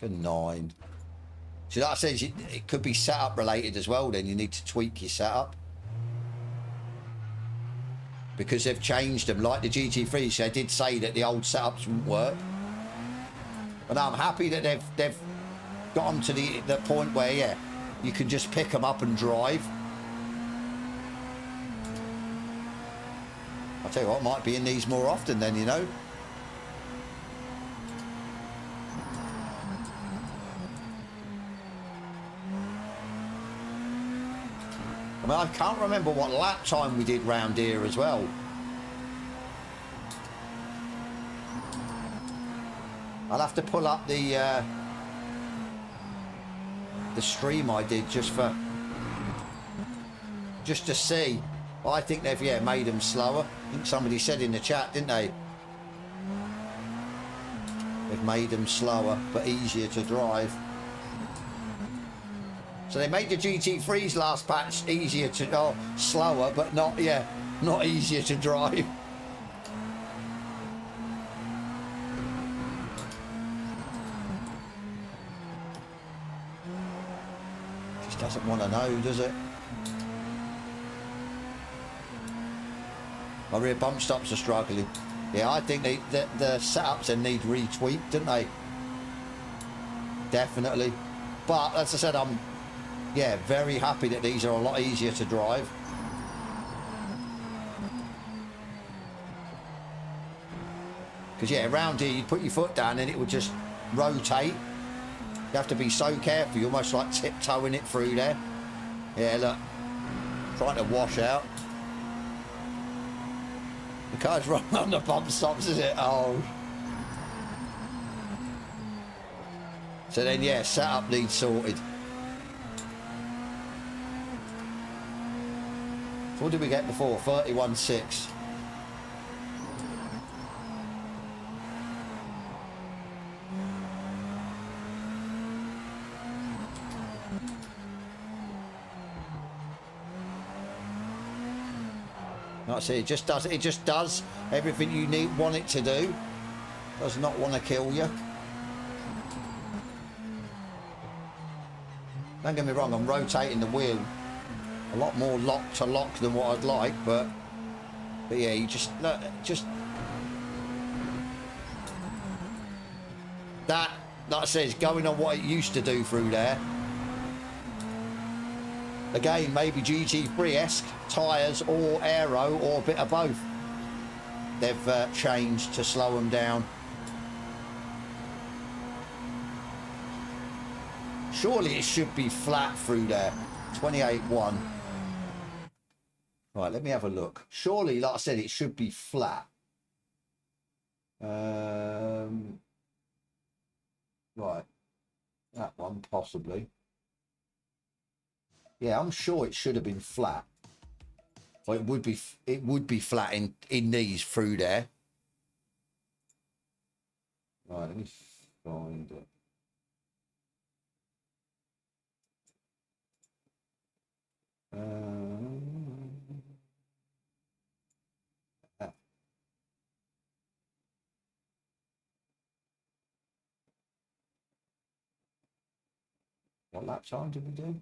let's go 9. So like I said, it could be setup related as well. Then you need to tweak your setup. Because they've changed them, like the GT3, so they did say that the old setups wouldn't work. But I'm happy that they've got them to the point where, yeah, you can just pick them up and drive. I'll tell you what, might be in these more often then, you know. I mean, I can't remember what lap time we did round here as well. I'll have to pull up the stream I did just to see. I think they've, yeah, made them slower. I think somebody said in the chat, didn't they? They've made them slower but easier to drive. So they made the GT3's last patch easier to, oh, slower, but not, yeah, not easier to drive. Just doesn't want to know, does it? My rear bump stops are struggling. Yeah, I think the setups need retweaked, didn't they? Definitely. But as I said, I'm, yeah, very happy that these are a lot easier to drive. Because, yeah, around here, you put your foot down and it would just rotate. You have to be so careful. You're almost like tiptoeing it through there. Yeah, look. Trying to wash out. The car's running on the bump stops, is it? Oh. So then, yeah, setup needs sorted. So what did we get before? 31.6. Like I say, it just does everything you want it to do. Does not want to kill you. Don't get me wrong, I'm rotating the wheel A lot more lock to lock than what I'd like, but yeah, you just look, just that, like I said, is going on what it used to do through there. Again, maybe GT3-esque tyres or aero or a bit of both. They've changed to slow them down. Surely it should be flat through there. 28.1. Right, let me have a look. Surely, like I said, it should be flat. Right. That one, possibly. Yeah, I'm sure it should have been flat. Well, it would be flat in these through there. Right, let me find it. What lap time did we do?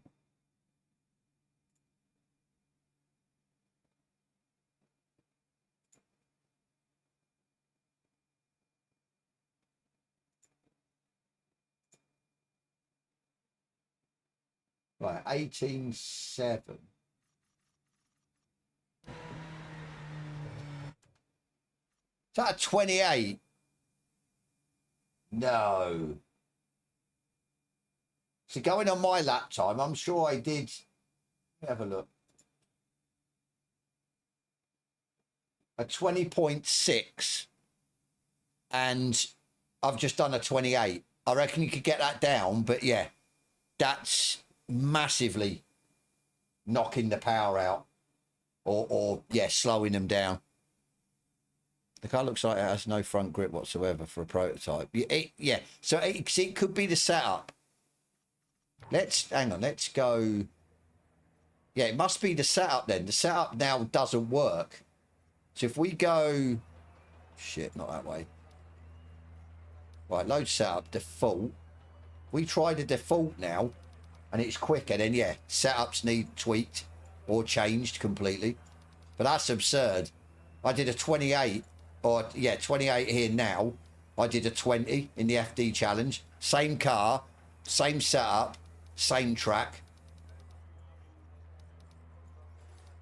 Right, 18.7. Is that a 28? No. So going on my lap time, I'm sure I did. Let me have a look. A 20.6. And I've just done a 28. I reckon you could get that down, but yeah, that's massively knocking the power out. Or yeah, slowing them down. The car looks like it has no front grip whatsoever for a prototype. Yeah, so it could be the setup. Hang on, let's go. Yeah, it must be the setup then. The setup now doesn't work. So if we go, shit, not that way. Right, load setup, default. We try the default now, and it's quicker. Then yeah, setups need tweaked or changed completely. But that's absurd. I did a 28, or yeah, 28 here now. I did a 20 in the FD challenge. Same car, same setup, same track.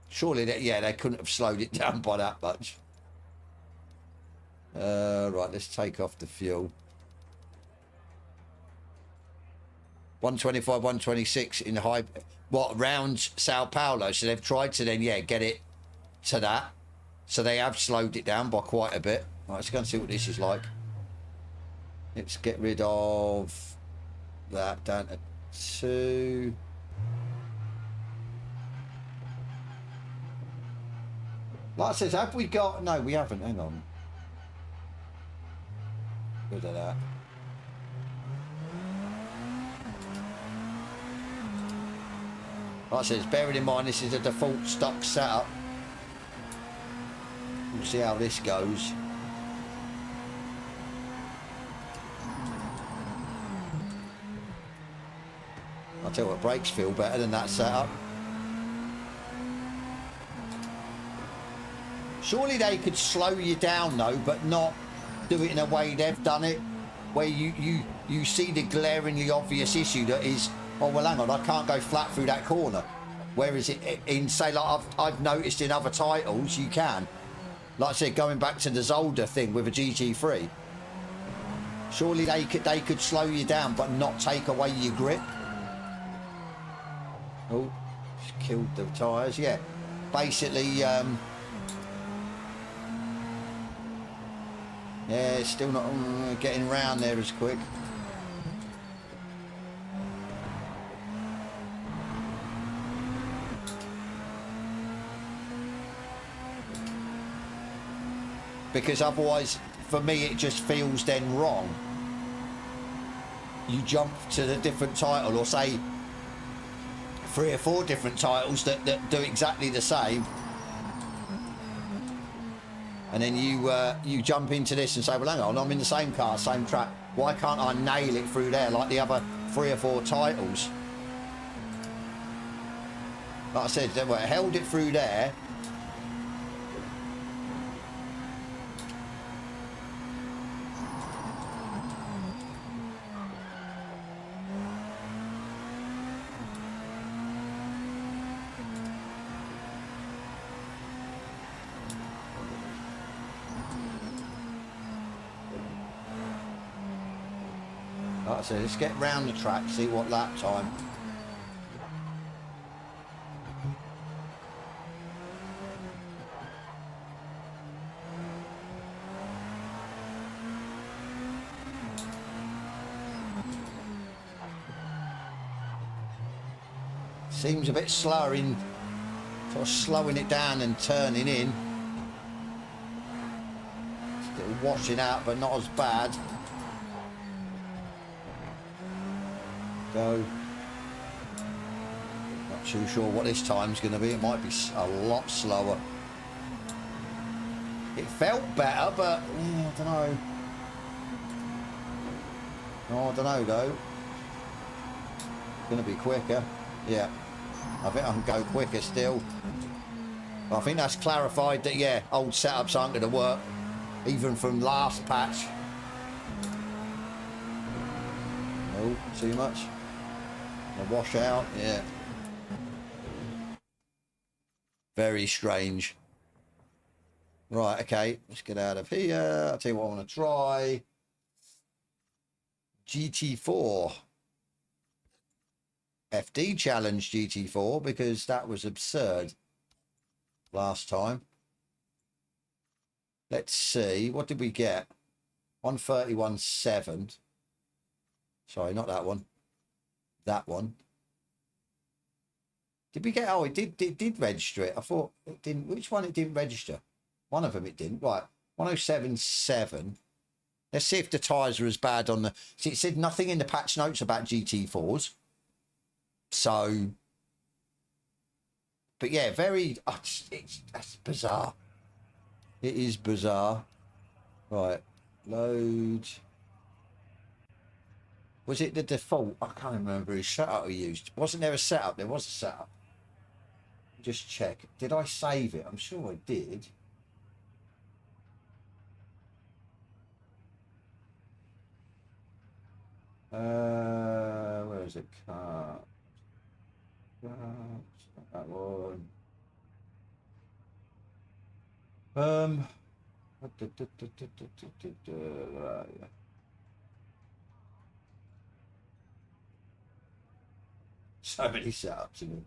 Surely that, yeah, they couldn't have slowed it down by that much. Right, let's take off the fuel. 125, 126 in high, what, around Sao Paulo. So they've tried to then, yeah, get it to that. So they have slowed it down by quite a bit. Right, let's go and see what this is like. Let's get rid of that down to 2. Like I says, have we got... No, we haven't. Hang on. Rid of that. Like I says, bearing in mind this is a default stock setup. We'll see how this goes. I'll tell you what, brakes feel better than that setup. Surely they could slow you down though, but not do it in a way they've done it, where you see the glaringly obvious issue that is, oh well, hang on, I can't go flat through that corner. Whereas it in, say, like I've noticed in other titles you can. Like I said, going back to the Zolder thing with a GT3. Surely they could slow you down but not take away your grip. Oh, just killed the tyres. Yeah, basically, yeah, it's still not getting round there as quick. Because otherwise, for me, it just feels then wrong. You jump to the different title, or say 3 or 4 different titles that do exactly the same, and then you jump into this and say, well, hang on, I'm in the same car, same track. Why can't I nail it through there like the other 3 or 4 titles? Like I said, it held it through there. Like I said, let's get round the track, see what lap time. Seems a bit slower in, sort of slowing it down and turning in. Still washing out, but not as bad. Go. Not too sure what this time's going to be. It might be a lot slower. It felt better, but yeah, I don't know. Oh, I don't know though. Going to be quicker. Yeah. I think I can go quicker still. I think that's clarified that, yeah, old setups aren't going to work, even from last patch. Oh, too much. A washout, yeah. Very strange. Right, okay, let's get out of here. I'll tell you what I want to try. GT4. FD challenge GT4, because that was absurd last time. Let's see, what did we get? 131.7. Sorry, not that one. That one. Did we get? Oh, it did register it. I thought it didn't. Which one it didn't register? One of them it didn't. Right, 107.7. Let's see if the tyres are as bad on the. See, it said nothing in the patch notes about GT4s. So, but yeah, very. That's bizarre. It is bizarre. Right, load. Was it the default? I can't remember whose setup we used. Wasn't there a setup? There was a setup. Just check. Did I save it? I'm sure I did. Where is it? That one. So many setups in it.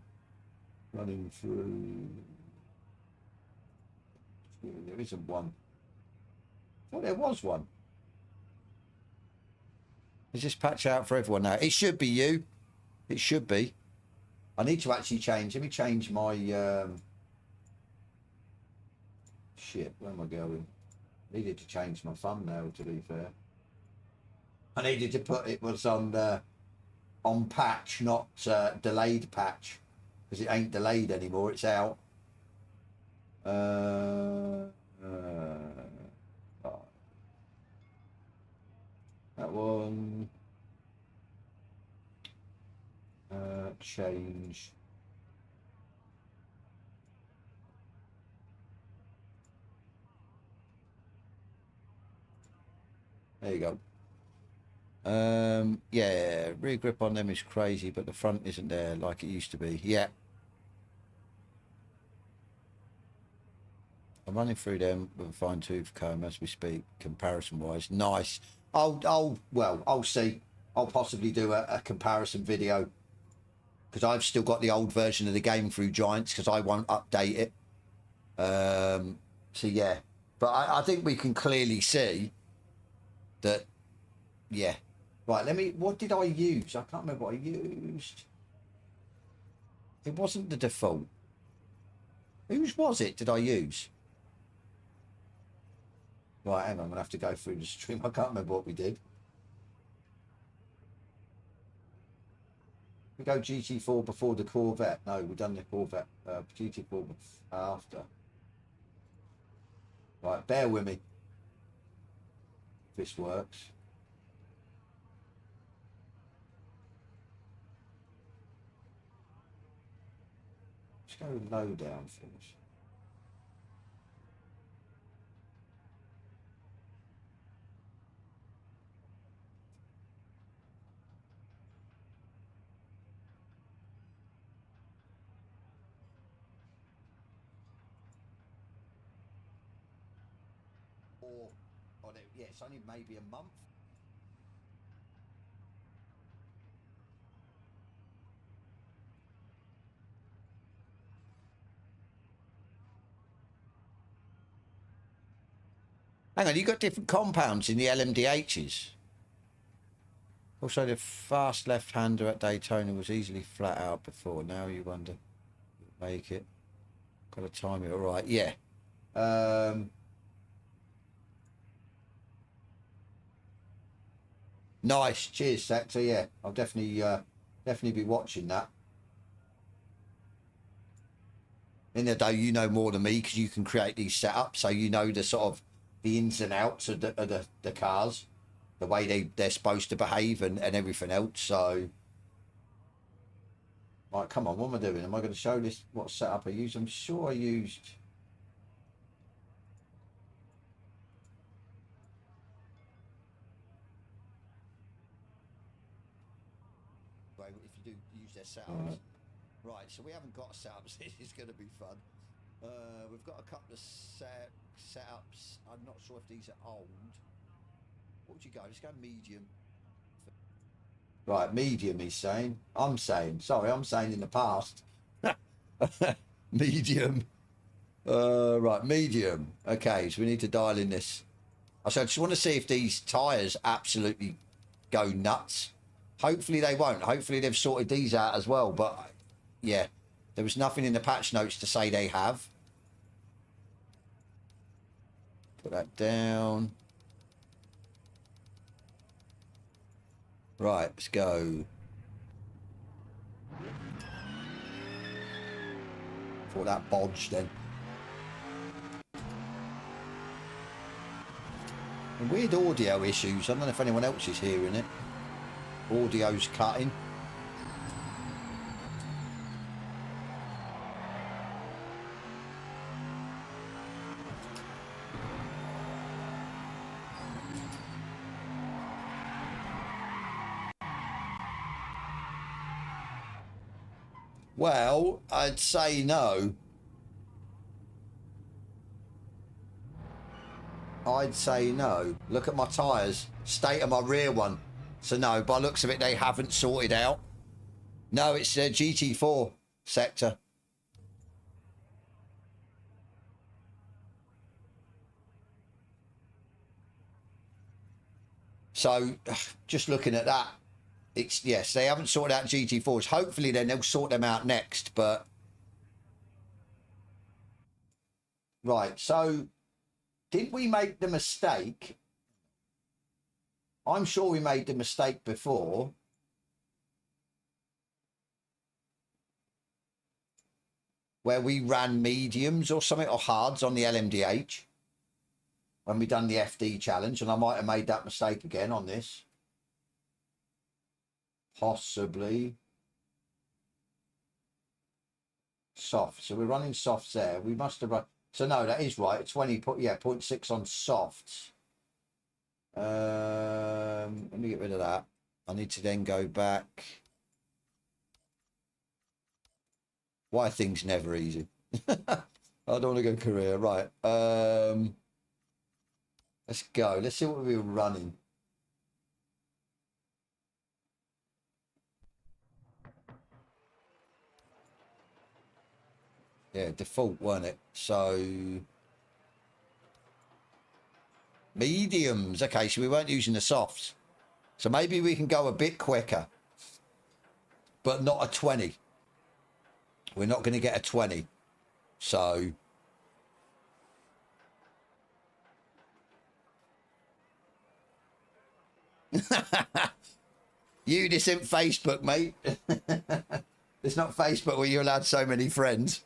Running through. There isn't one. I thought there was one. Is this patch out for everyone now? It should be you. It should be. I need to actually change. Let me change my shit. Where am I going? I needed to change my thumbnail, to be fair. I needed to put it was on patch, not delayed patch, because it ain't delayed anymore. It's out. Oh. That one. Change. There you go. Yeah, rear grip on them is crazy, but the front isn't there like it used to be. Yeah. I'm running through them with a fine-tooth comb as we speak, comparison-wise. Nice. I'll see. I'll possibly do a comparison video, because I've still got the old version of the game through Giants, because I won't update it. So yeah, but I think we can clearly see that. Yeah. Right, what did I use? I can't remember what I used. It wasn't the default. Whose was it did I use? Right, hang on, I'm going to have to go through the stream. I can't remember what we did. We go GT4 before the Corvette. No, we've done the Corvette. GT4 after. Right, bear with me. If this works. Let's go low down finish. Or yeah, it's only maybe a month. Hang on, you got different compounds in the LMDHs. Also, the fast left-hander at Daytona was easily flat out before. Now you wonder, make it. Got to time it all right. Yeah. Nice. Cheers, Sector. Yeah, I'll definitely be watching that. In the day, you know more than me because you can create these setups, so you know the sort of the ins and outs of the cars, the way they're supposed to behave and everything else. So, right, come on, what am I doing? Am I going to show this what setup I used? I'm sure I used. Right, if you do use their setups. Right, so we haven't got setups. This is going to be fun. We've got a couple of setups. I'm not sure if these are old. What would you go? Just go medium. Right, medium he's saying. I'm saying in the past. Medium. Right, medium. Okay, so we need to dial in this. So I just want to see if these tyres absolutely go nuts. Hopefully they won't. Hopefully they've sorted these out as well, but yeah, there was nothing in the patch notes to say they have. Put that down. Right, let's go. For that bodge then. And weird audio issues. I don't know if anyone else is hearing it. Audio's cutting. Well, I'd say no. I'd say no. Look at my tyres. State of my rear one. So no, by looks of it, they haven't sorted out. No, it's a GT4 sector. So just looking at that, it's, yes, they haven't sorted out GT4s. Hopefully then they'll sort them out next, but right, so did we make the mistake? I'm sure we made the mistake before where we ran mediums or something, or hards on the LMDH when we done the FD challenge, and I might have made that mistake again on this. Possibly. Soft. So we're running softs there. We must have run. So no, that is right. 20, yeah, 0.6 on softs. Let me get rid of that. I need to then go back. Why are things never easy? I don't want to go career. Right. Let's go. Let's see what we were running. Yeah, default, weren't it? So mediums. Okay, so we weren't using the softs. So maybe we can go a bit quicker, but not a 20. We're not going to get a 20. So you, this isn't Facebook, mate. It's not Facebook where you're allowed so many friends.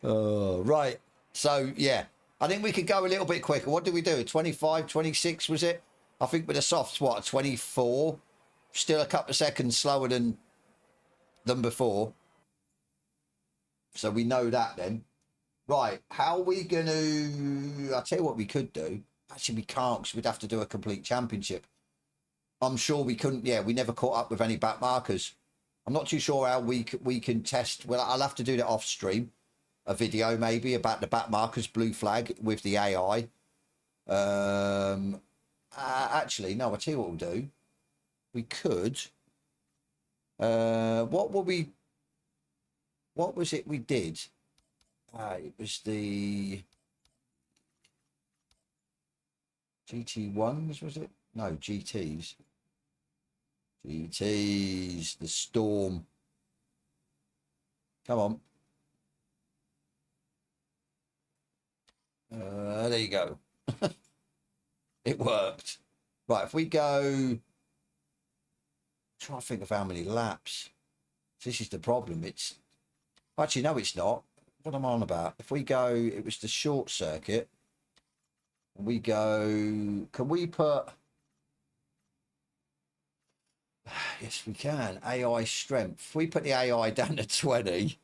Oh, right. So, yeah. I think we could go a little bit quicker. What did we do? 25, 26, was it? I think with the softs, what, 24? Still a couple of seconds slower than than before. So we know that then. Right, how are we going to... I'll tell you what we could do. Actually, we can't because we'd have to do a complete championship. I'm sure we couldn't. Yeah, we never caught up with any back markers. I'm not too sure how we can test. Well, I'll have to do that off stream. A video maybe about the back markers blue flag with the AI. Actually, no, I'll tell you what we'll do. We could... what was it we did? It was the GT1s, was it? No, GTs. GTs, the Storm. Come on. There you go. It worked. Right, if we go... Try to think of how many laps. This is the problem. It's... Actually, no, it's not. What am I on about? If we go... It was the short circuit. We go... Can we put... Yes, we can. AI strength. If we put the AI down to 20,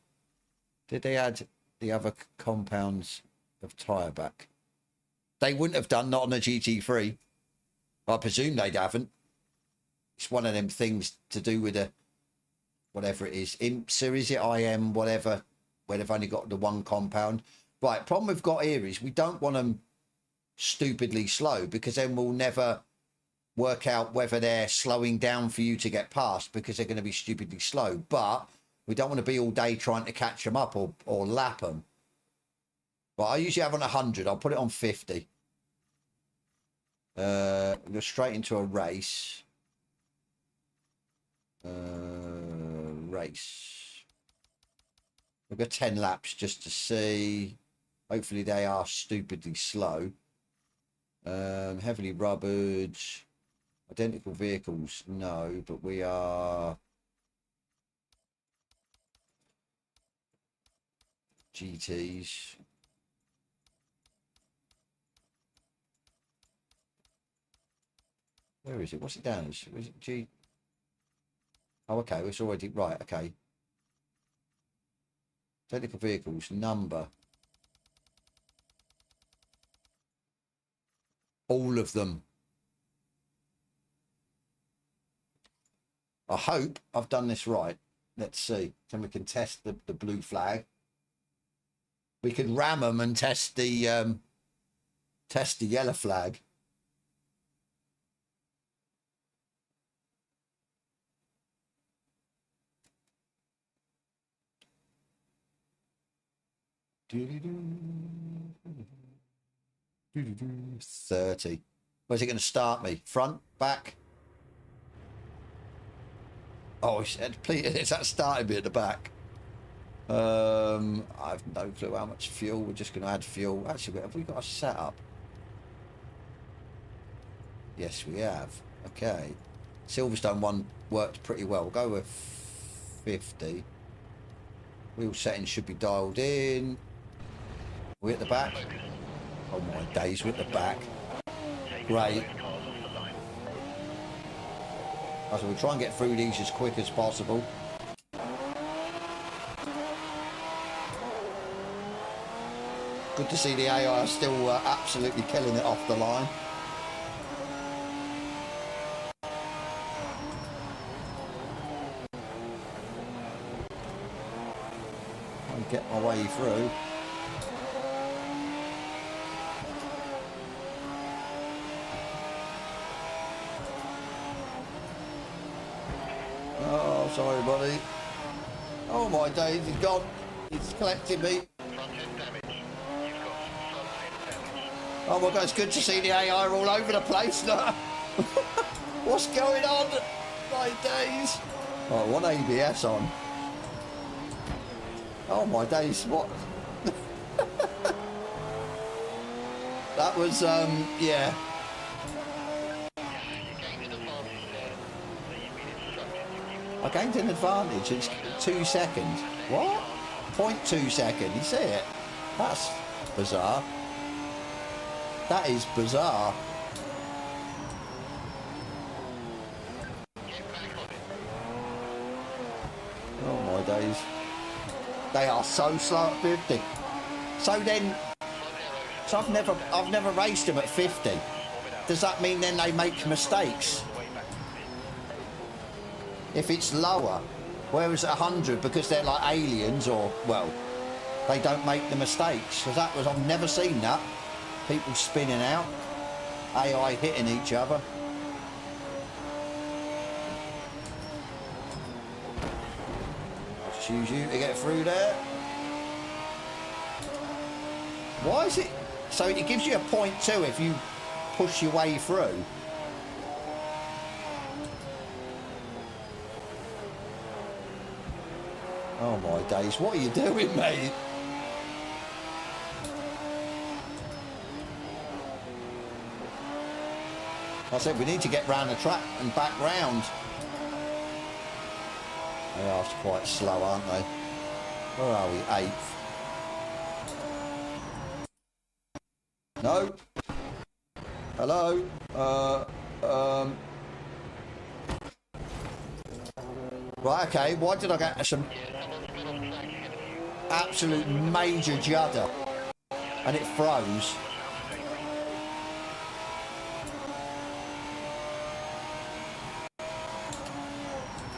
did they add the other compounds of tyre back? They wouldn't have done, not on a GT3. I presume they haven't. It's one of them things to do with a, whatever it is, IMSA, is it IM, whatever, where they've only got the one compound. Right, problem we've got here is we don't want them stupidly slow, because then we'll never work out whether they're slowing down for you to get past, because they're going to be stupidly slow. But we don't want to be all day trying to catch them up or lap them. But I usually have on 100. I'll put it on 50. We'll go straight into a race. Race. We'll go 10 laps just to see. Hopefully they are stupidly slow. Heavily rubbered. Identical vehicles, no, but we are GTs. Where is it? What's it down as? Is it G? Oh, okay, it's already right. Okay. Technical vehicles number. All of them. I hope I've done this right. Let's see. Then we can test the blue flag. We can ram them and test the yellow flag. – 30. Where's it going to start me? Front, back? Oh, please, is that starting me at the back? I've no clue how much fuel. We're just going to add fuel. Actually, have we got a setup? Yes, we have. Okay. Silverstone one worked pretty well. We'll go with 50. Wheel settings should be dialed in. We're at the back. Oh my days, we're at the back. Great. So we'll try and get through these as quick as possible. Good to see the AI are still absolutely killing it off the line. I'll get my way through. Oh, sorry, buddy. Oh my days, he's gone. He's collected me. Oh my God, it's good to see the AI all over the place now. What's going on? My days. Oh, what ABS on? Oh my days, what? That was, yeah. I gained an advantage. It's 2 seconds. What? 0.2 seconds. You see it? That's bizarre. That is bizarre. Oh my days. They are so slow at 50. So then, so I've never raced them at 50. Does that mean then they make mistakes? If it's lower, whereas at 100, because they're like aliens, or, well, they don't make the mistakes. Because that was, I've never seen that. People spinning out, AI hitting each other. I'll just use you to get through there. Why is it? So it gives you a 0.2 if you push your way through. Oh my days, what are you doing, mate? I said we need to get round the track and back round. They are quite slow, aren't they? Where are we? 8th. No. Hello. Right, okay. Why did I get some absolute major judder and it froze?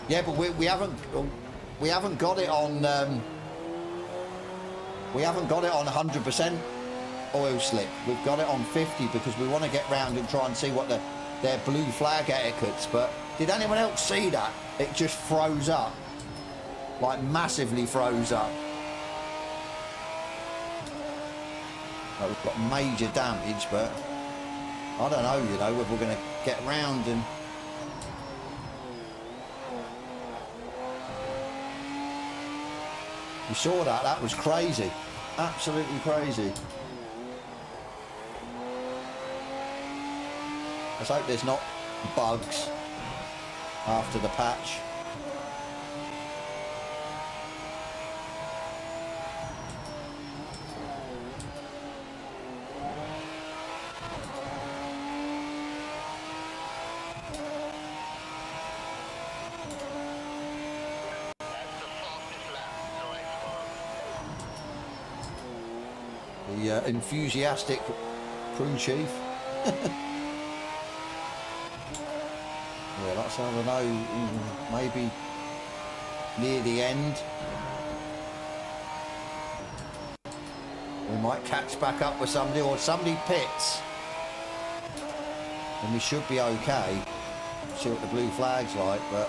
Yeah, but we haven't got it on 100% oil slip. We've got it on 50 because we want to get round and try and see what their blue flag etiquettes. But did anyone else see that? It just froze up, like massively froze up. Well, we've got major damage, but I don't know, you know, whether we're going to get round and. You saw that? That was crazy. Absolutely crazy. Let's hope there's not bugs after the patch. The enthusiastic crew chief. Yeah, that's, I don't know, maybe near the end we might catch back up with somebody, or somebody pits and we should be okay. See what the blue flag's like, but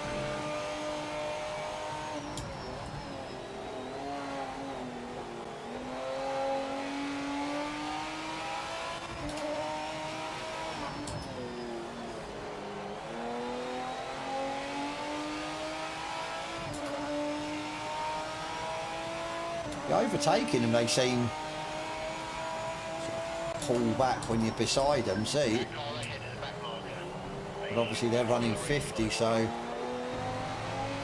overtaking them, they seem pull back when you're beside them, see? But obviously they're running 50, so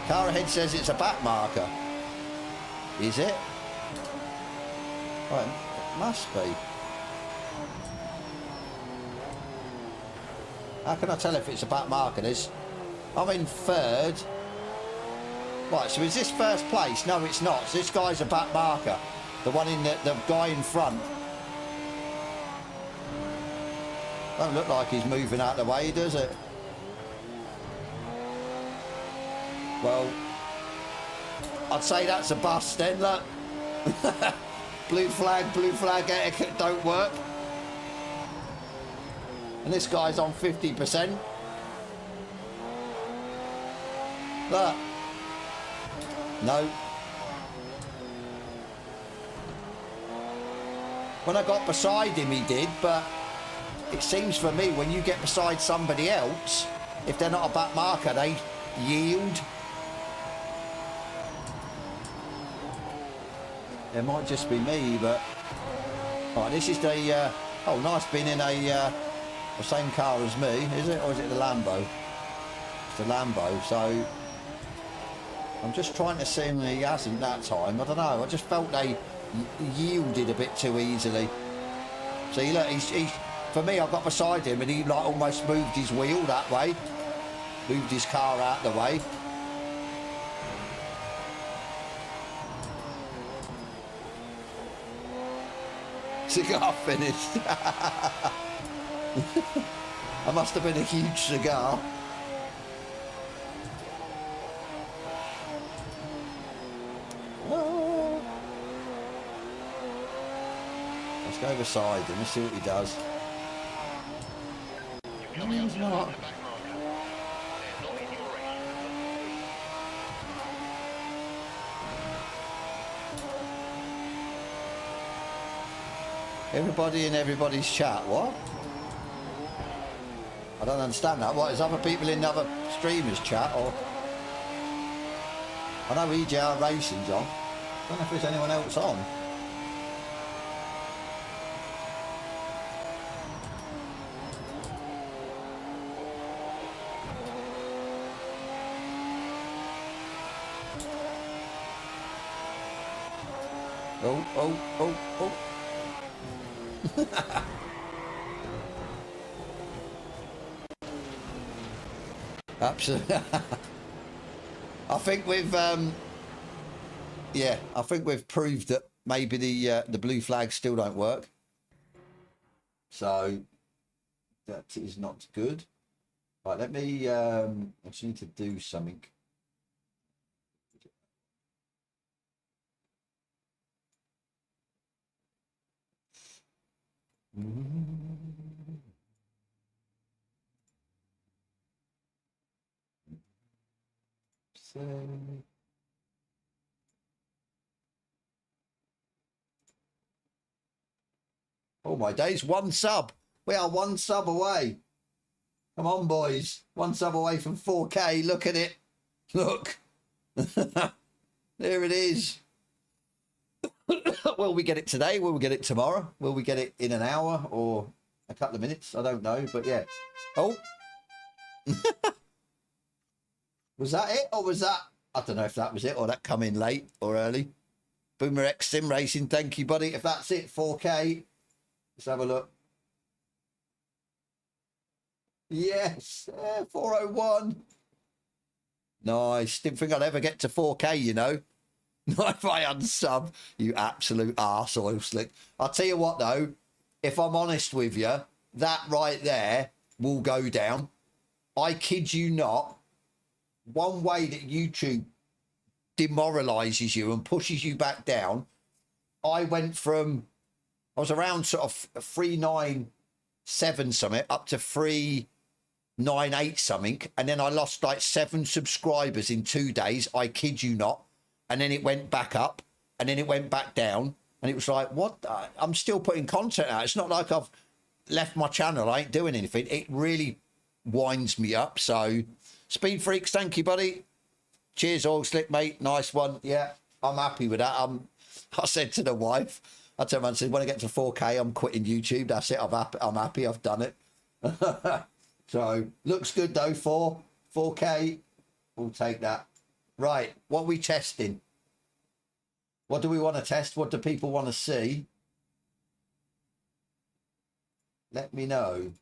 car ahead says it's a back marker. Is it? Well, it must be. How can I tell if it's a back marker? I'm in 3rd. Right, so is this first place? No, it's not. So this guy's a back marker. The one in the guy in front. Don't look like he's moving out of the way, does it? Well, I'd say that's a bust then, look. blue flag etiquette don't work. And this guy's on 50%. Look. No. When I got beside him he did, but it seems for me when you get beside somebody else, if they're not a back marker, they yield. It might just be me, but right, this is the oh, nice being in the same car as me, is it, or is it the Lambo? It's the Lambo, so I'm just trying to see him. He hasn't that time. I don't know. I just felt they yielded a bit too easily. See, look, he's for me. I got beside him and he like almost moved his wheel that way, moved his car out the way. Cigar finished. I must have been a huge cigar. Oh. Let's go over side and let's see what he does. He's not. Everybody in everybody's chat, what? I don't understand that. What, is other people in other streamers chat or? I know EJR Racing's on. I don't know if there's anyone else on. Oh. Absolutely. I think we've yeah, I think we've proved that maybe the blue flags still don't work. So that is not good. Right, let me I just need to do something. So oh my days, one sub. We are one sub away. Come on, boys. One sub away from 4K. Look at it. Look. There it is. Will we get it today? Will we get it tomorrow? Will we get it in an hour or a couple of minutes? I don't know, but yeah. Oh. Was that it or was that? I don't know if that was it or that come in late or early. Boomer X Sim Racing, thank you, buddy. If that's it, 4K. Let's have a look. Yes, 401. Nice. Didn't think I'd ever get to 4K, you know. Not if I unsub, you absolute arsehole slick. I'll tell you what though, if I'm honest with you, that right there will go down. I kid you not. One way that YouTube demoralizes you and pushes you back down, I was around sort of 397 something up to 398 something, and then I lost like 7 subscribers in 2 days. I kid you not. And then it went back up, and then it went back down, and it was like, what? I'm still putting content out. It's not like I've left my channel. I ain't doing anything. It really winds me up. So, Speed Freaks, thank you, buddy. Cheers, all slick, mate. Nice one. Yeah, I'm happy with that. I said to the wife, I told her, I said, when I get to 4K, I'm quitting YouTube. That's it. I'm happy. I've done it. So, looks good, though, 4K. We'll take that. Right, what are we testing? What do we want to test? What do people want to see? Let me know.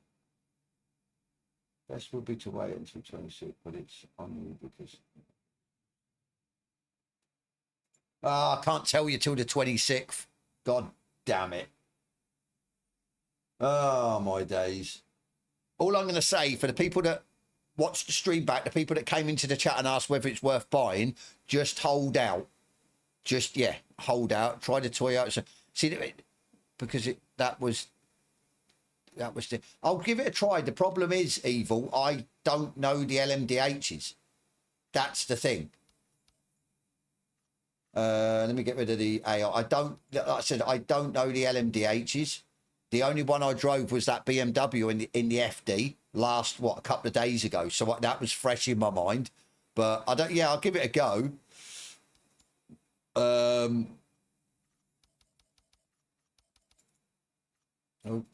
Best would be to wait until 26, but it's on you because... I can't tell you till the 26th. God damn it. Oh, my days. All I'm going to say for the people that watch the stream back, the people that came into the chat and asked whether it's worth buying, just hold out. Just, yeah, hold out. Try the toy out. So, see, because that was the... I'll give it a try. The problem is, Evil, I don't know the LMDHs. That's the thing. Let me get rid of the AI. Like I said, I don't know the LMDHs. The only one I drove was that BMW in the FD last, a couple of days ago. So that was fresh in my mind. But I don't, yeah, I'll give it a go. Oh,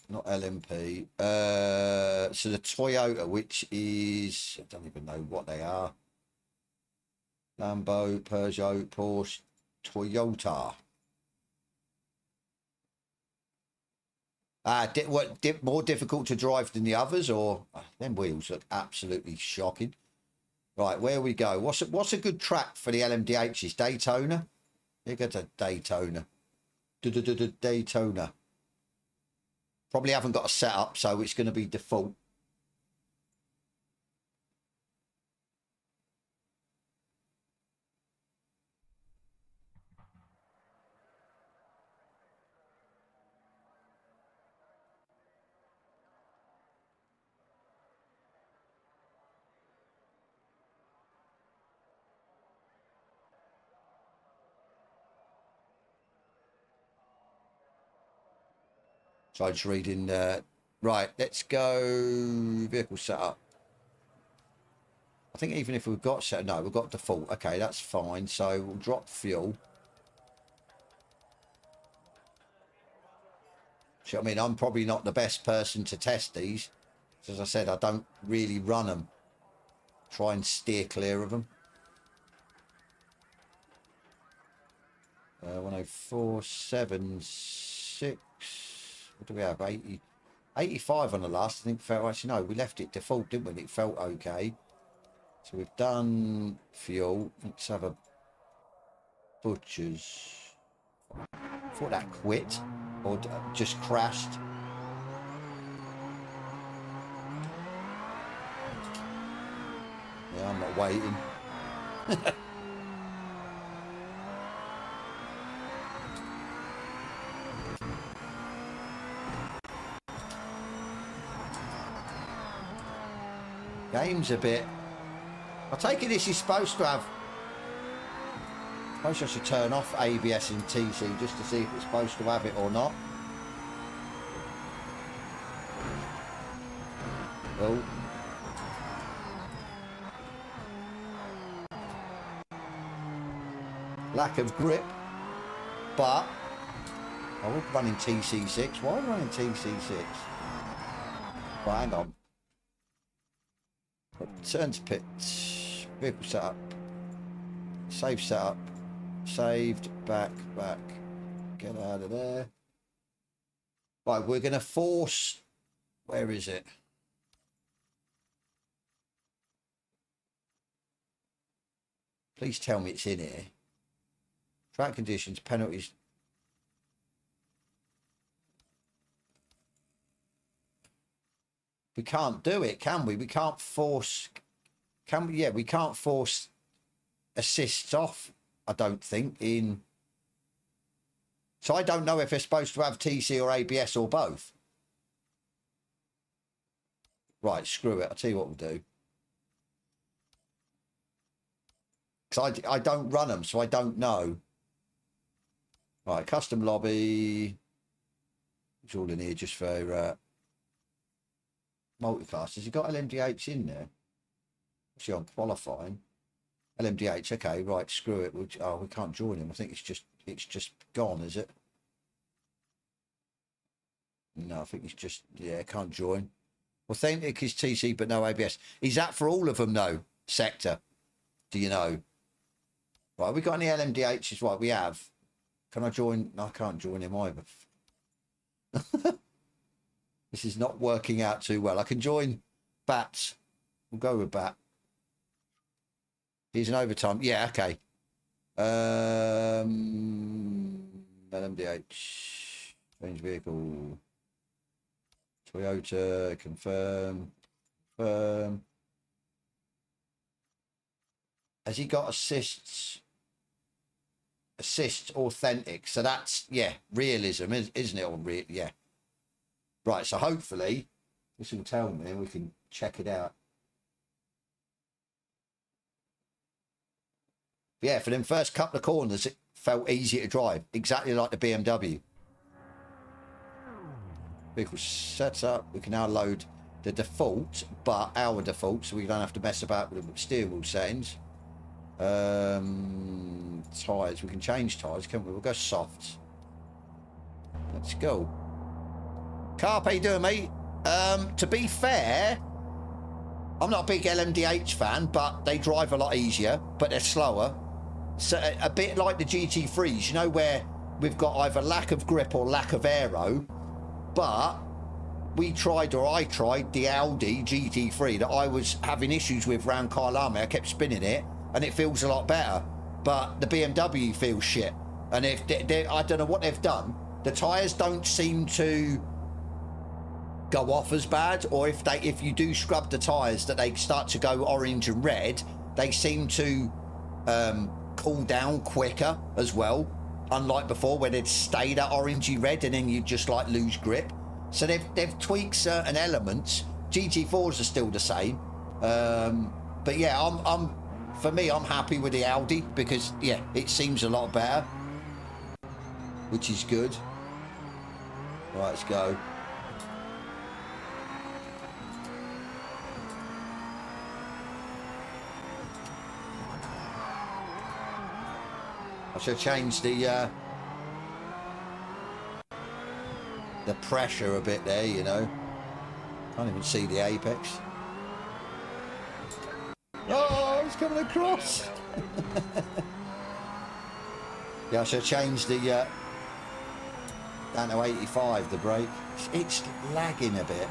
not LMP. So the Toyota, which is, I don't even know what they are. Lambo, Peugeot, Porsche, Toyota. More difficult to drive than the others, or them wheels look absolutely shocking. Right, where we go? What's a good track for the LMDHs? Daytona. You go to Daytona. Daytona. Probably haven't got a setup, so it's going to be default. So I'm just reading, right, let's go vehicle setup. I think even if we've got set, no, we've got default. Okay, that's fine. So we'll drop fuel. So, I mean, I'm probably not the best person to test these. As I said, I don't really run them. Try and steer clear of them. 104.76. What do we have? 80, 85 on the last. I think felt actually no, we left it default, didn't we? It felt okay. So we've done fuel. Let's have a butcher's. I thought that quit or just crashed. Yeah, I'm not waiting. Game's a bit. I take it this is supposed to have. I suppose I should turn off ABS and TC just to see if it's supposed to have it or not. Oh. Lack of grip, but I was running TC6. Why am I running TC6? Right, hang on. Turn to pit. Vehicle setup. Save setup. Saved. Back. Get out of there. Right, we're going to force. Where is it? Please tell me it's in here. Track conditions, penalties. We can't do it, can we? We can't force. Can we? Yeah, we can't force assists off, I don't think, in. So I don't know if they're supposed to have TC or ABS or both. Right, screw it. I'll tell you what we'll do. Because I don't run them, so I don't know. Right, custom lobby. It's all in here just for multi-class. Has he got LMDH in there? Actually, on qualifying. LMDH, okay, right, screw it. Oh, we can't join him. I think it's just gone, is it? No, I think it's just, yeah, can't join. Authentic is TC, but no ABS. Is that for all of them, though? Sector? Do you know? Right, we got any LMDHs? Right, we have. Can I join? No, I can't join him either. This is not working out too well. I can join Bats. We'll go with Bat. He's an overtime. Yeah, okay. LMDH. Change vehicle. Toyota. Confirm. Confirm. Has he got assists? Assists authentic. So that's, yeah, realism, isn't it? Or yeah. Right, so hopefully this will tell me and we can check it out. Yeah, for them first couple of corners, it felt easy to drive. Exactly like the BMW. Vehicle set up. We can now load the default, but our default, so we don't have to mess about with the steering wheel settings. Tyres. We can change tyres, can't we? We'll go soft. Let's go. Carp, how you doing, mate? To be fair, I'm not a big LMDH fan, but they drive a lot easier, but they're slower. So a bit like the GT3s, you know, where we've got either lack of grip or lack of aero, but we tried, or I tried, the Audi GT3 that I was having issues with around Kyalami. I kept spinning it, and it feels a lot better. But the BMW feels shit. And if I don't know what they've done, the tyres don't seem to go off as bad, or if you do scrub the tires that they start to go orange and red, they seem to cool down quicker as well, unlike before where they'd stay that orangey red and then you just like lose grip. So they've tweaked certain elements. GT4s are still the same, but yeah, for me, I'm happy with the Audi because yeah, it seems a lot better, which is good. Right, let's go. I should change the pressure a bit there, you know. Can't even see the apex. Oh, it's coming across. Yeah, I should change the down to 85, the brake. It's lagging a bit.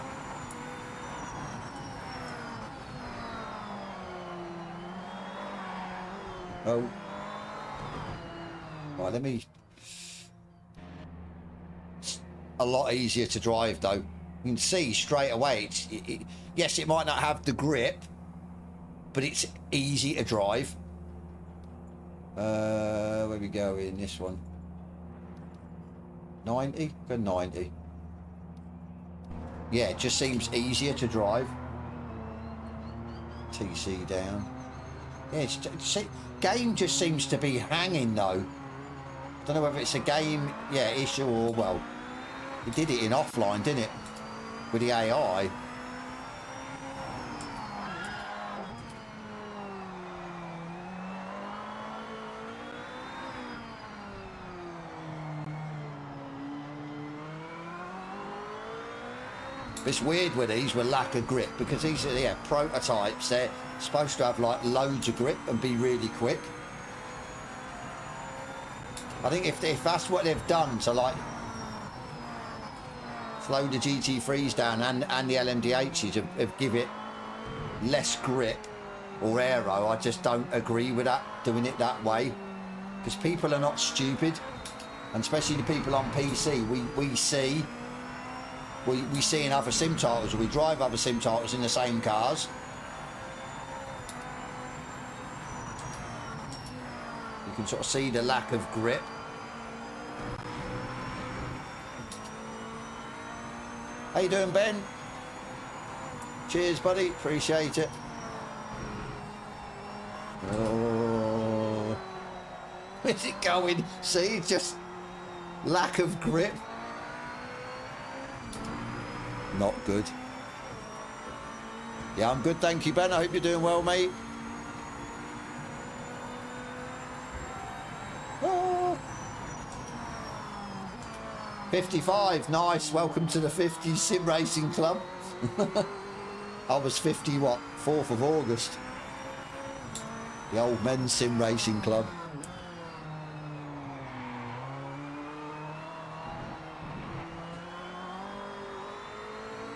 Oh. Right, let me... It's a lot easier to drive, though. You can see straight away, yes, it might not have the grip, but it's easy to drive. Where we go in this one? 90? Go 90. Yeah, it just seems easier to drive. TC down. Yeah, game just seems to be hanging though. Don't know whether it's a game, yeah, issue or, well, it did it in offline, didn't it? With the AI. It's weird with these with lack of grip because these are, yeah, prototypes. They're supposed to have like loads of grip and be really quick. I think if that's what they've done to like slow the GT3s down and the LMDHs have give it less grip or aero, I just don't agree with that, doing it that way, because people are not stupid, and especially the people on PC. We see in other sim titles, we drive other sim titles in the same cars. You can sort of see the lack of grip. How you doing, Ben? Cheers, buddy. Appreciate it. Oh. Where's it going? See, just lack of grip. Not good. Yeah, I'm good, thank you, Ben. I hope you're doing well, mate. Oh. 55, nice. Welcome to the 50 Sim Racing Club. I was 50, what, 4th of August. The old men's Sim Racing Club.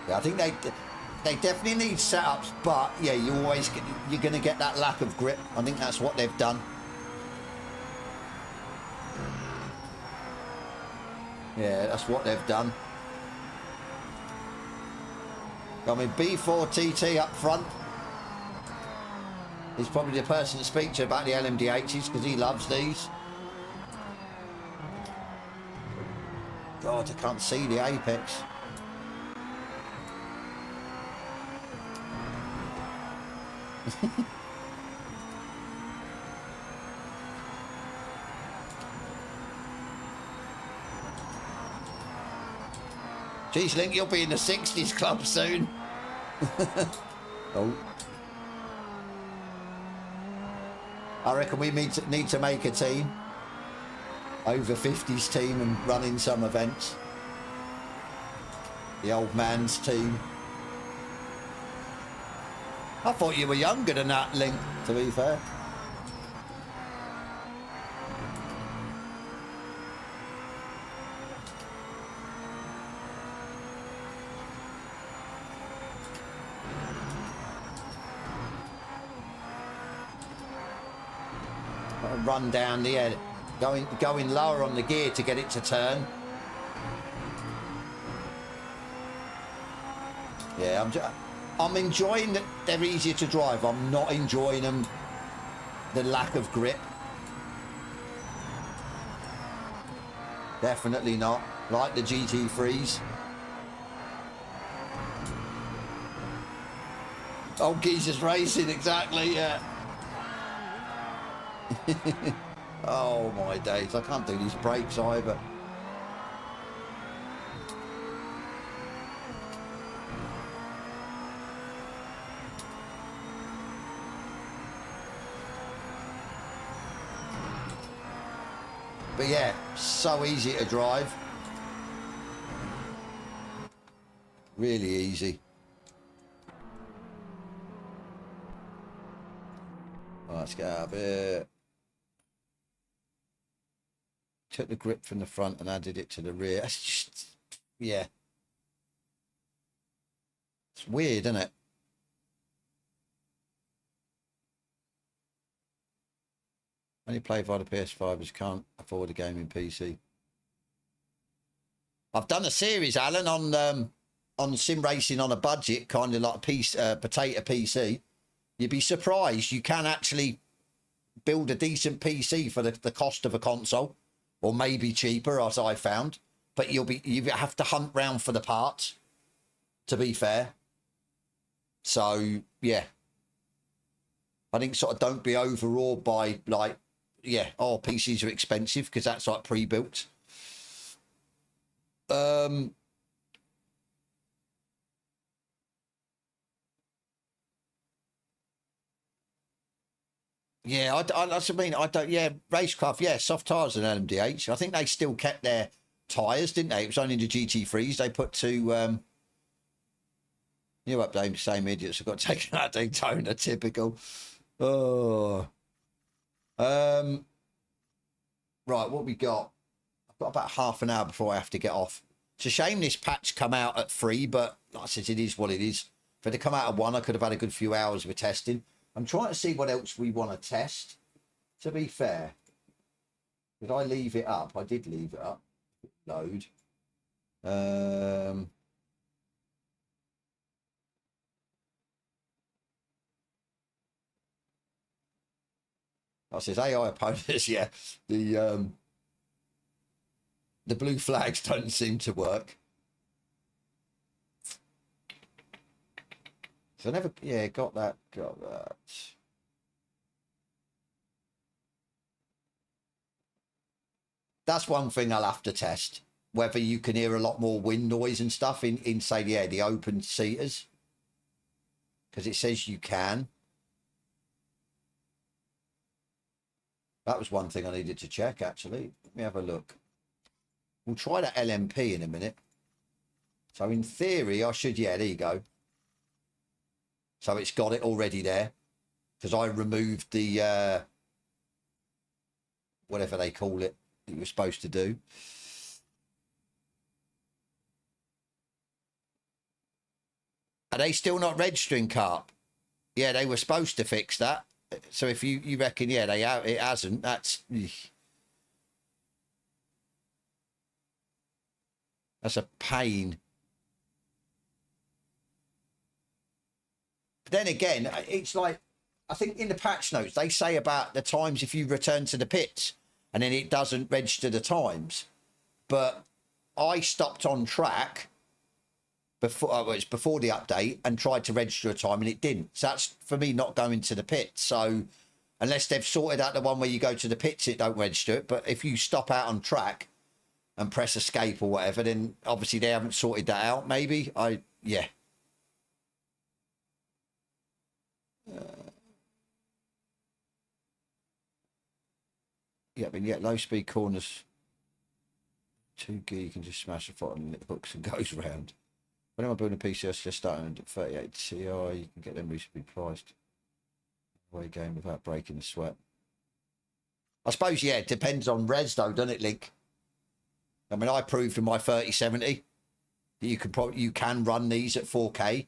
Yeah, I think they definitely need setups, but yeah, you're going to get that lack of grip. I think that's what they've done. Yeah, that's what they've done. I mean, B4TT up front is probably the person to speak to about the LMDHs because he loves these. God, I can't see the apex. Geez, Link, you'll be in the 60s club soon. Oh. I reckon we need to make a team. Over 50s team and run in some events. The old man's team. I thought you were younger than that, Link, to be fair. Run down the end, going lower on the gear to get it to turn. Yeah, I'm enjoying that they're easier to drive. I'm not enjoying them, the lack of grip. Definitely not. Like the GT3s. Oh, geezers racing, exactly, yeah. Oh, my days. I can't do these brakes either. But yeah, so easy to drive. Really easy. Right, let's get out of here. Took the grip from the front and added it to the rear. That's just, yeah. It's weird, isn't it? Only play via the PS5 can't afford a gaming PC. I've done a series, Alan, on sim racing on a budget, kind of like a potato PC. You'd be surprised you can actually build a decent PC for the cost of a console, or maybe cheaper, as I found. But you have to hunt round for the parts, to be fair. So yeah, I think sort of don't be overawed by like, yeah, oh, PCs are expensive, because that's like pre-built. Yeah, that's what I mean. I don't. Yeah, racecraft. Yeah, soft tires and LMDH. I think they still kept their tires, didn't they? It was only the GT3s they put to. You update, same idiots have got taken out Daytona. Typical. Oh. Right, what we got? I've got about half an hour before I have to get off. It's a shame this patch come out at 3, but like I said, it is what it is. If it had come out at 1, I could have had a good few hours with testing. I'm trying to see what else we want to test. To be fair, did I leave it up? I did leave it up. Load. I says AI opponents. Yeah, the blue flags don't seem to work. So I never, yeah, got that. That's one thing I'll have to test. Whether you can hear a lot more wind noise and stuff in say, yeah, the open seaters. Because it says you can. That was one thing I needed to check, actually. Let me have a look. We'll try that LMP in a minute. So in theory, I should, yeah, there you go. So it's got it already there. Because I removed the, whatever they call it, that you were supposed to do. Are they still not registering, Carp? Yeah, they were supposed to fix that. So if you reckon, yeah, it hasn't, that's a pain. But then again, it's like, I think in the patch notes, they say about the times if you return to the pits and then it doesn't register the times. But I stopped on track before, it's before the update, and tried to register a time and it didn't. So that's for me not going to the pits. So unless they've sorted out the one where you go to the pits, it don't register it. But if you stop out on track and press escape or whatever, then obviously they haven't sorted that out. Maybe yeah. Yeah, but yet low speed corners, 2G, you can just smash the throttle and it hooks and goes round. When I'm building a PC, I just starting at 38 Ti, you can get them reasonably priced. Away game without breaking the sweat. I suppose, yeah, it depends on res though, doesn't it, Link? I mean, I proved in my 3070 that you can run these at 4K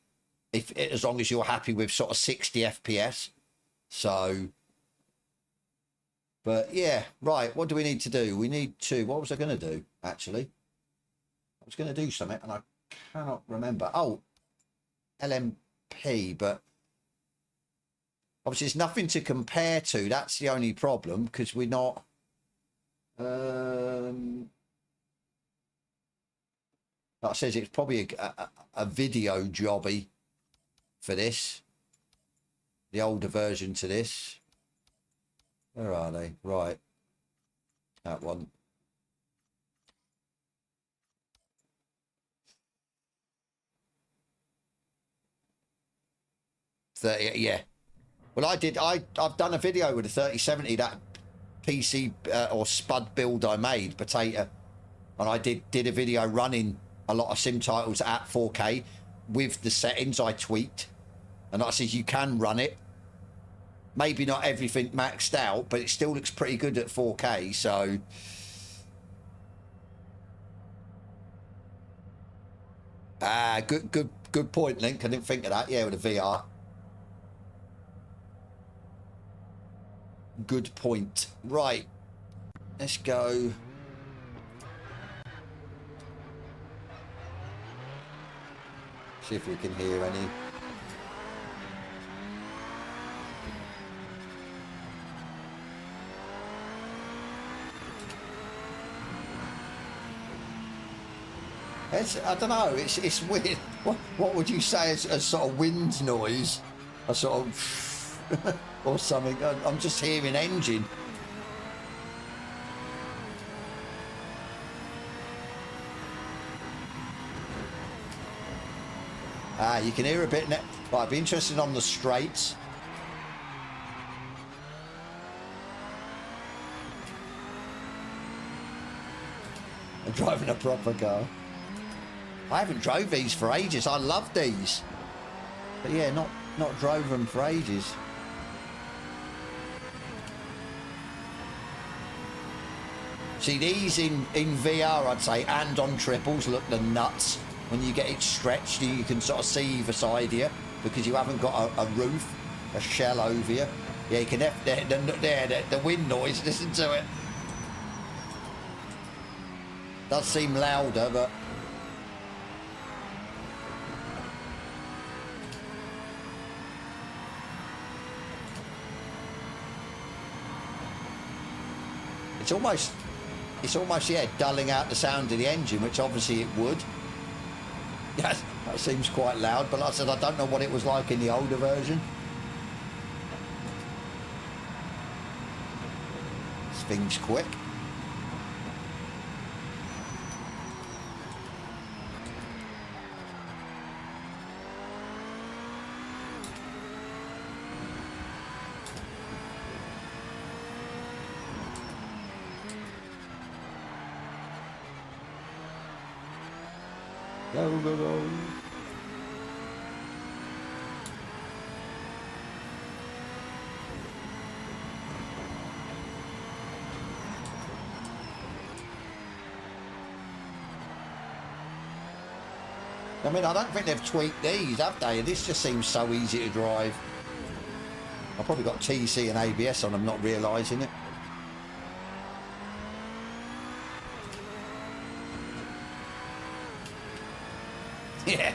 as long as you're happy with sort of 60 FPS. So, but yeah, right. What do we need to do? We need to, what was I going to do, actually? I was going to do something and I cannot remember. Oh, LMP, but obviously it's nothing to compare to. That's the only problem, because we're not like I says, it's probably a video jobby for this, the older version to this. Where are they? Right, that one. 30, yeah. Well, I've done a video with a 3070, that PC or Spud build I made, Potato, and I did a video running a lot of sim titles at 4K with the settings I tweaked, and like I said, you can run it. Maybe not everything maxed out, but it still looks pretty good at 4K. So good point, Link. I didn't think of that. Yeah, with the VR. Good point. Right, let's go. See if we can hear any. I don't know. It's weird. What would you say as a sort of wind noise? A sort of or something. I'm just hearing engine. You can hear a bit. Right, I'd be interested on the straights. I'm driving a proper car. I haven't drove these for ages. I love these, but yeah, not drove them for ages. See, these in VR, I'd say, and on triples, look the nuts. When you get it stretched, you can sort of see either side here because you haven't got a roof, a shell over you. Yeah, you can have the wind noise. Listen to it. Does seem louder, but it's almost yeah, dulling out the sound of the engine, which obviously it would. Yes, that seems quite loud, but like I said, I don't know what it was like in the older version. This thing's quick. Go. I mean, I don't think they've tweaked these, have they? This just seems so easy to drive. I've probably got TC and ABS on, I'm not realising it. Yeah.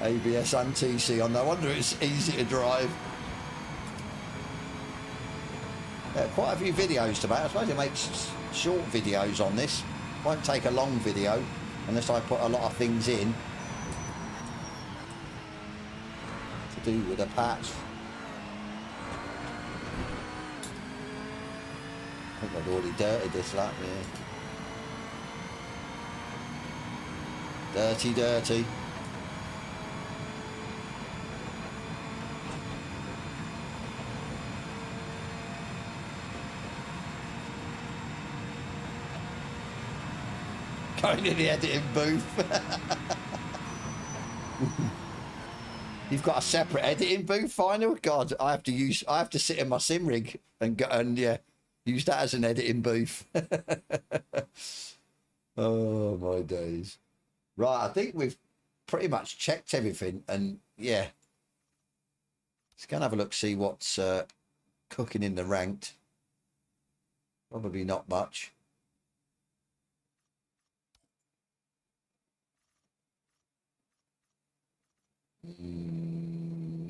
ABS and TC on. No wonder it's easy to drive. Yeah, quite a few videos to make. I suppose it makes short videos on this. Won't take a long video unless I put a lot of things in to do with a patch. I think I've already dirtied this lap, yeah. Dirty. Going in the editing booth. You've got a separate editing booth, Final? God, I have to sit in my sim rig and go and yeah, use that as an editing booth. Oh my days. Right, I think we've pretty much checked everything, and yeah, let's go and have a look, see what's cooking in the ranked. Probably not much.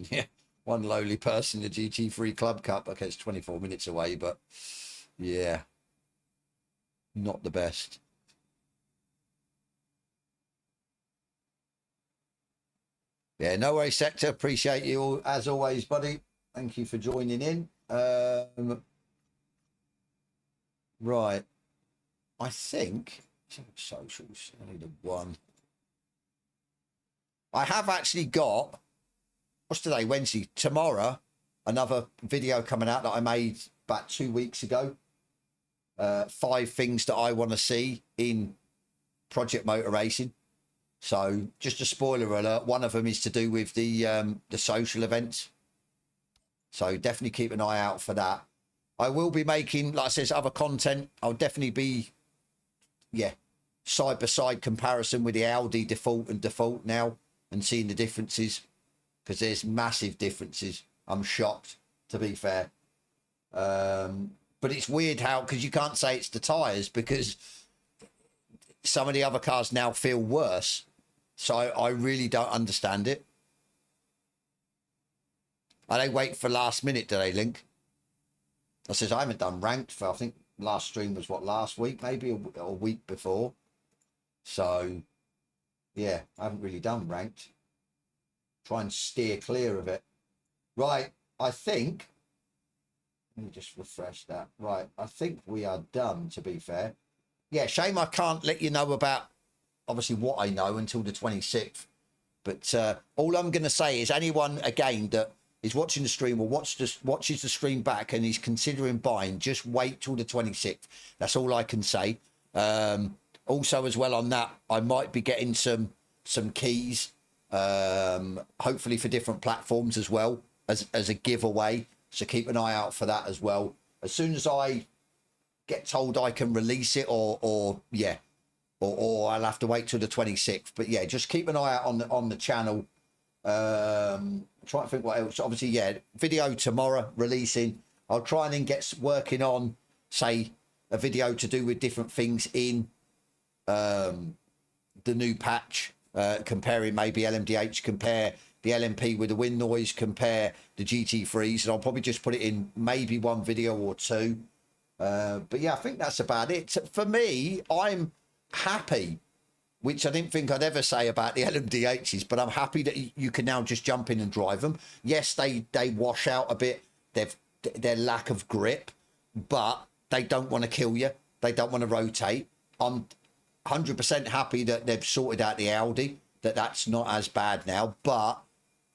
Yeah, one lowly person, the GT3 Club Cup. Okay, it's 24 minutes away, but yeah, not the best. Yeah, no worries, Sector. Appreciate you all, as always, buddy. Thank you for joining in. Right. I think socials. I need a one. I have actually got, what's today? Wednesday. Tomorrow, another video coming out that I made about 2 weeks ago. 5 things that I want to see in Project Motor Racing. So just a spoiler alert, one of them is to do with the social events. So definitely keep an eye out for that. I will be making, like I said, other content. I'll definitely be, yeah, side-by-side comparison with the Audi default and default now and seeing the differences, because there's massive differences. I'm shocked, to be fair. But it's weird how, because you can't say it's the tyres, because some of the other cars now feel worse. So I really don't understand it. Are they wait for last minute, do they, Link? I says, I haven't done ranked for, I think last stream was what, last week, maybe, or a week before. So, yeah, I haven't really done ranked. Try and steer clear of it. Right, I think, let me just refresh that. Right, I think we are done, to be fair. Yeah, shame I can't let you know about, obviously, what I know until the 26th. But all I'm going to say is anyone, again, that is watching the stream or watches the stream back and is considering buying, just wait till the 26th. That's all I can say. Also, as well on that, I might be getting some keys, hopefully for different platforms as well, as a giveaway. So keep an eye out for that as well. As soon as I get told I can release it, or I'll have to wait till the 26th. But yeah, just keep an eye out on the channel. Try to think what else. Obviously, yeah, video tomorrow releasing. I'll try and then get working on, say, a video to do with different things in the new patch, comparing maybe LMDH, compare the LMP with the wind noise, compare the GT3s, and I'll probably just put it in maybe one video or two. But yeah, I think that's about it. For me, I'm happy, which I didn't think I'd ever say about the LMDHs, but I'm happy that you can now just jump in and drive them. Yes, they wash out a bit, their lack of grip, but they don't want to kill you. They don't want to rotate. I'm 100% happy that they've sorted out the Audi, that's not as bad now. But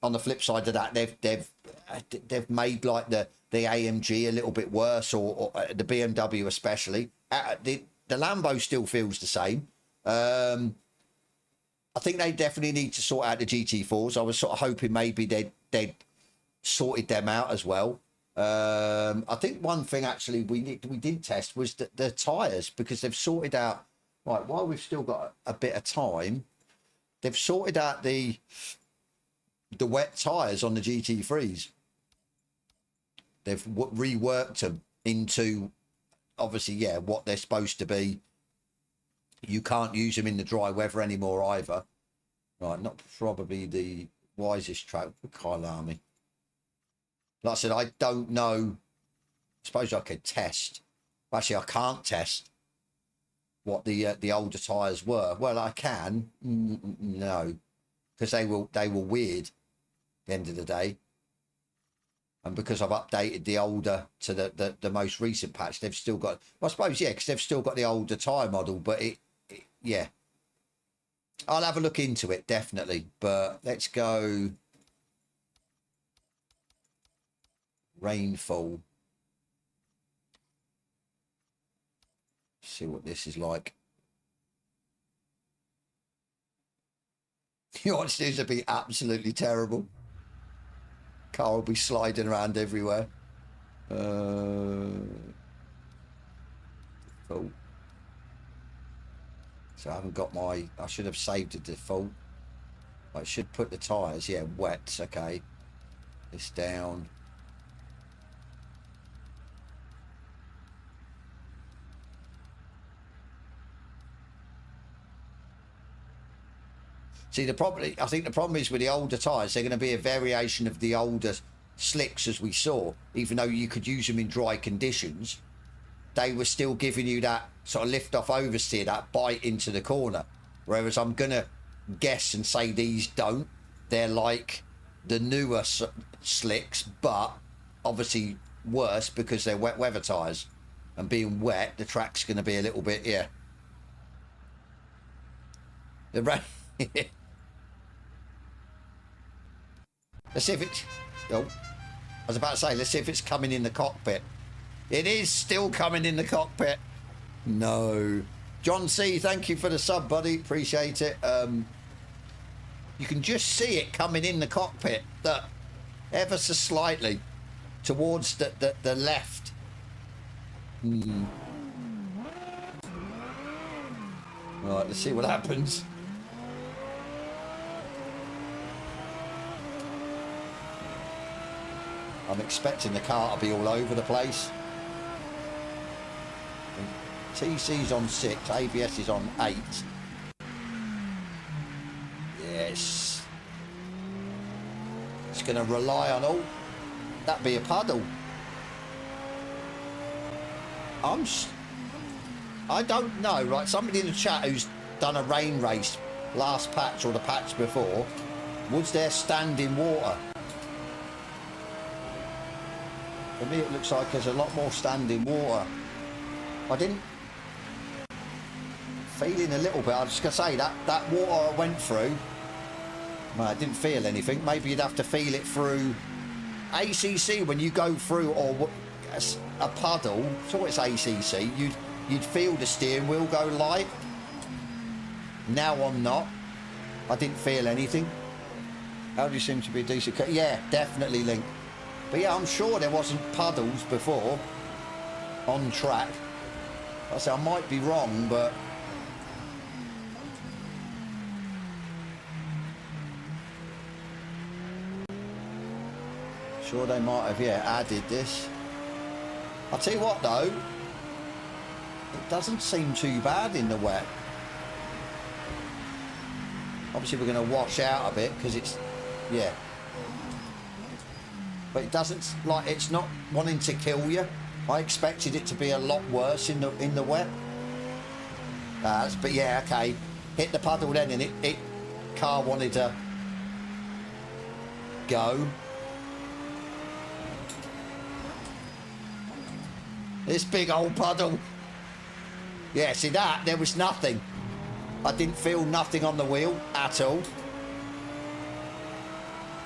on the flip side of that, they've made like the AMG a little bit worse, or the BMW especially. The Lambo still feels the same. I think they definitely need to sort out the GT4s. I was sort of hoping maybe they'd sorted them out as well. I think one thing actually we did test was the tyres, because they've sorted out, right, while we've still got a bit of time, they've sorted out the wet tyres on the GT3s. They've reworked them into, obviously, yeah, what they're supposed to be. You can't use them in the dry weather anymore either. Right, not probably the wisest track for Kyle Army. Like I said, I don't know. I suppose I could test. Actually, I can't test what the older tyres were. Well, I can. No, because they were weird at the end of the day. And because I've updated the older to the most recent patch, they've still got, well, I suppose, yeah, because they've still got the older tyre model, but yeah. I'll have a look into it, definitely. But let's go rainfall. See what this is like. You watch this would be absolutely terrible. Car will be sliding around everywhere. Full. So I haven't got I should have saved the default. I should put the tyres, yeah, wet, okay. This down. See, the problem, I think the problem is with the older tyres, they're going to be a variation of the older slicks as we saw. Even though you could use them in dry conditions, they were still giving you that sort of lift off oversteer, that bite into the corner. Whereas I'm going to guess and say these don't. They're like the newer slicks, but obviously worse because they're wet weather tyres. And being wet, the track's going to be a little bit, yeah. The rain. Let's see if it's... Oh, I was about to say, let's see if it's coming in the cockpit. It is still coming in the cockpit. No. John C, thank you for the sub, buddy. Appreciate it. You can just see it coming in the cockpit, that ever so slightly towards the left. Right, let's see what happens. I'm expecting the car to be all over the place. TC's on 6, ABS is on 8. Yes. It's going to rely on... Oh, that'd be a puddle. I don't know, right? Somebody in the chat who's done a rain race last patch or the patch before, was there standing water? For me, it looks like there's a lot more standing water. I didn't... Feeling a little bit, I was just going to say, that water I went through, well, I didn't feel anything. Maybe you'd have to feel it through ACC when you go through, or a puddle, so it's ACC, you'd feel the steering wheel go light. Now I'm not. I didn't feel anything. Audi seems to be a decent car. Yeah, definitely Link. But yeah, I'm sure there wasn't puddles before on track. I say I might be wrong, but sure they might have, yeah, added this. I'll tell you what though, it doesn't seem too bad in the wet. Obviously we're going to wash out a bit because it's, yeah. But it doesn't, like, it's not wanting to kill you. I expected it to be a lot worse in the wet. But yeah, okay. Hit the puddle then and it car wanted to go. This big old puddle. Yeah, see that? There was nothing. I didn't feel nothing on the wheel at all.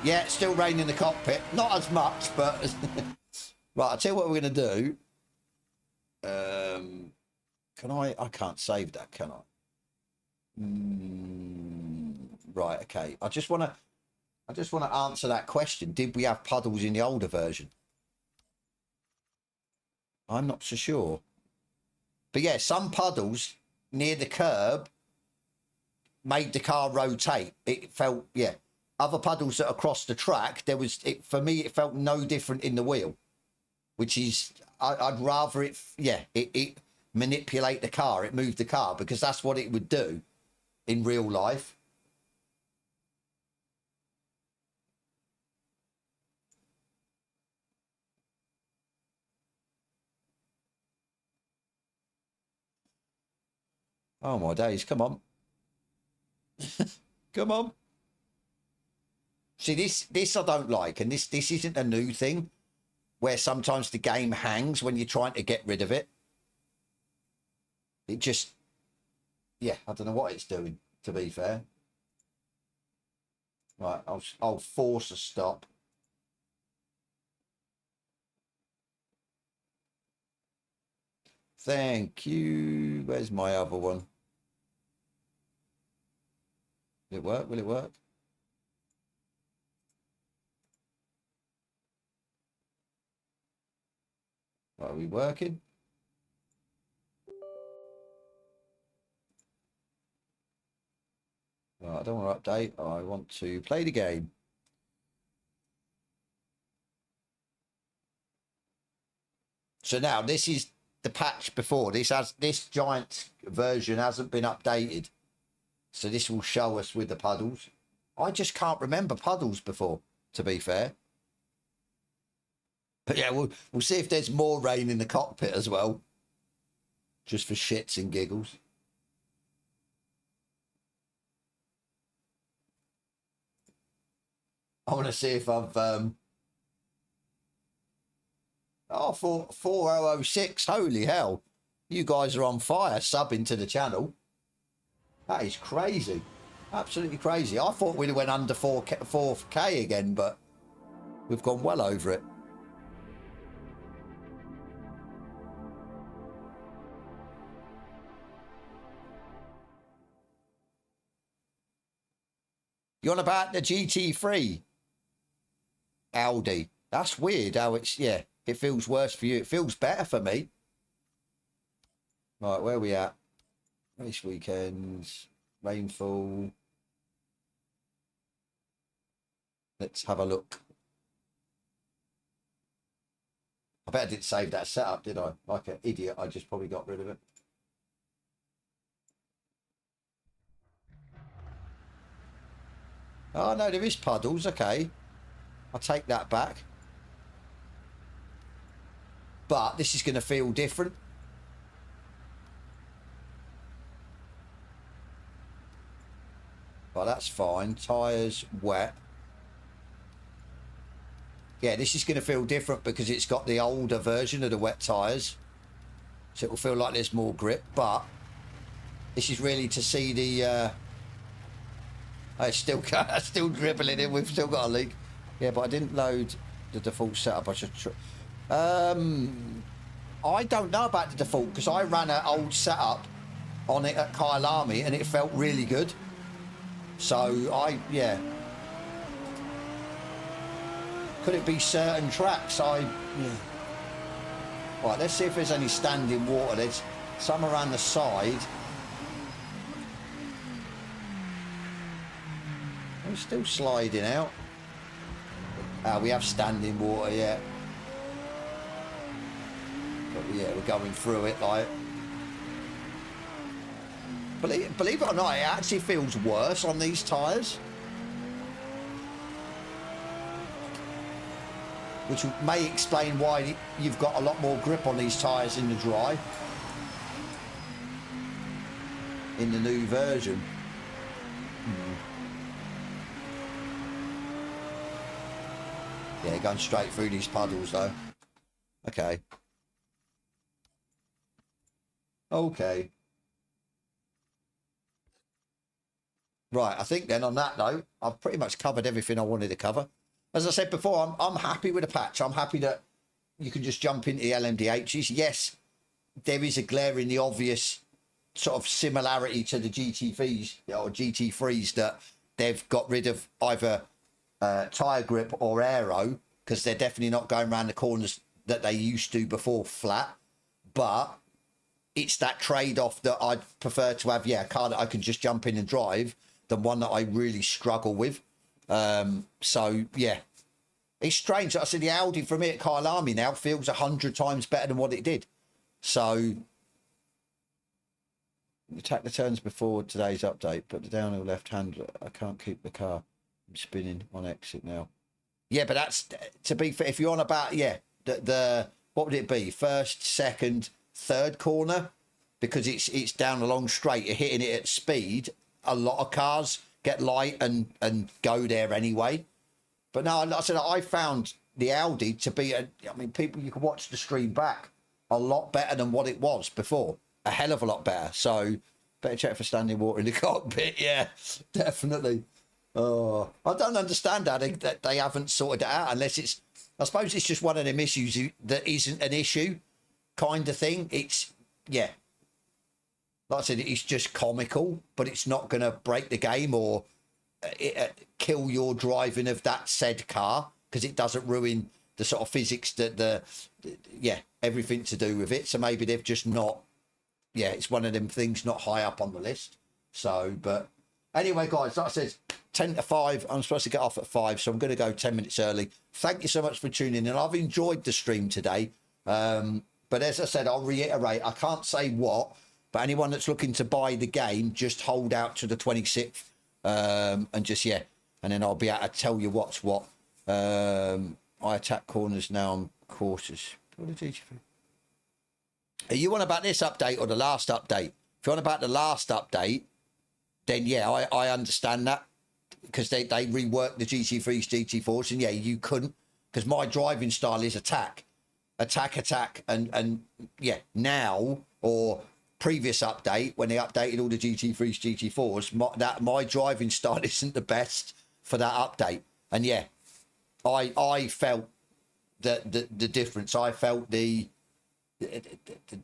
Yeah, it's still raining in the cockpit. Not as much, but... Right, I'll tell you what we're going to do. Can I can't save that, can I? Right, okay. I just want to answer that question. Did we have puddles in the older version? I'm not so sure. But yeah, some puddles near the curb made the car rotate. It felt, yeah. Other puddles that across the track, there was, for me, it felt no different in the wheel. Which is, I'd rather it, yeah, it manipulate the car, it moved the car, because that's what it would do in real life. Oh my days, come on. Come on. See, this I don't like, and this isn't a new thing, where sometimes the game hangs when you're trying to get rid of it. It just, yeah, I don't know what it's doing, to be fair. Right, I'll force a stop. Thank you. Where's my other one? Will it work? Will it work? Are we working? I don't want to update. I want to play the game. So now this is the patch before. This giant version hasn't been updated. So this will show us with the puddles. I just can't remember puddles before, to be fair. But yeah, we'll see if there's more rain in the cockpit as well. Just for shits and giggles. I want to see if I've... Oh, 4006. Holy hell. You guys are on fire, subbing to the channel. That is crazy. Absolutely crazy. I thought we'd have went under 4K again, but we've gone well over it. You on about the GT3? Audi. That's weird how it's, yeah, it feels worse for you. It feels better for me. Right, where are we at? Race weekends, rainfall. Let's have a look. I bet I didn't save that setup, did I? Like an idiot, I just probably got rid of it. Oh, no, there is puddles. Okay. I'll take that back. But this is going to feel different. Well, that's fine. Tyres wet. Yeah, this is going to feel different because it's got the older version of the wet tyres. So it will feel like there's more grip. But this is really to see the... it's still dribbling in. We've still got a leak. Yeah, but I didn't load the default setup. I should... I don't know about the default because I ran an old setup on it at Kyle Army and it felt really good. So yeah. Could it be certain tracks? Yeah. Right, let's see if there's any standing water. There's some around the side. We're still sliding out. We have standing water, yeah. But yeah, we're going through it like... Believe it or not, it actually feels worse on these tyres. Which may explain why you've got a lot more grip on these tyres in the dry. In the new version. Yeah, going straight through these puddles though. Okay. Okay. Right, I think then on that note, I've pretty much covered everything I wanted to cover. As I said before, I'm happy with the patch. I'm happy that you can just jump into the LMDHs. Yes, there is a glaringly obvious sort of similarity to the GT3s or GT3s that they've got rid of either tyre grip or aero because they're definitely not going around the corners that they used to before flat. But it's that trade-off that I'd prefer to have, yeah, a car that I can just jump in and drive than one that I really struggle with. So, yeah. It's strange. I said the Audi from here at Kyle Army now feels 100 times better than what it did. So, attack the turns before today's update, but the downhill left hand, I can't keep the car. I'm spinning on exit now. Yeah, but that's, to be fair, if you're on about, yeah, the what would it be? First, second, third corner? Because it's down a long straight, you're hitting it at speed. A lot of cars get light and go there anyway. But no, like I said, I found the Audi to be, I mean, people, you can watch the stream back, a lot better than what it was before. A hell of a lot better. So, better check for standing water in the cockpit. Yeah, definitely. Oh, I don't understand that they haven't sorted it out unless it's, I suppose it's just one of them issues that isn't an issue kind of thing. It's, yeah. Like I said, it's just comical, but it's not going to break the game or kill your driving of that said car because it doesn't ruin the sort of physics that yeah, everything to do with it. So maybe they've just not, yeah, it's one of them things not high up on the list. So, but anyway, guys, like I said, 10 to 5. I'm supposed to get off at 5, so I'm going to go 10 minutes early. Thank you so much for tuning in. I've enjoyed the stream today. But as I said, I'll reiterate, I can't say what, But anyone that's looking to buy the game, just hold out to the 26th, and just, yeah, and then I'll be able to tell you what's what. I attack corners now on courses. Are you on about this update or the last update? If you're on about the last update, then yeah, I understand that, because they reworked the GT3s, GT4s, and yeah, you couldn't, because my driving style is attack, and yeah, now or previous update when they updated all the GT3s, GT4s, my driving style isn't the best for that update, and yeah, I felt the difference. I felt the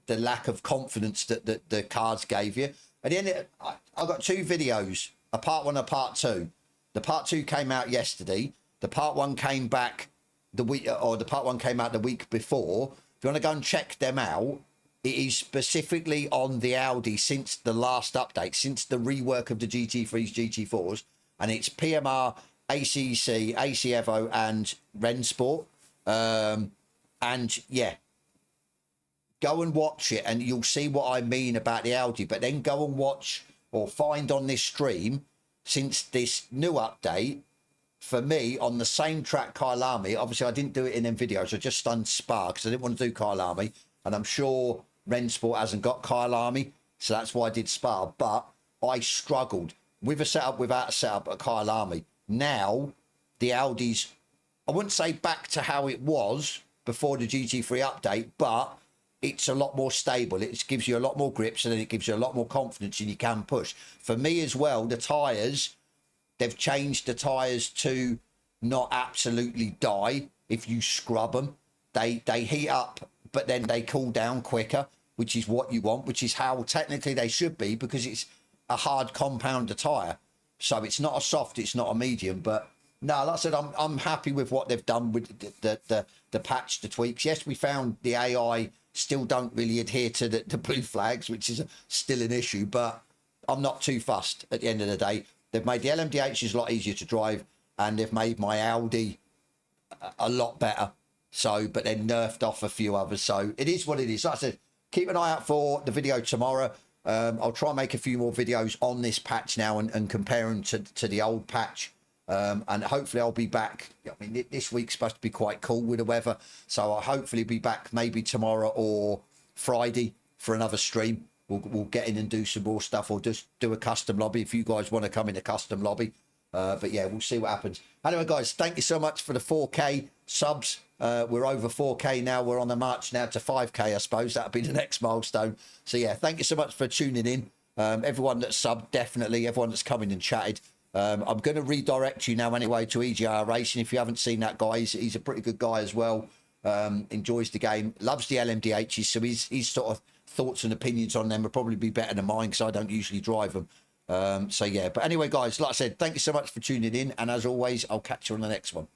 lack of confidence that the cards gave you. At the end, I got two videos, a part 1 and a part 2. The part 2 came out yesterday. The part 1 came back the week, or the part 1 came out the week before. If you want to go and check them out, it is specifically on the Audi since the last update, since the rework of the GT3s, GT4s, and it's PMR, ACC, AC Evo, and Rensport. And yeah, go and watch it and you'll see what I mean about the Audi. But then go and watch or find on this stream, since this new update, for me, on the same track, Kyalami, obviously I didn't do it in them videos, I just done Spa because I didn't want to do Kyalami, and I'm sure Rensport hasn't got Kyalami, so that's why I did Spa, but I struggled with a setup, without a setup at Kyalami. Now, the Audi's, I wouldn't say back to how it was before the GT3 update, but it's a lot more stable. It gives you a lot more grips, and then it gives you a lot more confidence, and you can push. For me as well, the tyres, they've changed the tyres to not absolutely die if you scrub them. They heat up, but then they cool down quicker, which is what you want, which is how technically they should be, because it's a hard compounder tyre. So it's not a soft, it's not a medium, but no, like I said, I'm happy with what they've done with the patch, the tweaks. Yes, we found the AI still don't really adhere to the blue flags, which is still an issue, but I'm not too fussed at the end of the day. They've made the LMDHs a lot easier to drive, and they've made my Audi a lot better. So, but then nerfed off a few others. So it is what it is. Like I said, keep an eye out for the video tomorrow. I'll try and make a few more videos on this patch now and comparing to the old patch. And hopefully I'll be back. I mean, this week's supposed to be quite cool with the weather, so I'll hopefully be back maybe tomorrow or Friday for another stream. We'll get in and do some more stuff, or just do a custom lobby if you guys want to come in a custom lobby. But yeah, we'll see what happens. Anyway, guys, thank you so much for the 4K subs. We're over 4K now. We're on the march now to 5K, I suppose. That'll be the next milestone. So yeah, thank you so much for tuning in. Everyone that's subbed, definitely. Everyone that's coming and chatted. I'm going to redirect you now anyway to EGR Racing. If you haven't seen that guy, he's a pretty good guy as well. Enjoys the game, loves the LMDHs, so his sort of thoughts and opinions on them will probably be better than mine, because I don't usually drive them. So yeah, but anyway, guys, like I said, thank you so much for tuning in, and as always, I'll catch you on the next one.